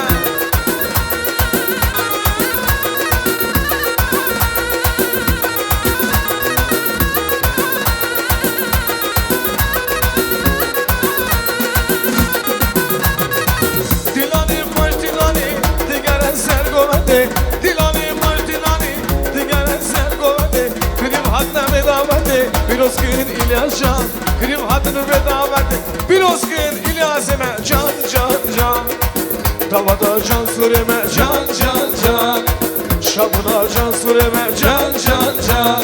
Dilani hoş dilani diğer eser govende Dilani hoş dilani diğer eser govende Krim hatta vedavende Biroskin İlyascan Krim hatta vedavende Biroskin İlyaseme can can can Davada can süreme can can can Şabına can süreme can can can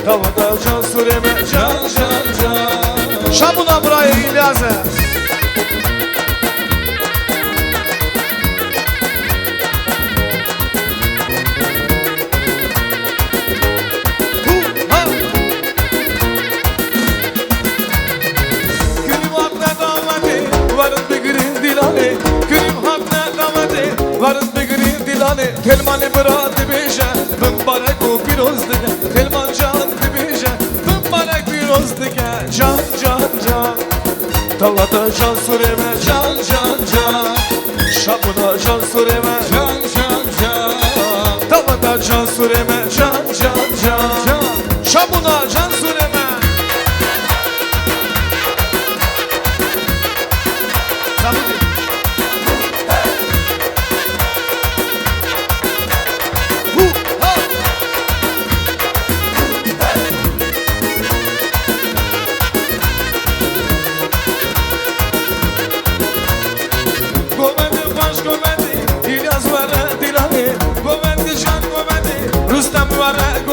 Davada can süreme can can can Şabına buraya İlyas'e Varın begirin dilane Telmanı bırak dibişe Bımbarek o piroz dike Telman can dibişe Bımbarek piroz dike Can can can Tavada can süreme Can can can Şapına can süreme Can can can Tavada can süreme Can can can Şapına can süreme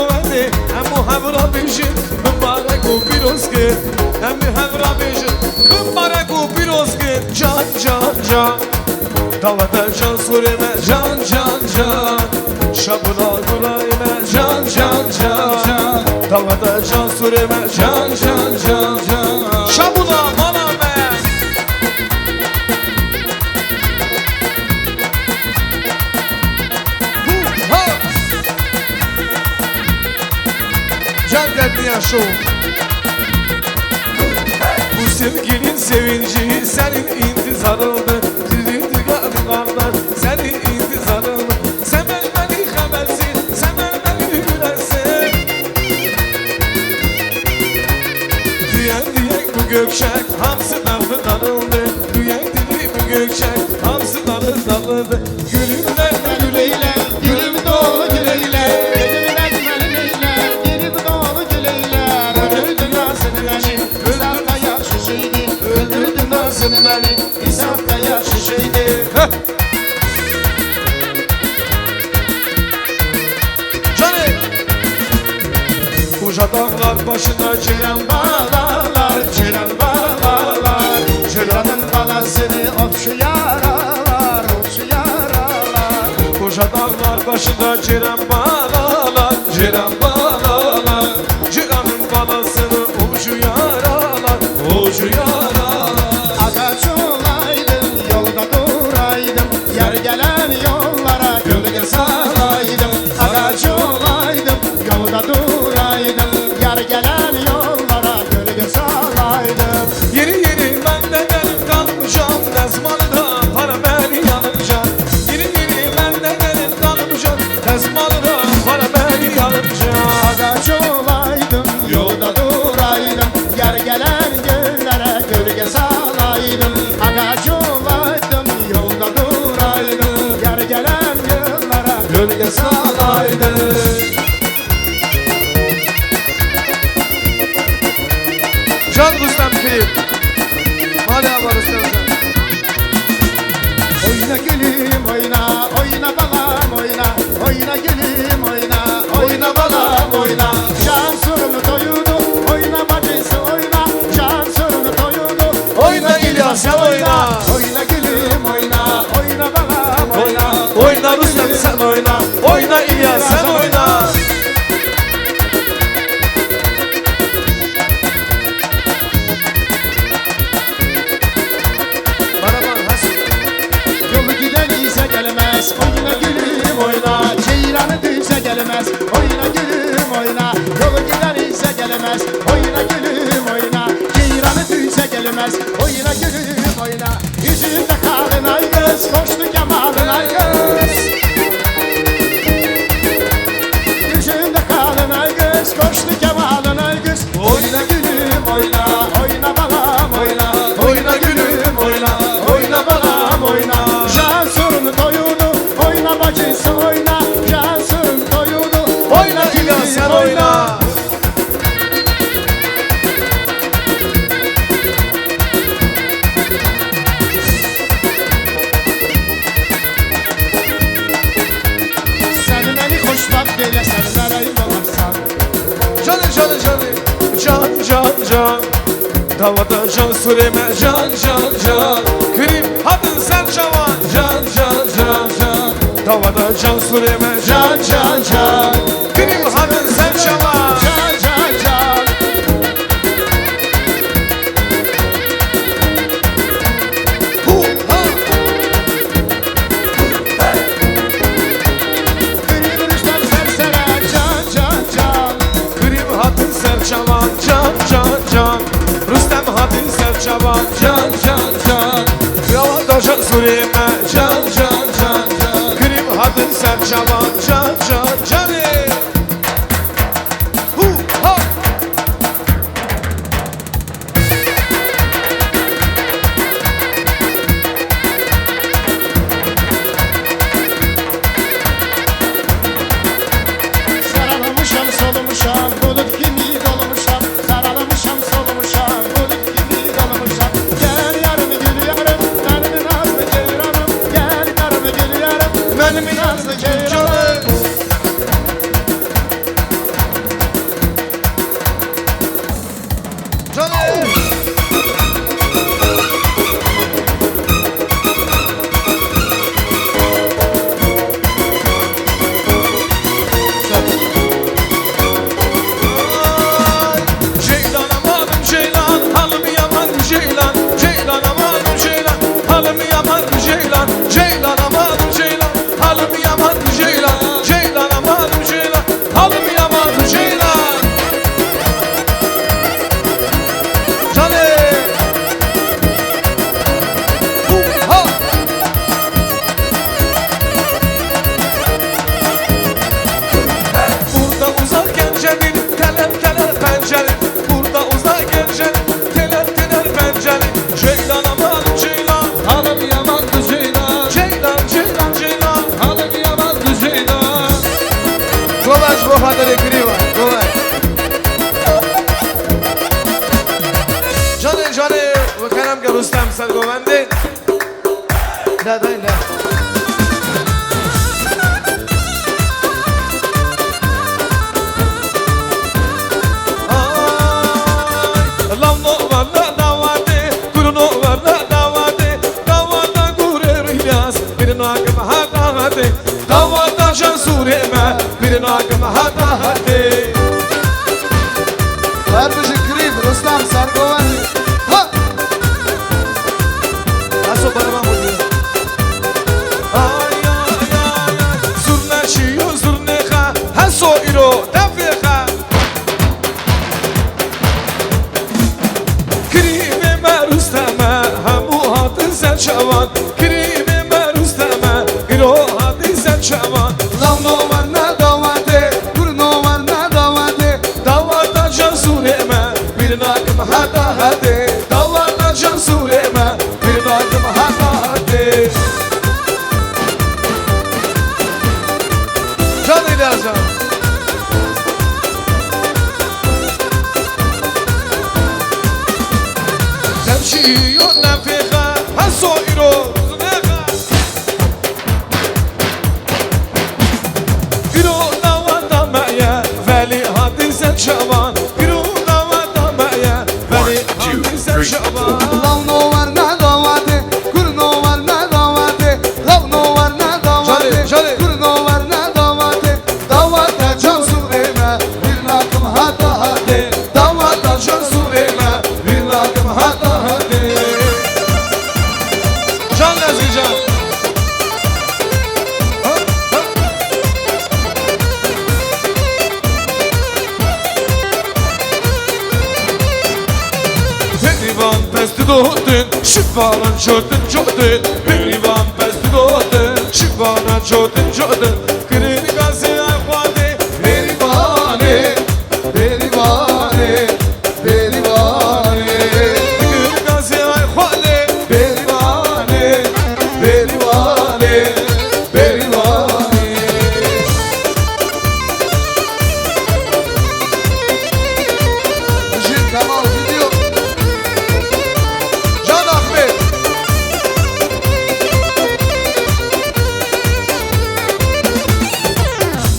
Sabudi Havra bejin, mübarek o pirozke Hem havra bejin, mübarek o pirozke Can can can Davada can sureme can can can Şabına durayme can can can Davada can sureme can can can Şabına malame Can derdiye şov Bu sevginin sevinci senin intizarındı Dirildi kardeş senin intizarındı Sen beni habersin, sen beni gülersin Diyen bu gökşek hamsı dalı dalındı Diyen bu gökşek hamsı dalı dalındı Gülümler güleyle, gülüm dolu güleyle beni hesapta yaşışıydı. Canım. Koca dağlar başına Ceylan bağlarlar, ceylan bağlarlar. Ceylanın balasını ot şu yaralar, ot şu yaralar. Koca dağlar başında ceylan bağlalar, ceylan bağlalar. Ceylanın balasını ucu yaralar, ucu yaralar. Ağaç olaydım, yolda duraydım. Yer gelen yollara gölge salaydım. Ağaç olaydım, yolda duraydım. Yer gelen yollara gölge salaydım. Yeri yeri benden gelip kalmışam, dezmalıdan para beni yanacak. Yeri yeri benden gelip kalmışam, dezmalıdan para beni yanacak. Ağaç olaydım, yolda duraydım. Yer gelen göllere gölge salaydım. Ağaç olaydım, yolda duraydım. Yer gelen göllere gölge salaydım. Can Rüstem Kıyım. Hala var Rüstem Can. Oyna gülüm oyna, oyna balam oyna. Oyna gülüm oyna, oyna balam oyna. Can sorunu doyurdu, oyna bacısı oyna. Can sorunu doyurdu, Oyna İlyas sen oyna. oyna gülüm oyna, oyna balam oyna. Oyna Rüstem sen oyna. Oyna İlyas sen oyna. Yolu giden ise gelmez, oyna gülüm oyna. Ceylanı düze gelmez, oyna gülüm oyna. Yolu giden ise gelemez, oyna gülüm oyna. Ceylanı düze gelmez, oyna gülüm oyna. Yüzünde kalın ay kız, hoşlu kemalın ay kız. Yüzünde kalın ay kız, hoşlu kemalın ay kız. Oyna gülüm oyna, oyna balam oyna. Oyna gülüm oyna, oyna balam oyna. Can sorunu doyurdu, oyna bacısı oyna. Can sorunu doyurdu, Oyna İlyas sen oyna. Sen beni xoşbəxt eləsən, mələyim olarsan. Canı canı canı. Can can can. Davada can süreme can can can. Krim hadın sen çavan. Can can can can. Davada can süreme can can can. Krim hadın sen çavan. Can can can. Hu ha. Gülüm rüstem sərsərə, can can can. Krim hadın sen çavan. Can can can. Rüstem hadın sen çavan. Can can can. Davada can süreme can can can can. Krim hadın sen çavan. Can can can. Hu ha. Saralamışam, solumuşam, bulut kimi dolmuşam. Saralamışam, solumuşam, bulut kimi dolmuşam. Gel yarım gül yarım, benim nazlı ceyranım. Gel yarım gül yarım, benim nazlı ceyranım. رستم سرگونده لا داي لا Lav no varna davate, kuru no varna davate, davata kure riyas, bir nagım hadahate, davata şansure me, bir nagım hadahate. هر بشه کریب رستم سرگوانی ها Nasıl bana buluyor? Ay ay ay ay, zurna şiyo zurneha, haso iro tafeha. Kribe merusteme, hamu hatı sen çavan, kribe merusteme, iro hatı sen çavan. لام نو ورنا دواته گر نو ورنا دواته Davata can sureme, bir nakım hata hadi. Davata can sureme, bir nakım hata hadi. Can İlyascan. Temşiyo nefeha, haso iro zneha. Iro davata meye, veli hadi sen çavan. Iro davata meye, veli hadi sen çavan. لام نو ورنا دواته گر نو ورنا دواته لام نو ورنا دواته گر نو ورنا دواته دواته can sureme bir nakım hata hadi Davata can sureme, bir nakım hata hadi. Can Yazıcan. Pehlivan pesti doğdun, şifalan çördün çördün. Pehlivan pesti doğdun, şifalan çördün çördün. Kırın gazı ayfade, Perivane Perivane Perivane kırın gazı ayfade. Perivane Perivane Perivane Jil Kamal gidiyor Can Ahmet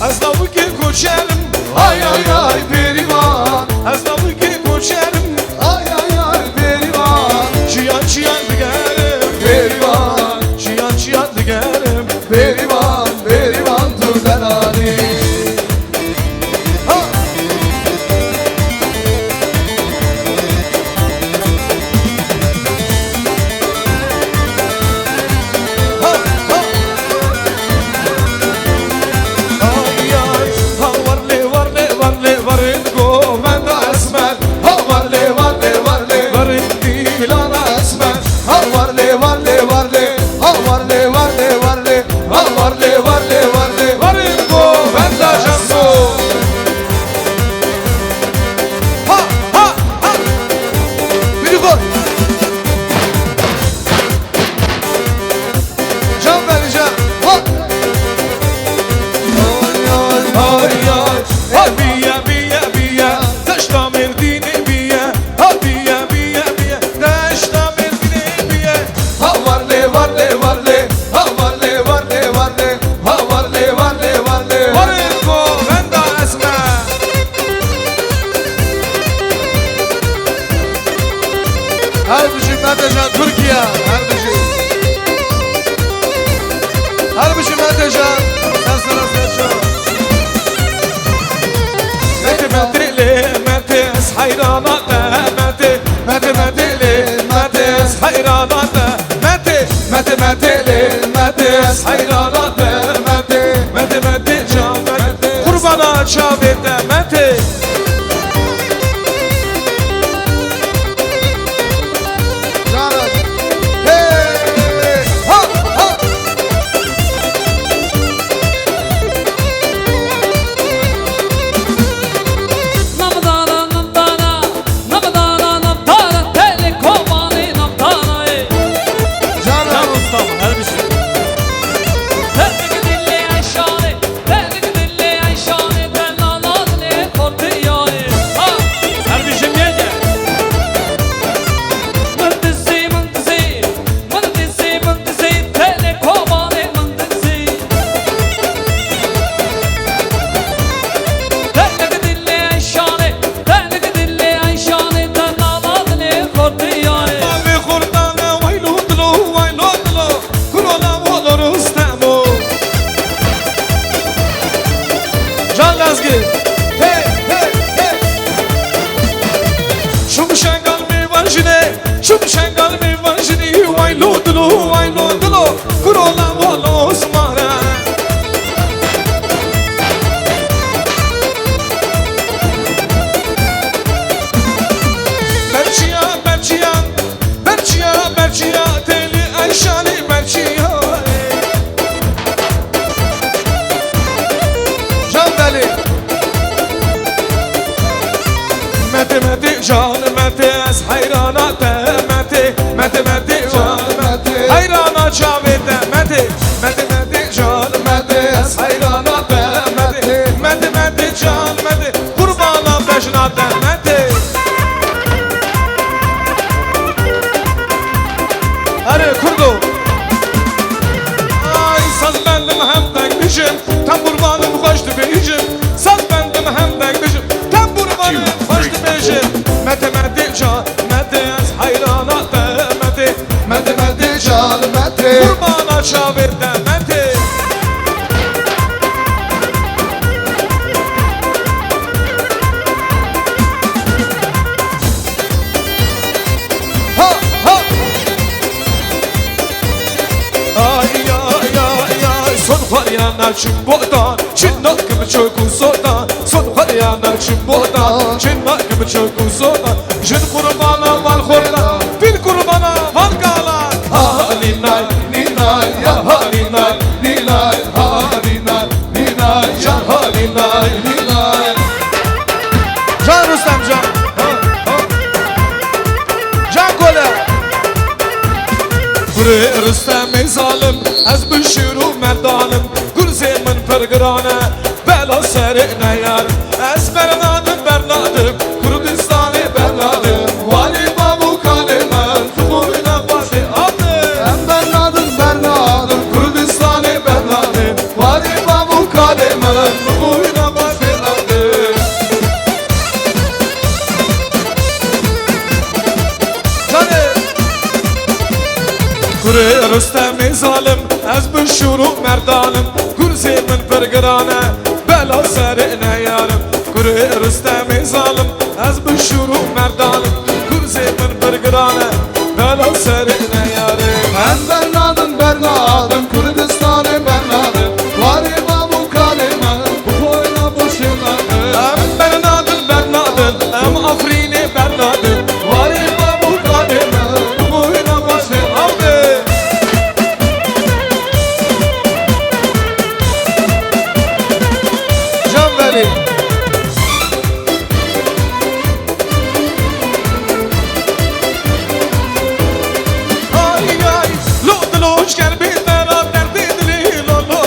Az da bu ki koçerim, Ay ay ay Perivan az da bu ki koçerim. Ay ay ay Perivan Çiyan çiyan digerim, Perivan çiyan çiyan digerim. Perivan Perivan Turdanani Ay ay, ha varle varle varle varın govenda esmer. Ha varle varle varle varın dilana esmer. Ha varle varle varle Ha varle varle varle Ha varle varle varle Varın govenda janso. Ha ha ha Biri koy Can vereceğim Ha Ay ay, ha biya biya biya, taşta merdine biya. Ha biya biya biya, taşta merdine biya. Ha varle varle varle Ha varle varle varle Ha varle varle varle Varın govenda esmer. Harbişim Metecan Türkiye. Harbişim. Harbişim Metecan. Sen sana seçiyorum. Mete meteli metes hayranata mete. Mete meteli metes hayranata mete. Mete meteli metes hayranata mete. Mete mete can mete. Kurbana çabete mete. Canan Hey Ha ha Namdana namdana namdana namdana telekomani namdana Canan ustam her bir şey. Tebrik dinle Ayşane, tebrik dinle Ayşane, ben la la vanjine Şum şengal mi vanjini Vay lodulu vay lodulu Kurola valo smara Berçiya berçiya Berçiya berçiya Teli ayşani berçiya Candali Mete mete can mete az hayrana te mete Mete mete can mete hayrana çavete mete Mete mete can mete az hayrana te mete Mete mete can mete kurbana beşna te mete Hadi kurdu Ay saz bendim hem denkmişim Tam kurbanım hoştu beyicim Saz bendim hem denkmişim Tam kurbanım hoştu beyicim Mete mete can mete az hayrana te mete Mete mete can mete kurbana çavete mete Ha ha Ay ay ay ay Son haryana çim boğdan Çinnak gibi çok uzodan Son haryana çim boğdan Çinnak gibi çok uzodan Jin kurbana val khorda Bil kurbana val gala Ha linay linay ya ha linay linay ha linay linay ya ha linay linay Can Rüstem can Can Gole Kure Rüstem zalim Ez bişiru merdanım Gürze min pergirane Bela serine yar Ez bernadım bernadım Kurdistan'ı bernadım Vali babu kalimen Tubuyla basi adım Ben Bernadım Bernadım Kurdistan'ı bernadım Vali babu kalimen Tubuyla basi adım Canım Kure Rüstem zalim Ez bişiru merdanım Gürze min pergirane Bela serine yarım Kure Rüstem zalim Ez bişiru merdanım Gürze min pergirane Bela serine yarım Ben Bernadım Bernadım Kürdistan'ı Bernadım Vali babu kalime Bu boyuna boşunadım Em bernadım bernadım Em Afrin'i bernadım Vali babu kalime Bu boyuna başı abi Can Veli Ay ay Lodloş gel bir tara derdi dili Lodlo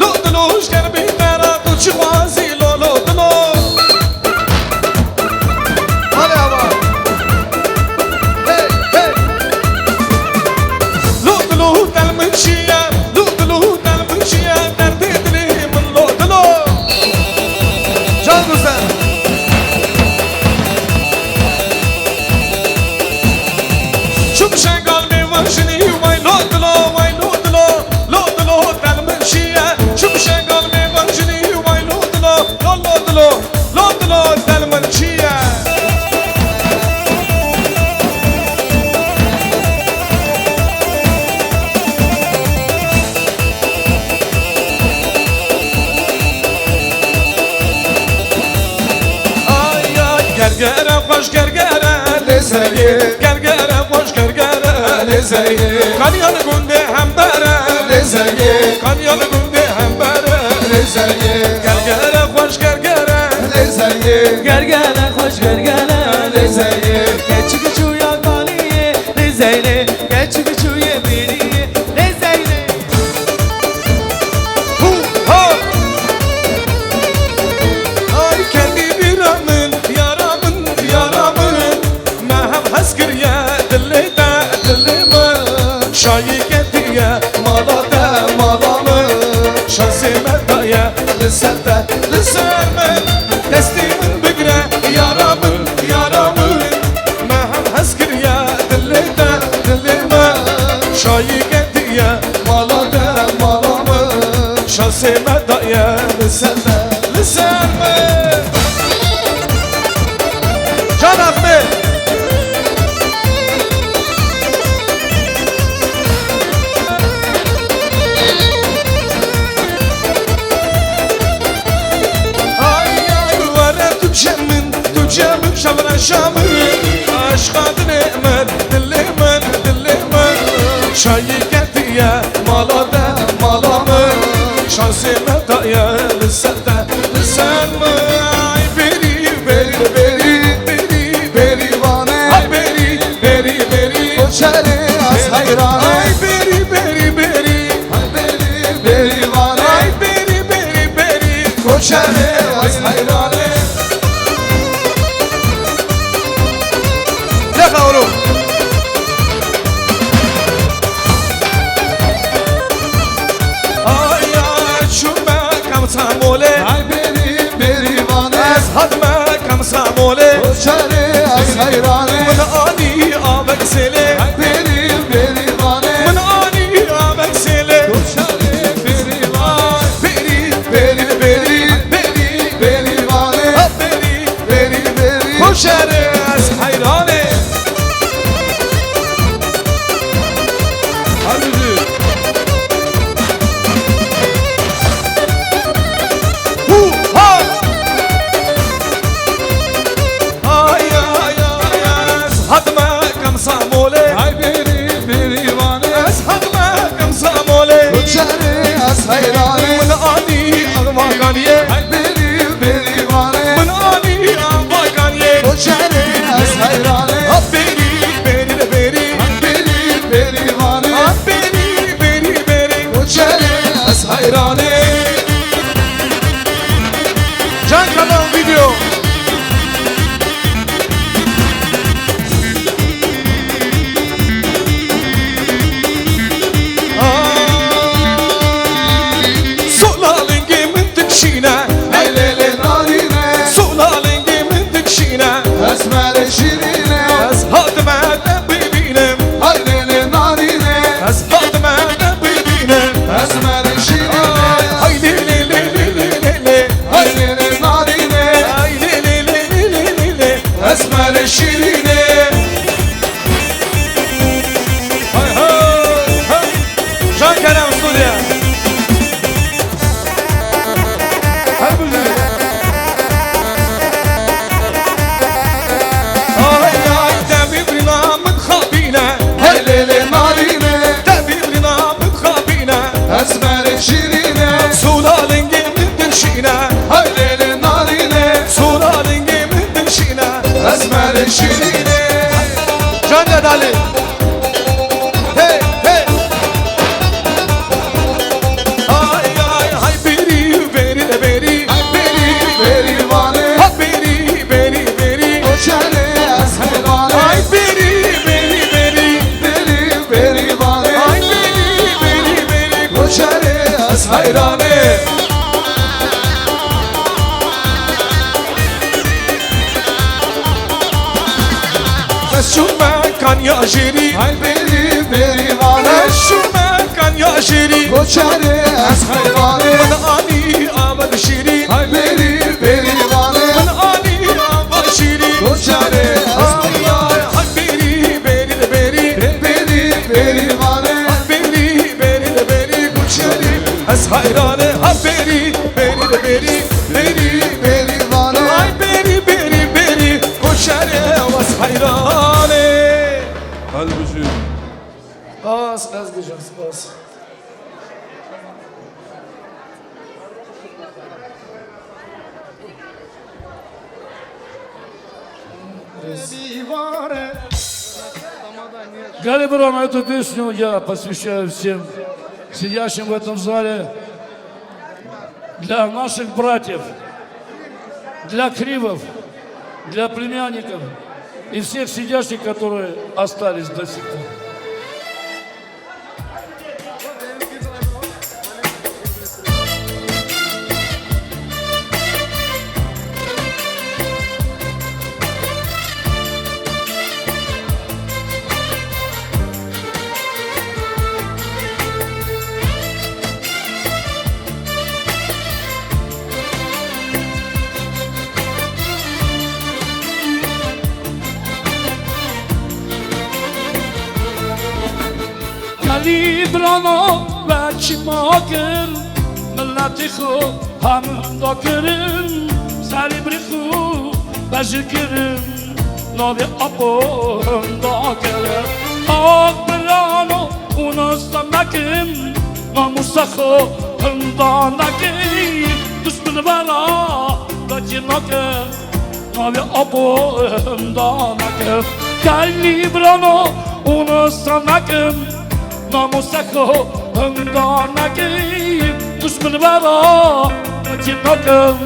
Lodloş gel bir tara Tuçmazi Lodlo Hadi ama Hey hey Lodlo delmişiye Lodlo delmişiye derdi dili min Lodlo Can Rüstem Şum şengal mi vanjini Vay Lodlo Vay Lodlo Lodlo delmişiye Şum şengal mi vanjini Vay Lodlo Lodlo Lodlo delmişiye Ay ay gergere hoş gergere lezeyi Gergere hoş gergere lezeyi Kanyalı günde hem bere lezeyi Kanyalı günde hem bere lezeyi Gergere hoş gergere lezeyi Gergere hoş gergere lezeyi Geçi geçuya kaliye lezeyi Geçi geçuya biriye lezeyi Hu ha Ay kendi biramın yaramın yaramın Mehem haskir ya dilli de dillimi Şayiketiye malada malamı Şansime daya lisette lisemin Testimin bigre yaramın yaramın Mehem haskir ya dilli de dillimi Şayiketiye malada malamı Şansime daya lisette lisemin Can Ahmet جاني من دلي من دلي من شايقتي يا مالا مالا من شانسي متى يا لسه لسان اي بيري بيري بيري بيري بيري وانه اي بيري بيري بيري کوچری از حیرانه اي بيري بيري بيري بری وانه اي بيري بيري بيري کوچری از حیرانه تفاولوا ساموله ای بری بری وانه از حدمه کم ساموله کوچری از حیرانه من آنی آبک سله ای بری بری وانه من آنی آبک سله کوچری بری وانه بری بری بری بری بری وانه بری بری بری کوچری از حیرانه کوچری از حیرانه من آنی آقاقانیه بری بری وانه من آنی آقاقانیه کوچری از حیرانه بری بری بری بری بری وانه بری بری بری کوچری از حیرانه جان کلام ویدیو اسمر شیرینه از حاتمه ببینم های لیل نارینه از حاتمه ببینم اسمر شیرینه های لیلی لیلی لیلی های لیل نارینه های لیلی لیلی لیلی اسمر شیرینه های های جان کلام استودیا هر بزرگ اسمر شیرینه سولالنگی من دلشینه های لیل نارینه سولالنگی من دلشینه اسمر شیرینه جان دالی hey hey ay ay hay beri beri beri بری بری وانه beri beri beri کوچری از حیرانه ay beri beri beri بری بری وانه ay beri beri beri کوچری از حیرانه شو مكان يا جيري های بری بری وانه شو مكان يا جيري کوچری از حیرانه من اني امل شيري های بری بری وانه من اني امل شيري کوچری از حیرانه beri beri beri بری بری وانه beri beri beri کوچری از حیرانه ها beri beri beri beri بری وانه ay beri beri beri کوچری از حیرانه Halbuki باز از گجاس باز Галиброн, эту песню я посвящаю всем сидящим в этом зале, для наших братьев, для кривов, для племянников и всех сидящих, которые остались до сих пор. Librono ve çimakır milleti xo hamın dokırın salibri xo ve zikirın Novi apında gelir Akbrano unastanakim Namusakho hındanaki Düşmün bana Gacinakim Novi apındanaki Kalibrano unastanakim Namusakho hındanaki Düşmün bana Gacinakim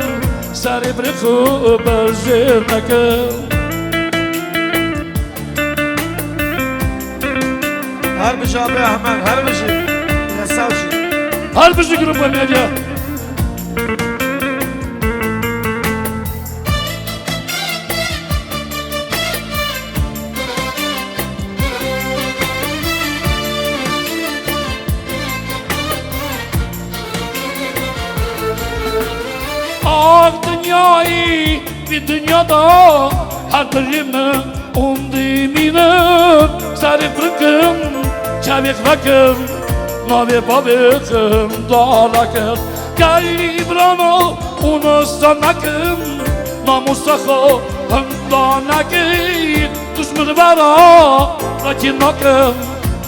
Sari bırakı bezirnakim Her bir şey abi hemen, her bir şey. Ya savcı. Her bir şey grup medya. Ah dünyayı bir dünyada her birimi undimine sarıp bırakın çabuk bakın Novi babıkım dalakın Kalibrano unustanakım Namusakho hındanakım Düşmün bana Rakinakım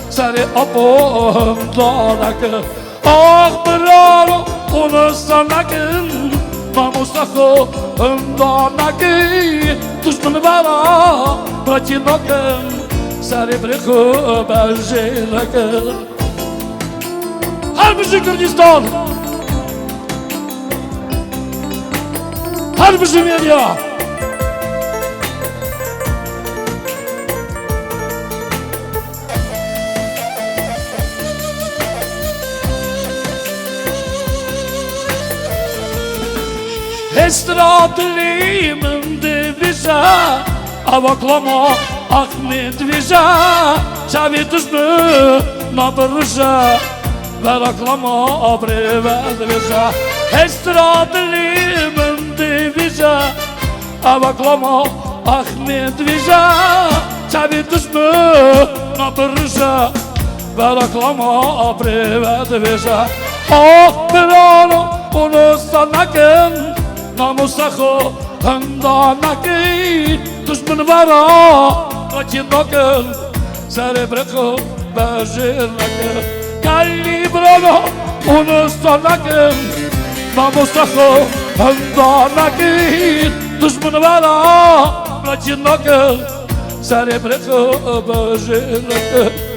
Sarı apım dalakın Ah brano unustanakım Namusakho hındanakım Düşmün bana Rakinakım Sarı bırakı bezirnakim Her bir Kürdistan Her bir medya Estradliğimin devize Avaklama Ahmet vize Çavi düşmü Nabırıza Veraklama abrivet vize Estradliğimin devize Avaklama Ahmet vize Çavi düşmü Nabırıza Veraklama abrivet vize Ah birano unustanakın Namusakho hındanaki Düşmün vara Kaçinakın Seri bırakı bezirnakın Kalibrano unustanakın Namusakho hındanaki Düşmün vara Kaçinakın Seri bırakı bezirnakın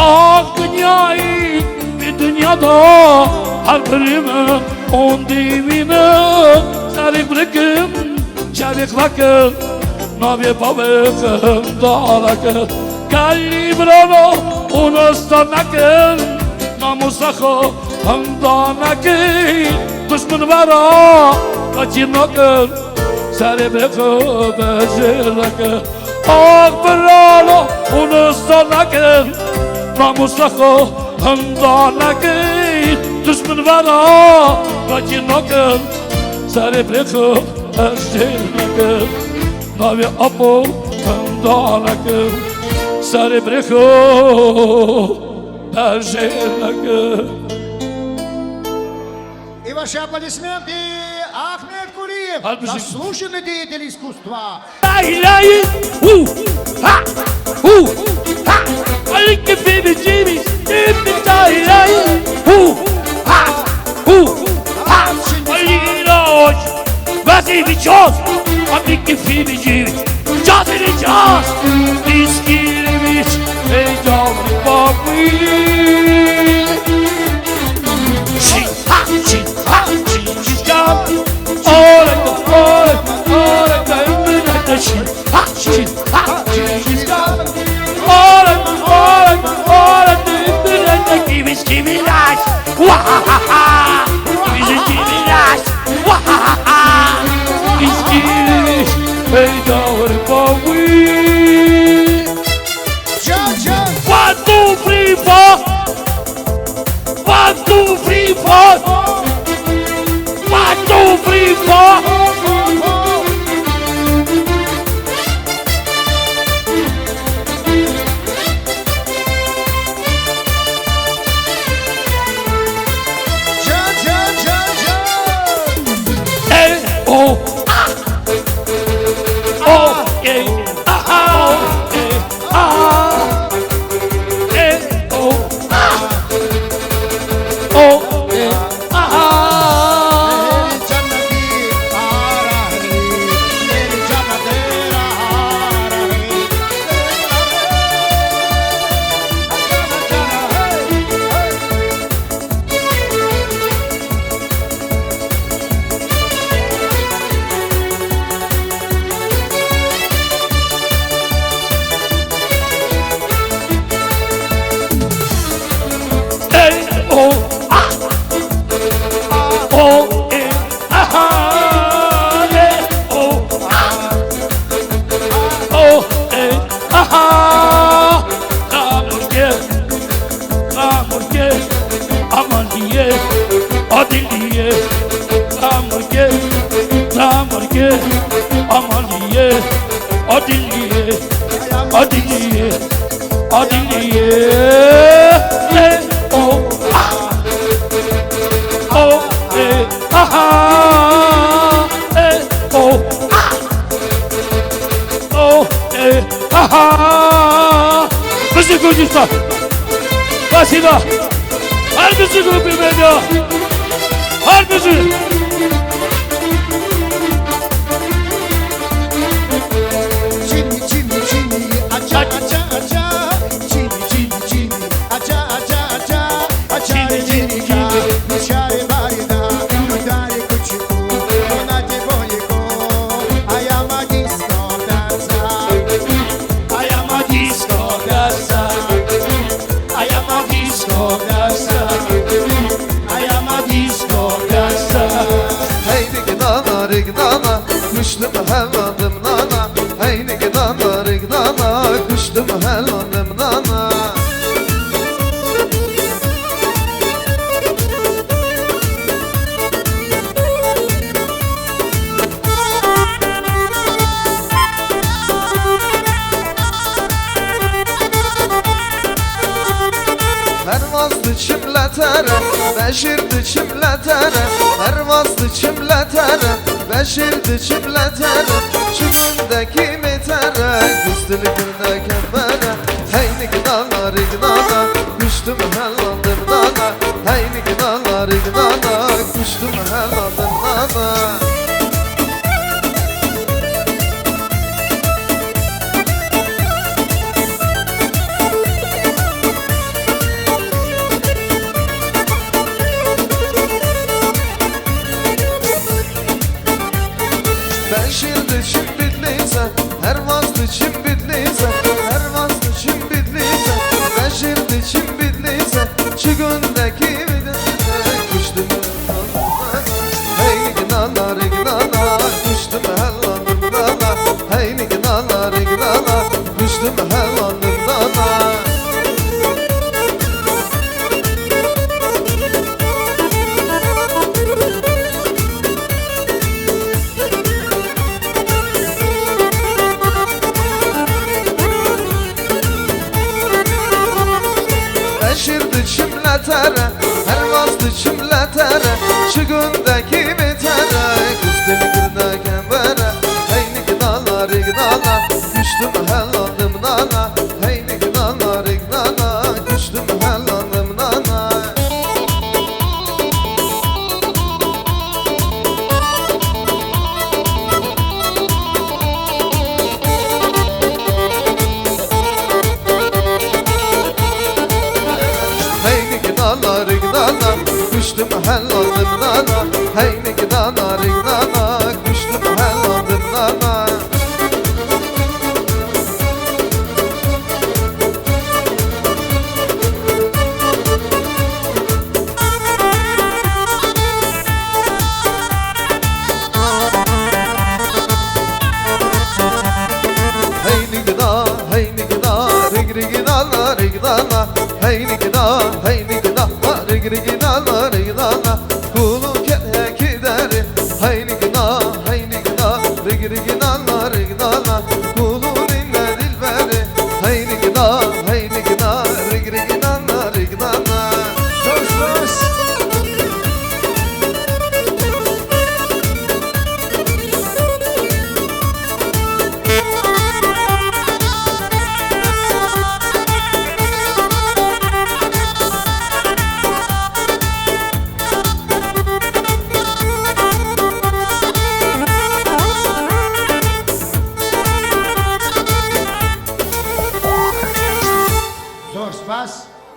Ah dünyayı bir dünyada her birimi on divine sarıp bırakın çabuk bakın Novi babıkım dalakın Kalibrano unustanakın Namusakho hındanakın Düşmün vara kaçinakın sarıp bırakın bezirnakın Ah birano unustanakın Namusakho hındanakın Düşmün vara kaçinakın Sarıp bırakın bezirnakın Novi apo hındanakın Sarıp bırakın bezirnakın И ваши аплодисменты Ахмед Кулиев, заслуженный деятель искусства. Лай-лай, ха, ха, алики биби джиби, биби лай-лай, ха, ха, алилоч, вази час, алики биби джиби, час или час, искилевич, эй, добрый бабы. Give me life, wahaha. Give me life, wahaha. Give me, hey, don't worry, 1, 2, 3. free fall. One, two, three, four. Спасибо! Herkesi gruppi media! Herkesi! Jimmy, Jimmy, Jimmy, acha, acha, acha. Jimmy, Jimmy, Jimmy, acha, acha, acha. Acha, Jimmy, Jimmy, Mishare Marina, Udare Kuchiku, Donate Boyeko. I am a disco dancer. I am a disco dancer. I am a disco dancer. I am a disco dancer. Hey nigdana rigdana kuştum hellandım nana. Hey nigdana rigdana kuştum hellandım nana. Pervazdı çimletere, beşirdi çimletere. Pervazdı çimletere, beşirdi çimletere. Şu gündeki mitere, küstülü günde kembere. Hey nigdana rigdana, kuştum hellandım nana. Hey nigdana rigdana, kuştum hellandım nana. Beşirdi çim bitliyse, her vazdı çim bitliyse. Her vazdı çim bitliyse, beşirdi çim bitliyse. Şu gündeki mitere, kuştum hellandım. Hey nigdana rigdana, kuştum hellandım nana. Hey nigdana rigdana, kuştum hellandım nana. Beşirdi çimletere, her vazdı çimletere. Şu gündeki mitere, kustili günde kembere. Hey nigdana rigdana, kuştum hellandım nana. Hey nigdana rigdana, kuştum hellandım nana. Hey nigdana rigdana, kuştum hellandım nana. Hey nigdana rigdana, kuştum hellandım nana. Hey nigda, hey nigda, rig rigdana rigdana. Hey nigda, rig Rigrigina rigdana Kulu kere kideri Hayli gina Rigrigina rigdana Kulu dinle dilberi Hayli gina Rigrigina rigdana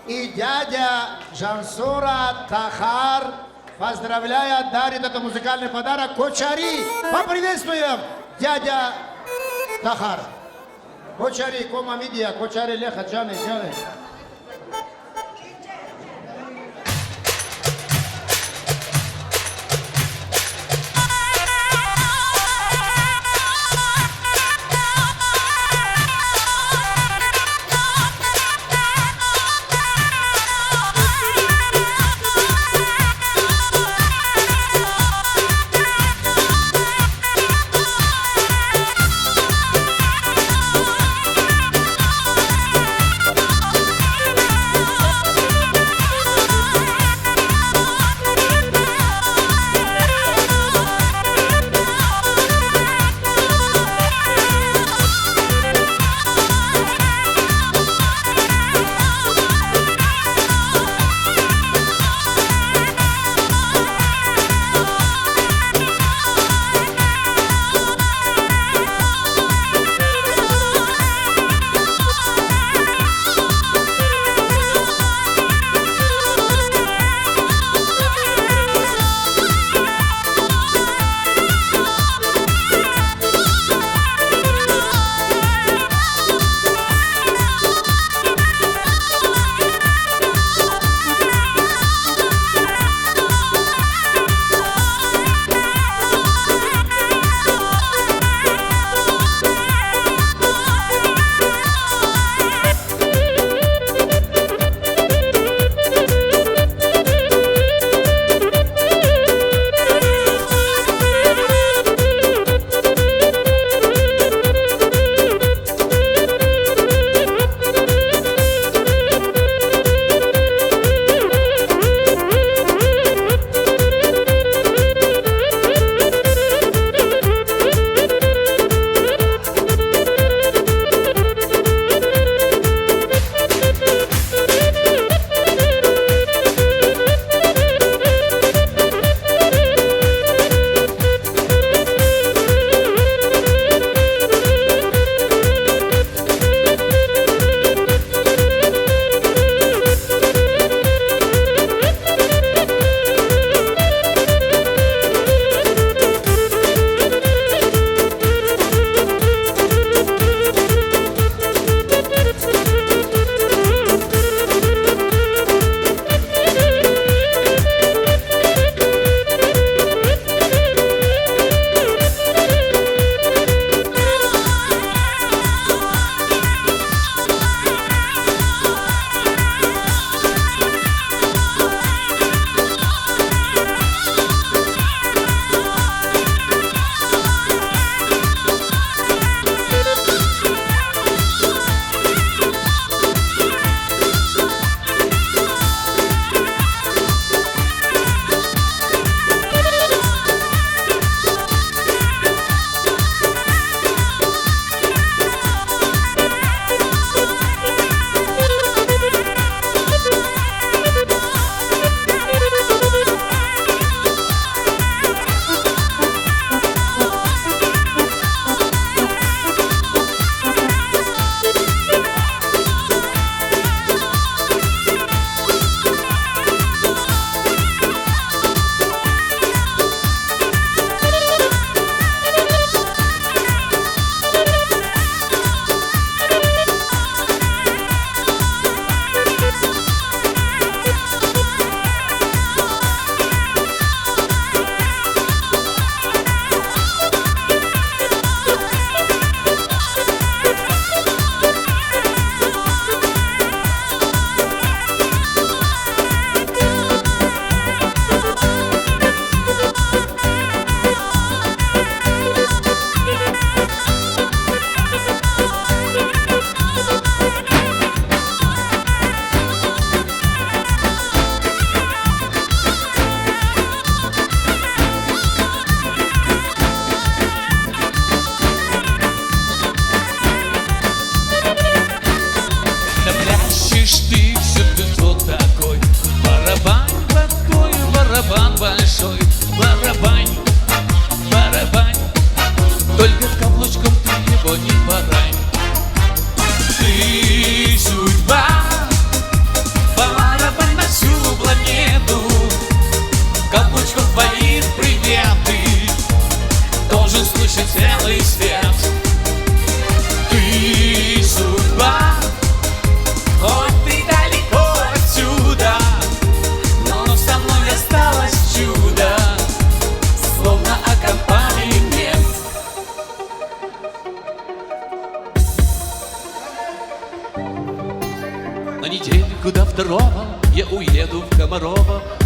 И дядя Жансура Тахар поздравляет, дарит этот музыкальный подарок Кочари. Поприветствуем дядя Тахар. Кочари, кома мидия, Кочари леха, джаны.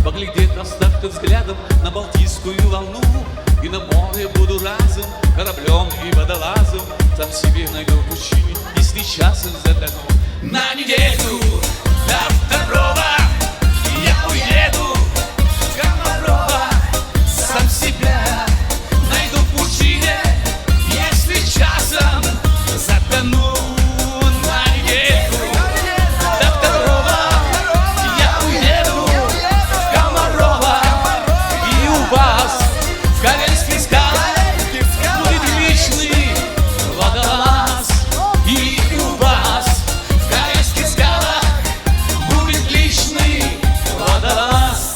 поглядеть остатка взглядом на Балтийскую волну. И на море буду разом, кораблем и водолазом, там себе найду пучине, если часом затону. На неделю до второго я уеду в Комарова, сам себя найду в пучине, если часом затону. На неделю до второго я уеду в Комарова, и у вас в Карельских скалах будет личный водолаз. И у вас в Карельских скалах будет личный водолаз.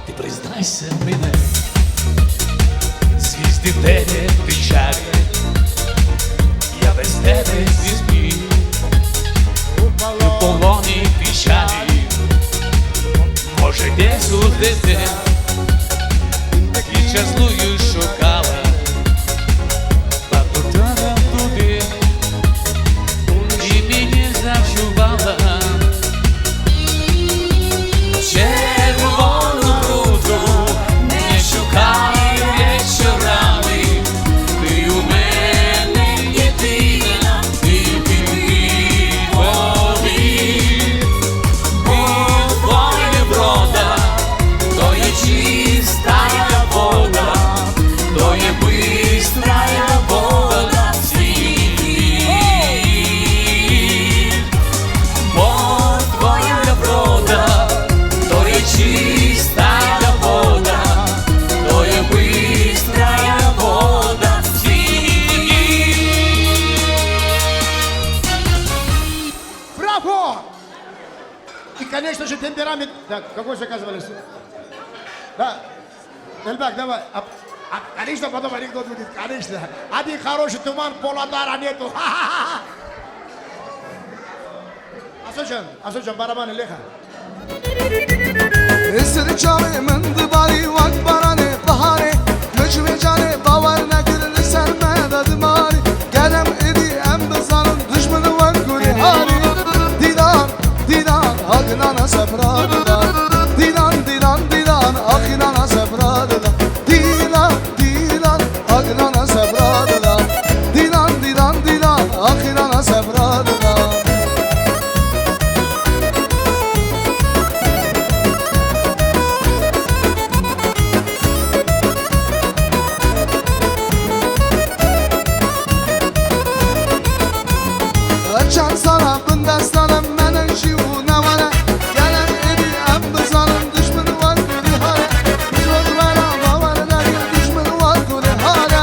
Ти признайся мене, звізди в тебе печалі, я без тебе не зміг, у полоні печалі, може десь у тебе, і щасливою шукала, потуда туди, і мене зачувала. Червону руду не шукай вечорами, ти у мене єдина, ти повір. Твоя врода, то є чистая вода, то є бистрая вода світ. Бо твоя врода, то є чистая вода, то є быстрая вода світ. Браво! И, конечно же, темперамент... Так, какой заказывали? Да. Эльбак, давай. Конечно, потом анекдот будет, конечно. Один хороший туман, Полодара нету. Асочан, барабаны леха. اسر جامه من دباری وقت بارانه بهاره مجوی جانه باور نکردن سر مدد ماری گرم ادی ام بزنم دشمن وقت گوری هاری دیدان دیدان آخنانا سفراد دار دیدان دیدان دیدان آخنانا سفراد دار دیدان دیدان آخنانا سفراد دار دیدان دیدان دیدان آخنانا سفراد دار Çan sana bındastanım menen şivu navana Gelen edi em bızanım düşmanı var kuri hale Düşmanı vera bavarına gir düşmanı var kuri hale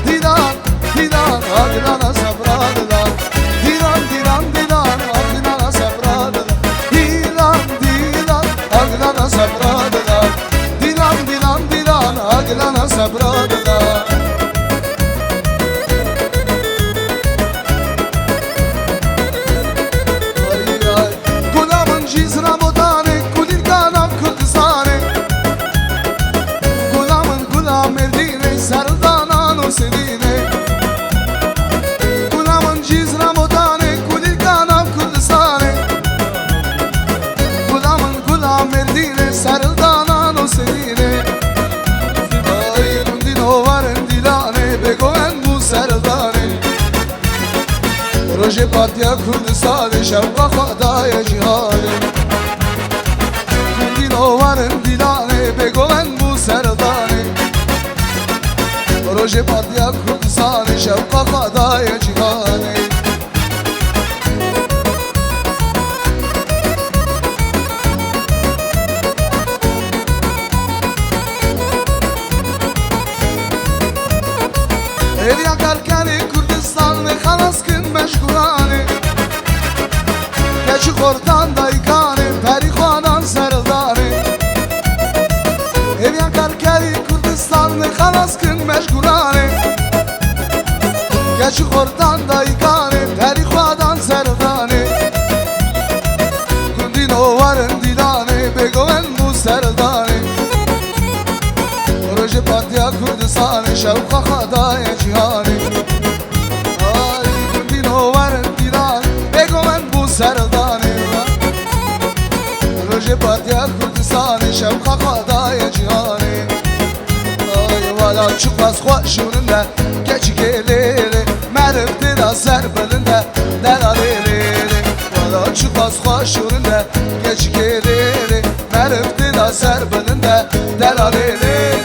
Didan, didan, akılana sabradılar Didan, didan, didan, akılana sabradılar Didan, didan, akılana sabradılar Didan, didan, didan, akılana sabradılar Gulamın cizra botane, kulir kanam kurdisane Gulam erdine, sarıldanan o sedine Gulamın cizra botane, kulir kanam kurdisane Gulam erdine, sarıldanan o sedine Ay rundino varen dilane, begoven bu sarıldane Roje Patya Kurdistan şevka xadaya cihane Dino varın dilane begoven bu serdane Roje Patya Kurdistan şevka xadaya cihane Evya kalkani Kurdistan ve xalaskın meşgulane Keçi kordan daykane, peri xadan sarıldane Evya kalkani Kurdistan ve xalaskın meşgulane Keçi kordan daykane, peri xadan sarıldane Kundin ovarın dilane, begoven bu serdane Partya Kürdistan'ı şevka kadaya cihani Ay dino var diran Ego men bu serdani Roje Partya Kürdistan'ı şevka kadaya cihani Ay vala çıkmaz hoşununda Keçi gelir Meriftir azer belinde Delalilir Vala çıkmaz hoşununda Keçi gelir Meriftir azer belinde Delalilir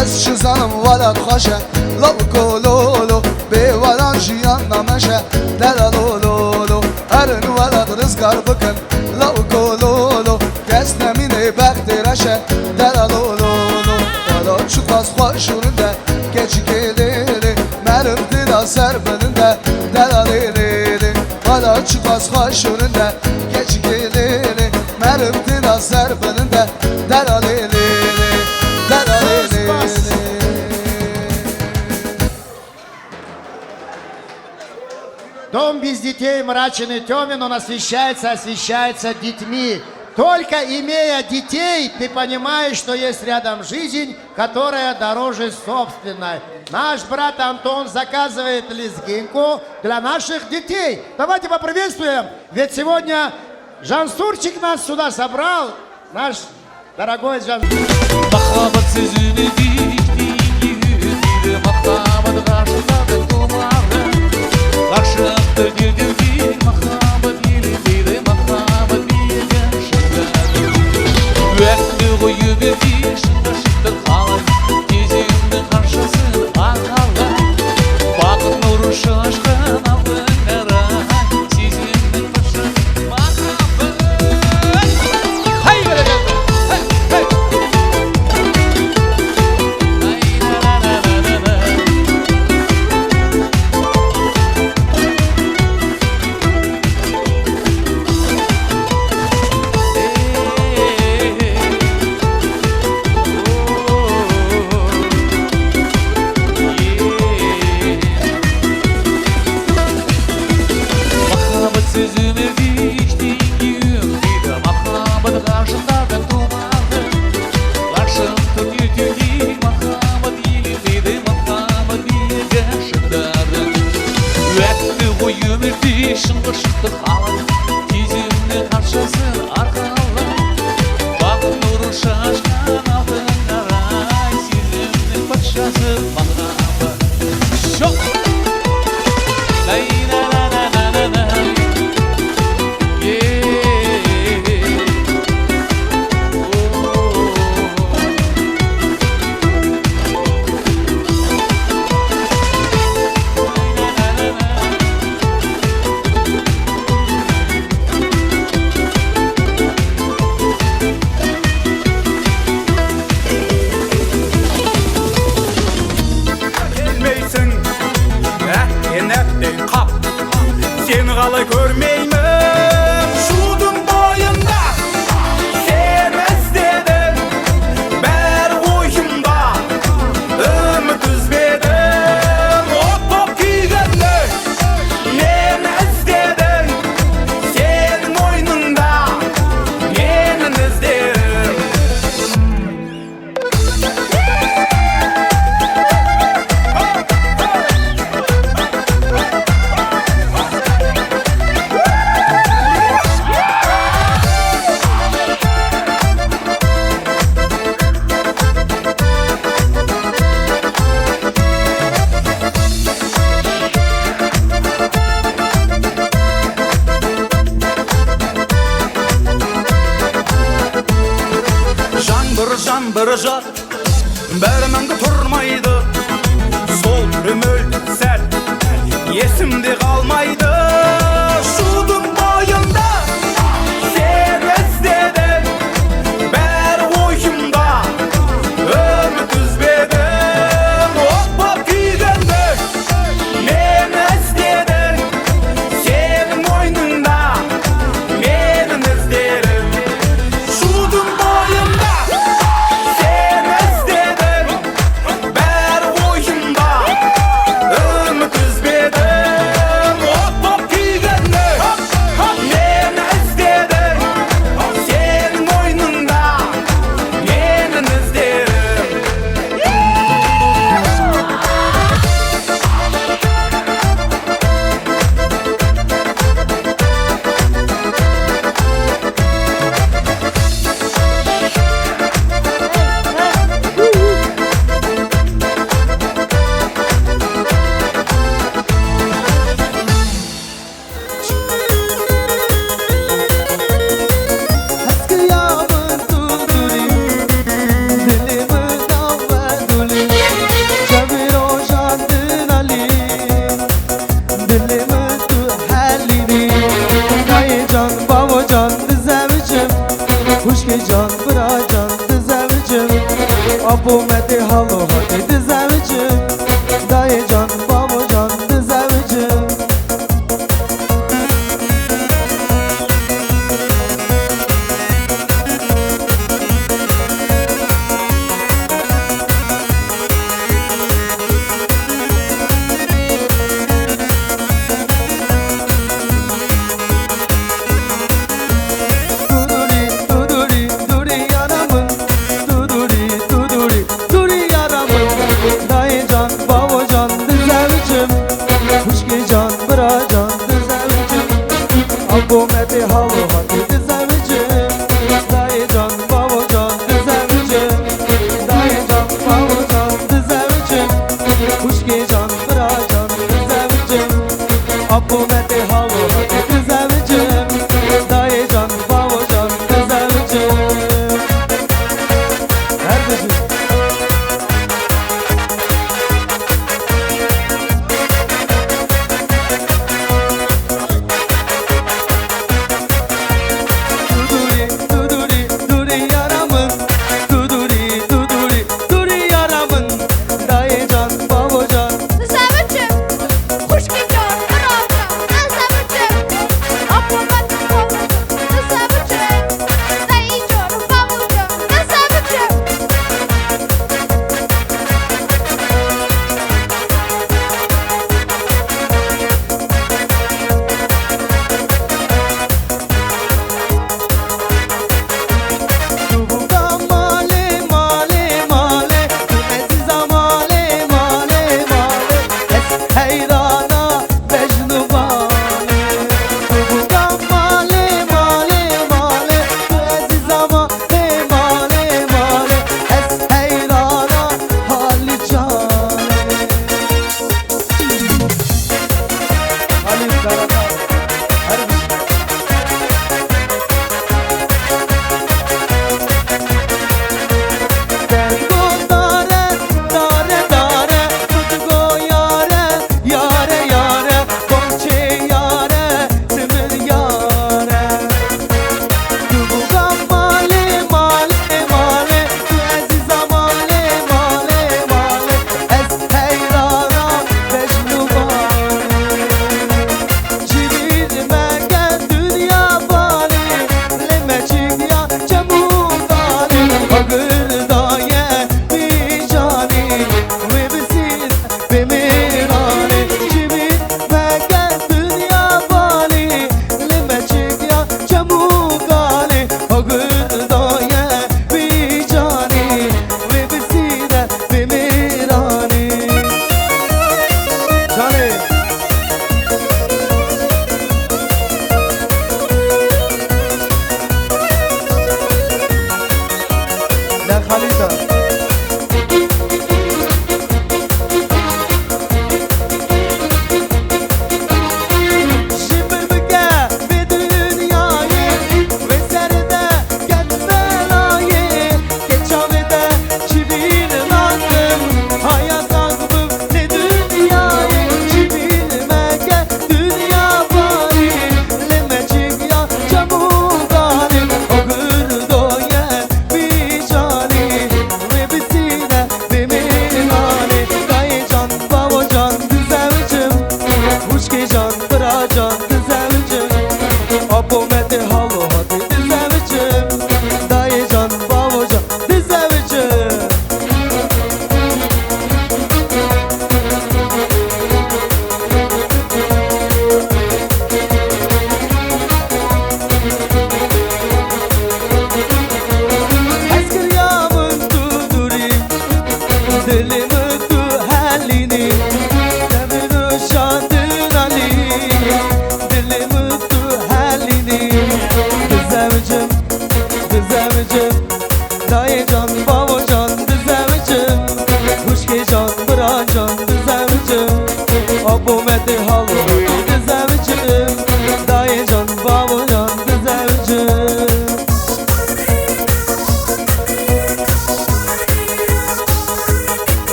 از شزنم ولد خوشه لو کلولو به ولد جیان نمشه دلالولولو هرن ولد رزگار بکن لو کلولو کس نمینه بخت رشه دلالولولو ولد çıkmaz خوشونده keçi gelir meriftir azer belinde delalilir ولد çıkmaz خوشونده keçi gelir meriftir azer belinde delalilir Дом без детей мрачен и темен, он освещается детьми. Только имея детей, ты понимаешь, что есть рядом жизнь, которая дороже собственной. Наш брат Антон заказывает лезгинку для наших детей. Давайте поприветствуем, ведь сегодня Жансурчик нас сюда собрал, наш дорогой Жансурчик. Ғашықты дегенде махаббат елі дейді махаббат биігі шындады Өтті қойып ерде шынға шықты қалай Кезеңнің қаршасын ағалай Бақыт нұры шашқан алдың арай Сезімнің пашасы махаббат Хай берекеті Шыңғы шықты қалай Кезімнің қаршасын арқалай Бақыт нұрын шашқан алдың арай Сезімнің патшасы махаббат Жоқ Лай-ла-ла-ла-ла-ла-ла Seni қалай көрмеймін Шудың бойында Сені іздедім Бәрі ойымда Үміт үзбедім От боп күйгенді Мені іздедің Сенің мойныңда Менің іздерім Жаңбыр жар бәрі мәңгі тұрмайды сол түрім өлді сәт есімде қалмайды шудың бойында сені іздедім бәрі ойымда үміт үзбедім от боп күйгенді мені іздедің сенің мойныңда менің іздерім шудың бойында сені іздедім Abu meti halu hadi dizevicim Dayı can babu can dizevicim Bu meti halu hadi dizevicim Dayı can babu can dizevicim Dayı can babu can dizevicim Kuşki can bıra can dizevicim Bu meti halu hadi dizevicim Dayı can babu can dizevicim Neredesin?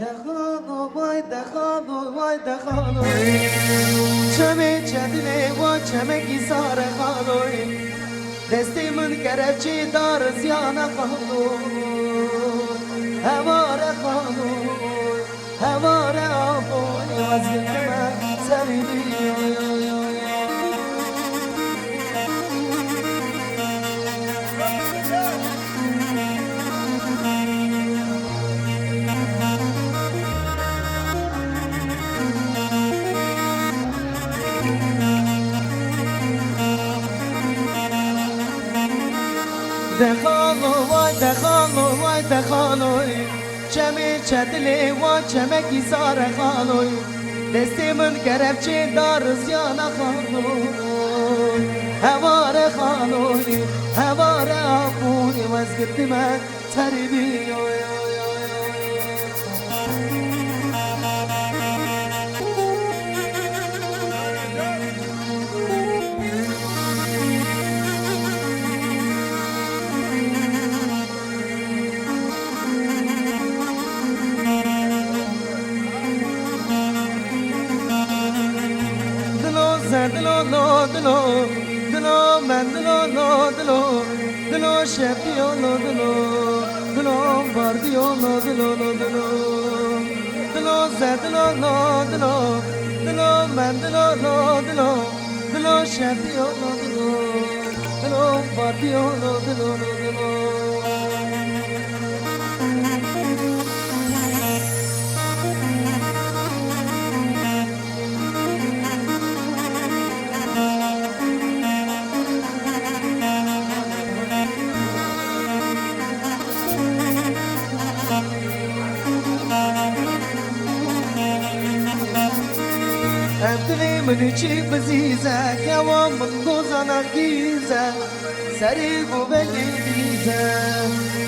دخانو وای دخانو وای دخانو چمه چدله و چمه گیزار خانوی دستی من گرفچی دار زیان خانو هوار خانو هوار آبون وزگل من سریدی دخانو وای دخانو وای دخانوی چمه چدلی و چمه گیزار خانوی دستی من گرفچه دار زیان خانوی هوار خانوی هوار آبونی وزگرد من تریبی دلو من دلو شفیو دلو باردیو دلو زدلو دلو من دلو شفیو دلو باردیو دلو من چی بزیزه که و من گوزانا گیزه سری گوبلی دیزه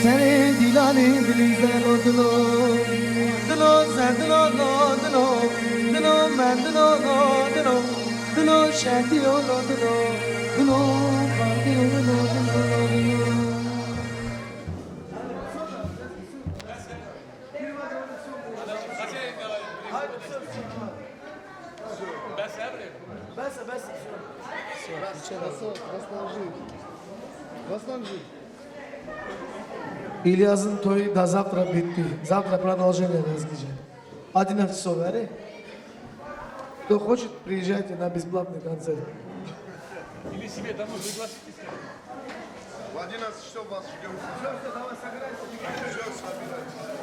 سری دیلانی دلیزه دلو من دلو شهدیو دلو باردیو دلو Ильяс'ın toyu da завтра bitti. Завтра продолжение разгижа. 11 часов, веры? Кто хочет, приезжайте на бесплатный концерт. Или себе домой пригласите. В 11 часов вас ждем. Все, давай собирайся. Все, собирайся.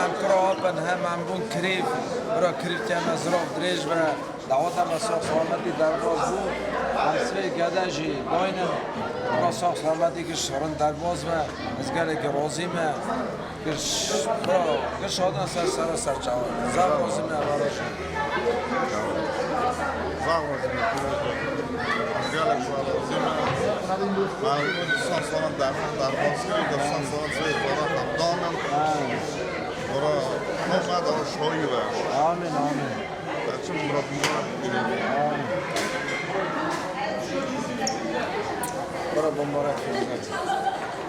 همم کراپن همم بون کریف برا کریفتیم از راه دریج و دعوتم از ساخت سلامتی در باز بود همسوی گدجی باینم برا ساخت سلامتی که شرن در باز و از گله که رازیم گرش آدن سر چاوه زر رازیم براش زر رازیم از گله که رازیم من سان سالم در باز کرد در سان سالم سوی برا خمدانم برا نومد آن شایی برش آمین آمین بچه برا بیمار آمین برا بمبارک کنید